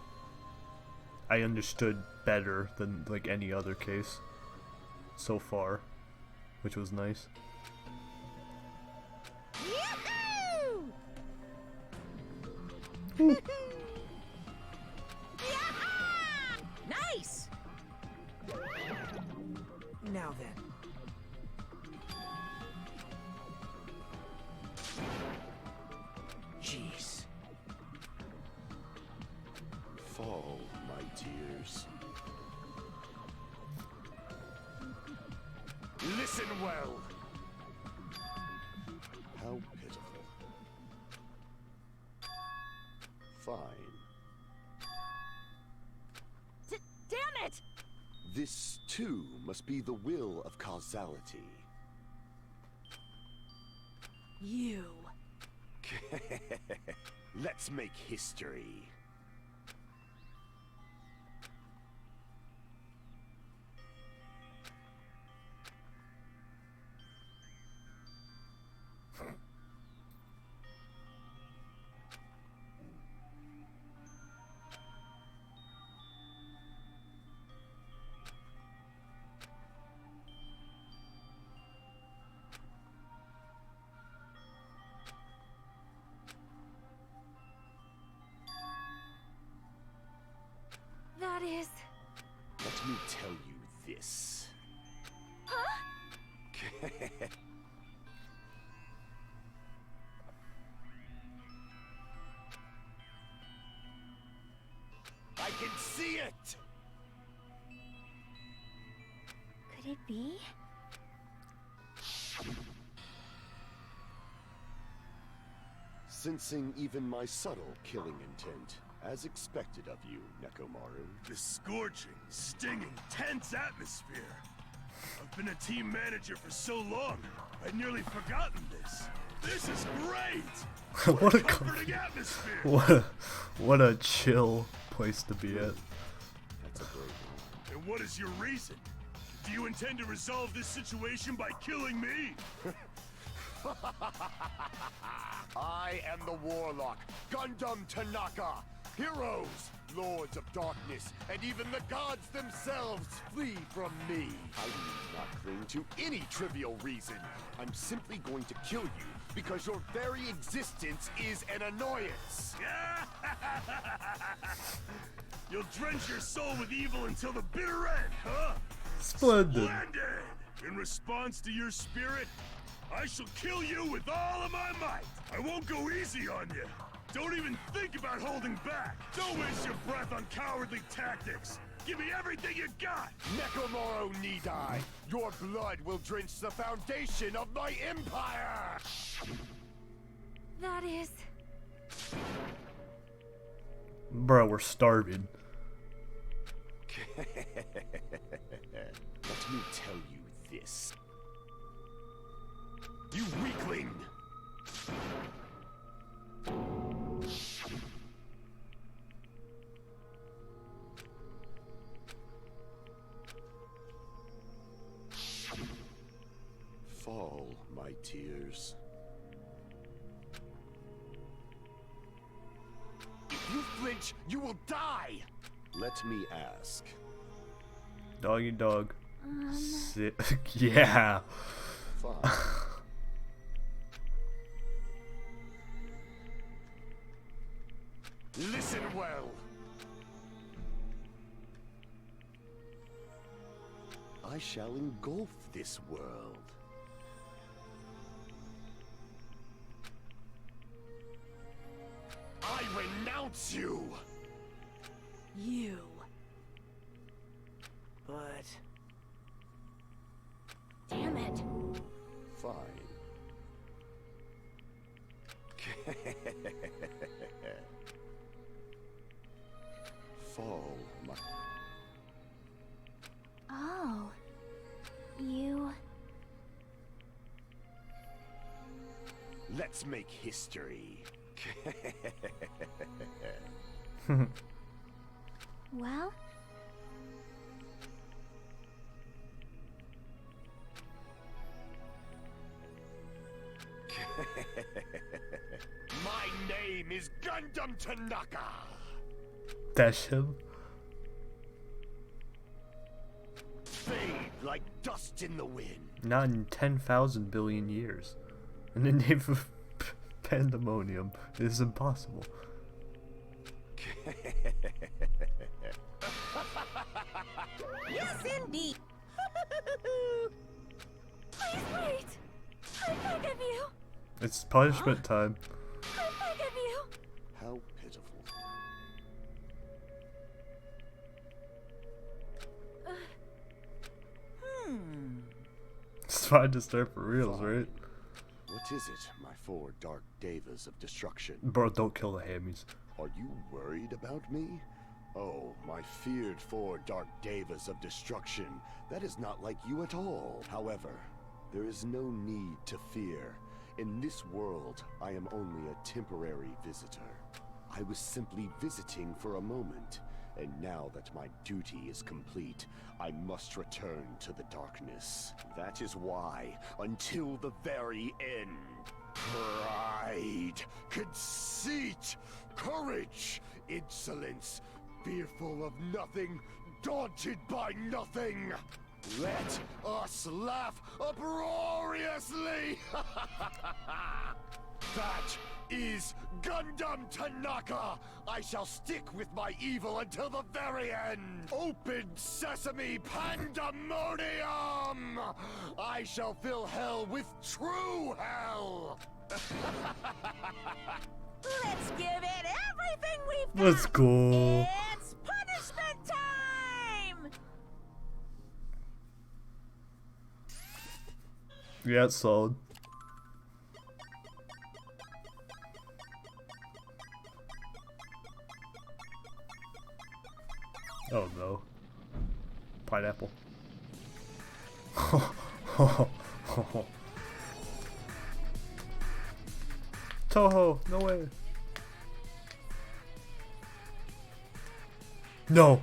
I understood better than, like, any other case so far, which was nice. Yahoo! Nice! Now then. Jeez. Fall, my dears. Listen well! How pitiful. Fine. Damn it! This, too, must be the will of causality. You. Let's make history. Let me tell you this. Huh? I can see it! Could it be? Sensing even my subtle killing intent, as expected of you, Nekomaru. The scorching, stinging, tense atmosphere. I've been a team manager for so long, I'd nearly forgotten this. This is great! What a comforting atmosphere! What a chill place to be at. That's a brave one. And what is your reason? Do you intend to resolve this situation by killing me? I am the Warlock, Gundam Tanaka. Heroes, Lords of Darkness, and even the gods themselves flee from me. I need not cling to any trivial reason. I'm simply going to kill you because your very existence is an annoyance. You'll drench your soul with evil until the bitter end, huh? Splendid. Splendid! In response to your spirit, I shall kill you with all of my might. I won't go easy on you. Don't even think about holding back. Don't waste your breath on cowardly tactics. Give me everything you got. Nekomaru Nidai, your blood will drench the foundation of my empire. That is... Bro, we're starving. Let me tell you this. You weakling! Fall, my tears. If you flinch, you will die! Let me ask. Doggy dog. Sit. Yeah. Fine. Listen well. I shall engulf this world. I renounce you! You. But... Damn it. Fine. Fall, my... Oh. You... Let's make history. Well? My name is Gundam Tanaka. That's him. Fade like dust in the wind. Not in 10,000 billion years. In the name of pandemonium, it is impossible. Yes, indeed. Please wait. I beg of you. It's punishment time. I beg of you. How pitiful. It's fine to start for reals, right? What is it, my four dark devas of destruction? Bro, don't kill the hammies. Are you worried about me? Oh, my feared four dark devas of destruction. That is not like you at all. However, there is no need to fear. In this world, I am only a temporary visitor. I was simply visiting for a moment, and now that my duty is complete, I must return to the darkness. That is why, until the very end, pride, conceit, courage, insolence, fearful of nothing, daunted by nothing. Let us laugh uproariously! That is Gundam Tanaka. I shall stick with my evil until the very end. Open sesame pandemonium! I shall fill hell with true hell. Let's give it everything we've got. Let's go. It's punishment time! Yeah, it's solid. Oh no. Pineapple. Toho, no way. No.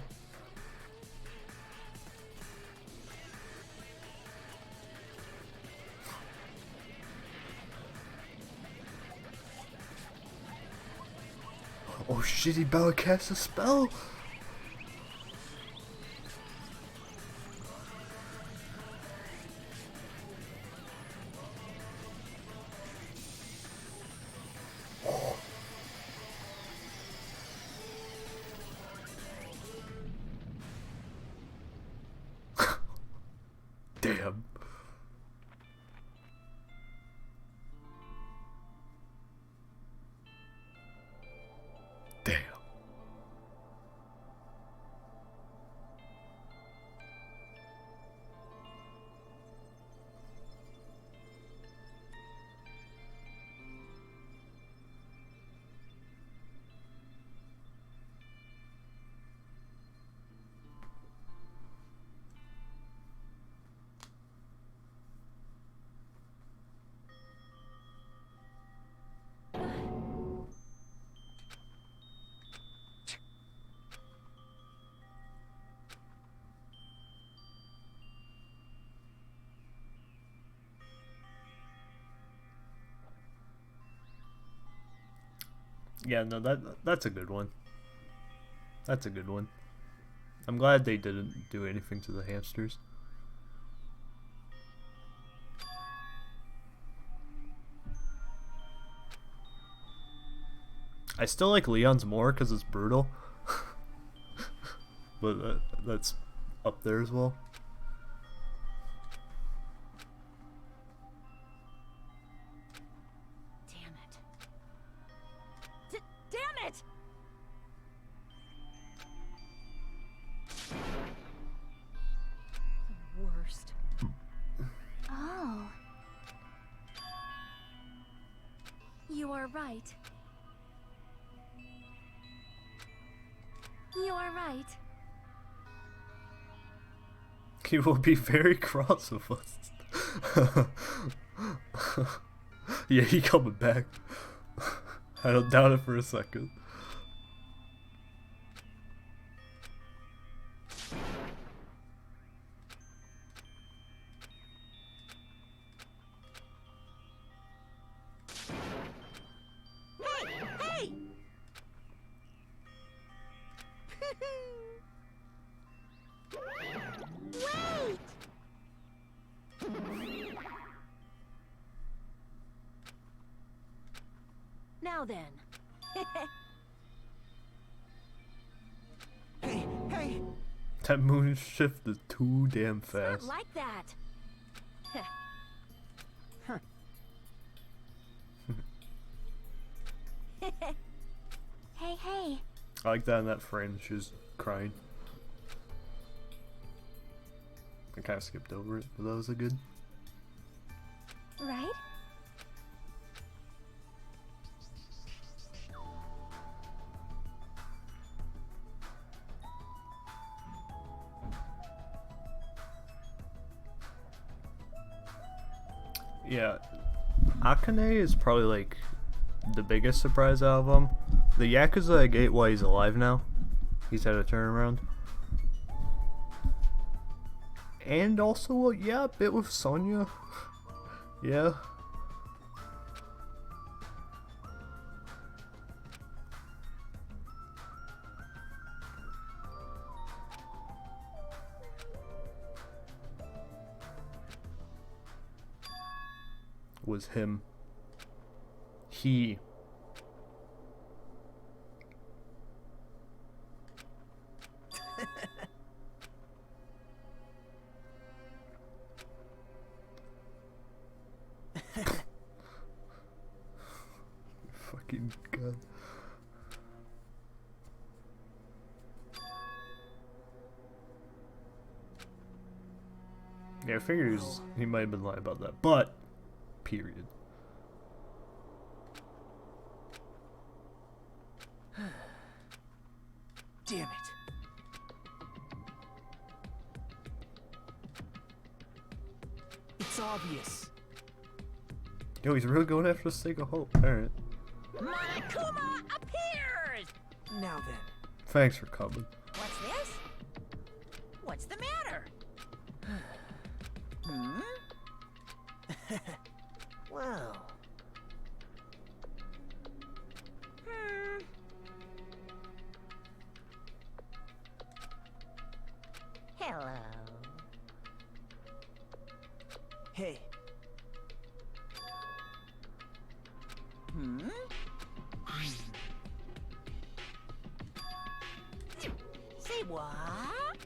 Oh shit, he about to cast a spell. Damn. Damn. Yeah, no, that's a good one. That's a good one. I'm glad they didn't do anything to the hamsters. I still like Leon's more because it's brutal. But that's up there as well. Damn it! The worst. Oh. You are right. You are right. He will be very cross with us. Yeah, he coming back. I don't doubt it for a second. Hey! Wait! Now then. Hey! That moon shift is too damn It's not fast. like that. Hey. I like that in that frame. She was crying. I kind of skipped over it, but that was a good. Right? Yeah, Akane is probably like the biggest surprise out of them. The Yakuza I get why he's alive now. He's had a turnaround. And also, yeah, a bit with Sonya. Yeah. Was him. He fucking god. Yeah, I figured he might have been lying about that, but period. Damn it. It's obvious. Yo, he's really going after the sake of hope. Alright. Monokuma appears! Now then. Thanks for coming. What's this? What's the matter? Hmm? Well. Hmm. Hello. Hey. Hmm? Say what?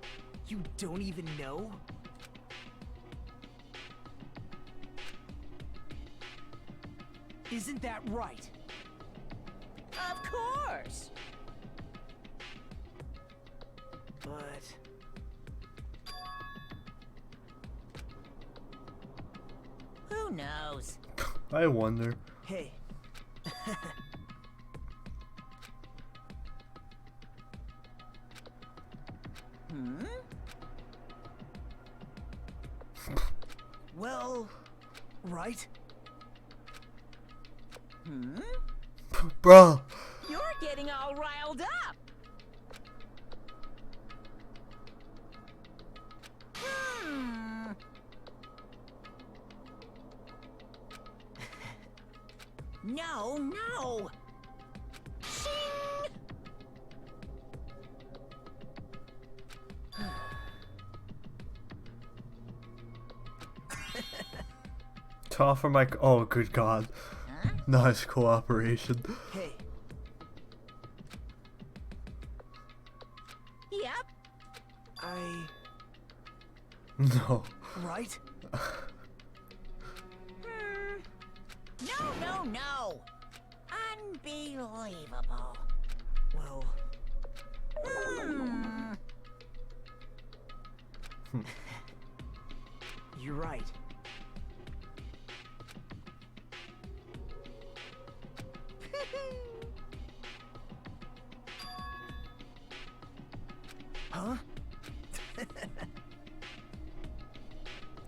You don't even know? Isn't that right? Of course. But... Who knows? I wonder. Hey. Hmm? Well, right? Hmm? Bro. You're getting all riled up. Hmm. No, no. Shing! To offer my oh good god. Huh? Nice cooperation. Hey. Yep. No. Right? No, no, no. Unbelievable. Well... Hmm. You're right. Huh?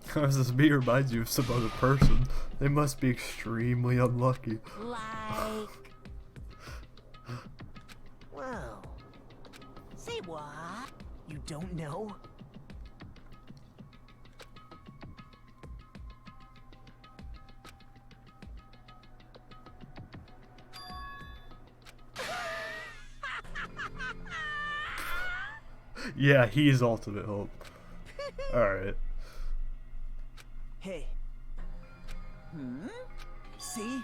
How does this be reminds you of some other person? They must be extremely unlucky. Like... Whoa. Say what? You don't know? Yeah, he's ultimate hope. Alright. Hey. Hmm? See?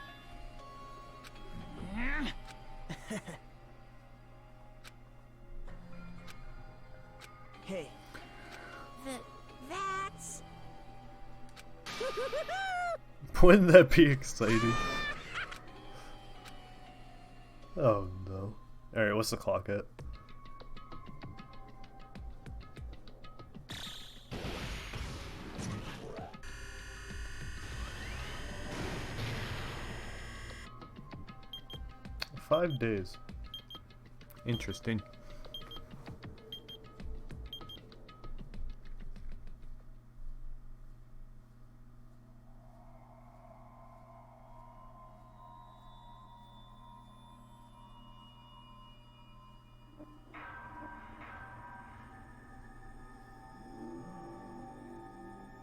Hey. That's... Wouldn't that be exciting? Oh no. Alright, what's the clock at? $5 days. Interesting.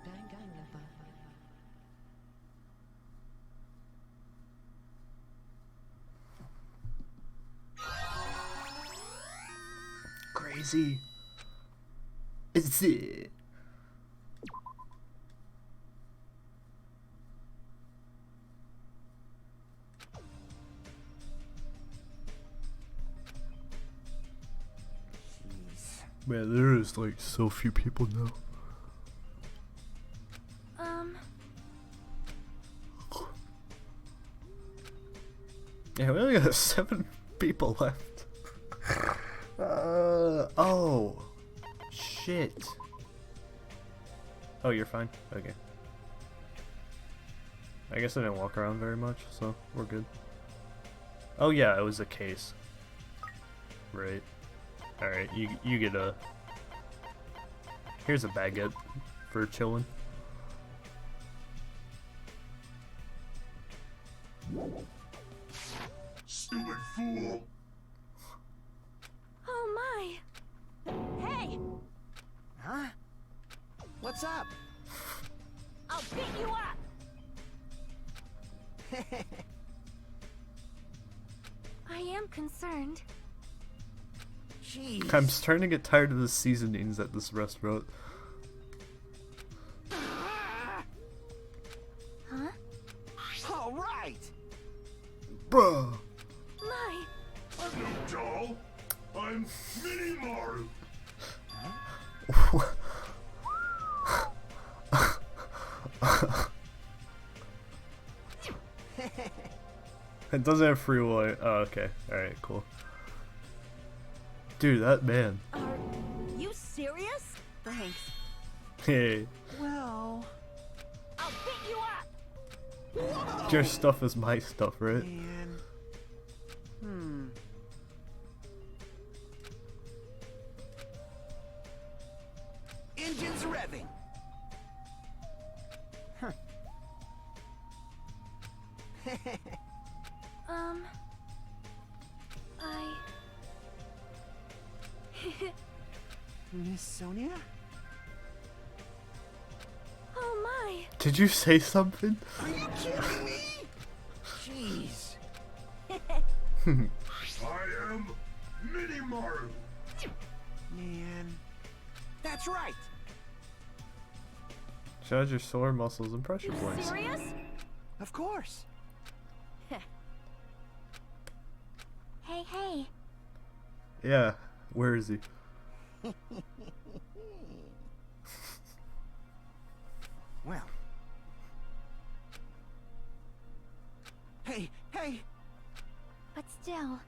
Danganronpa. Crazy. Is it? Man, there is like so few people now. Yeah, we only got 7 people left. Oh. Shit. Oh, you're fine? Okay. I guess I didn't walk around very much, so we're good. Oh yeah, it was a case. Right. Alright, you get a... Here's a baguette for chilling. Stupid fool! Oh my! Hey! Huh? What's up? I'll beat you up! I am concerned. Jeez. I'm starting to get tired of the seasonings at this restaurant. Huh? All right. Bruh. My! I'm no doll. I'm Mini Maru. It doesn't have free will. Oh, okay. Alright, cool. Dude, that man. Are you serious? Thanks. Hey. Well, I'll beat you up! Your stuff is my stuff, right? man. Engines revving. Miss Sonia? Oh my! Did you say something? Are you kidding me? Jeez. I am Mini Maru. Man. That's right. Charge your sore muscles and pressure You points. serious? Of course. Hey, hey. Yeah, where is he? Well. Hey, hey. But still.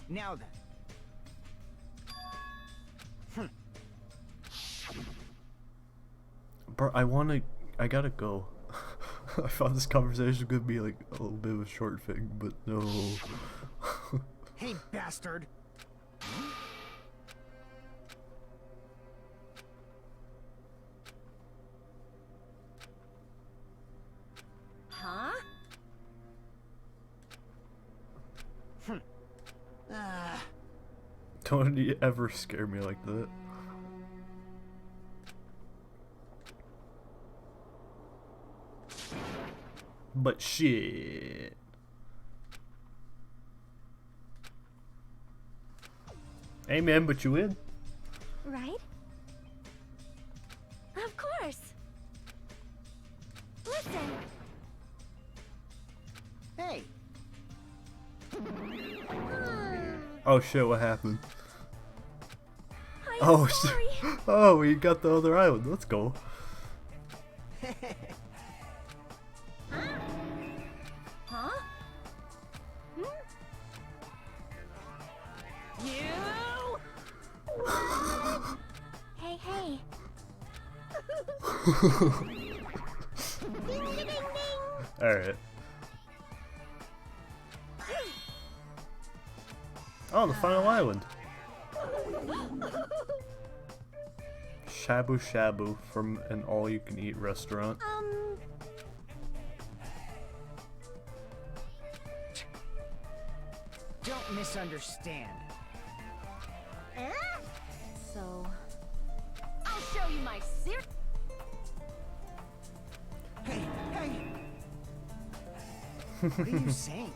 Now then. Bro, I gotta go. I thought this conversation could be like a little bit of a short thing, but no. Hey, bastard. Huh? Don't you ever scare me like that. But shit. Hey man, but you win. Right? Of course! Listen! Hey. Oh shit, what happened? I'm Oh sorry! shit. Oh, we got the other island. Let's go. Huh? You? Hey, hey. Ding, ding, ding. Alright. Oh, the final island. Shabu Shabu from an all-you-can-eat restaurant. Don't misunderstand. So, I'll show you my ser- Hey, hey. What are you saying?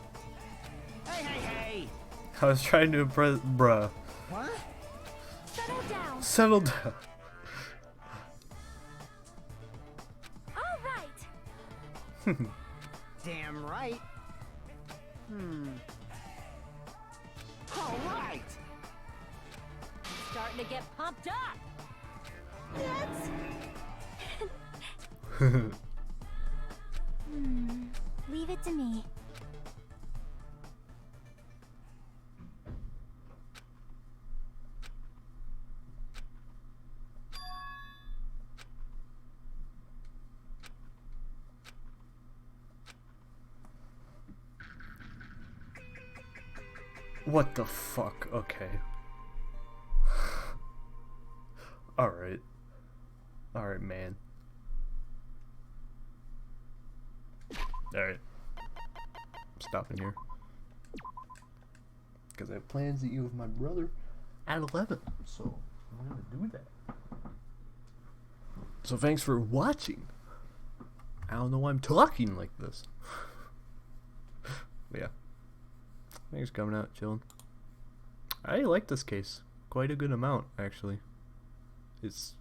Hey, hey, hey. I was trying to impress, bruh. What? Settle down! Settle down. Alright! Damn right. All right. Starting to get pumped up! Leave it to me. What the fuck? Okay. Alright. Alright, man. Alright. I'm stopping here. Because I have plans to eat with my brother at 11. So, I'm gonna do that. So, thanks for watching. I don't know why I'm talking like this. But yeah. Thanks for coming out, chilling. I like this case quite a good amount, actually. It's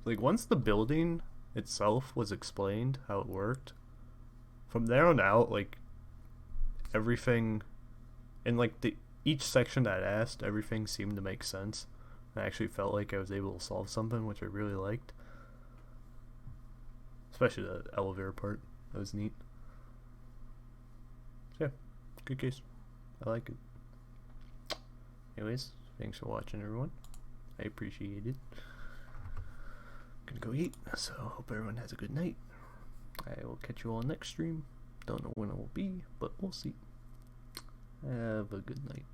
like once the building itself was explained how it worked, from there on out, like everything in like each section that I asked, everything seemed to make sense. I actually felt like I was able to solve something, which I really liked. Especially the elevator part. That was neat. So yeah, good case. I like it. Anyways, thanks for watching, everyone. I appreciate it. Gonna go eat, so hope everyone has a good night. I will catch you all next stream. Don't know when it will be, but we'll see. Have a good night.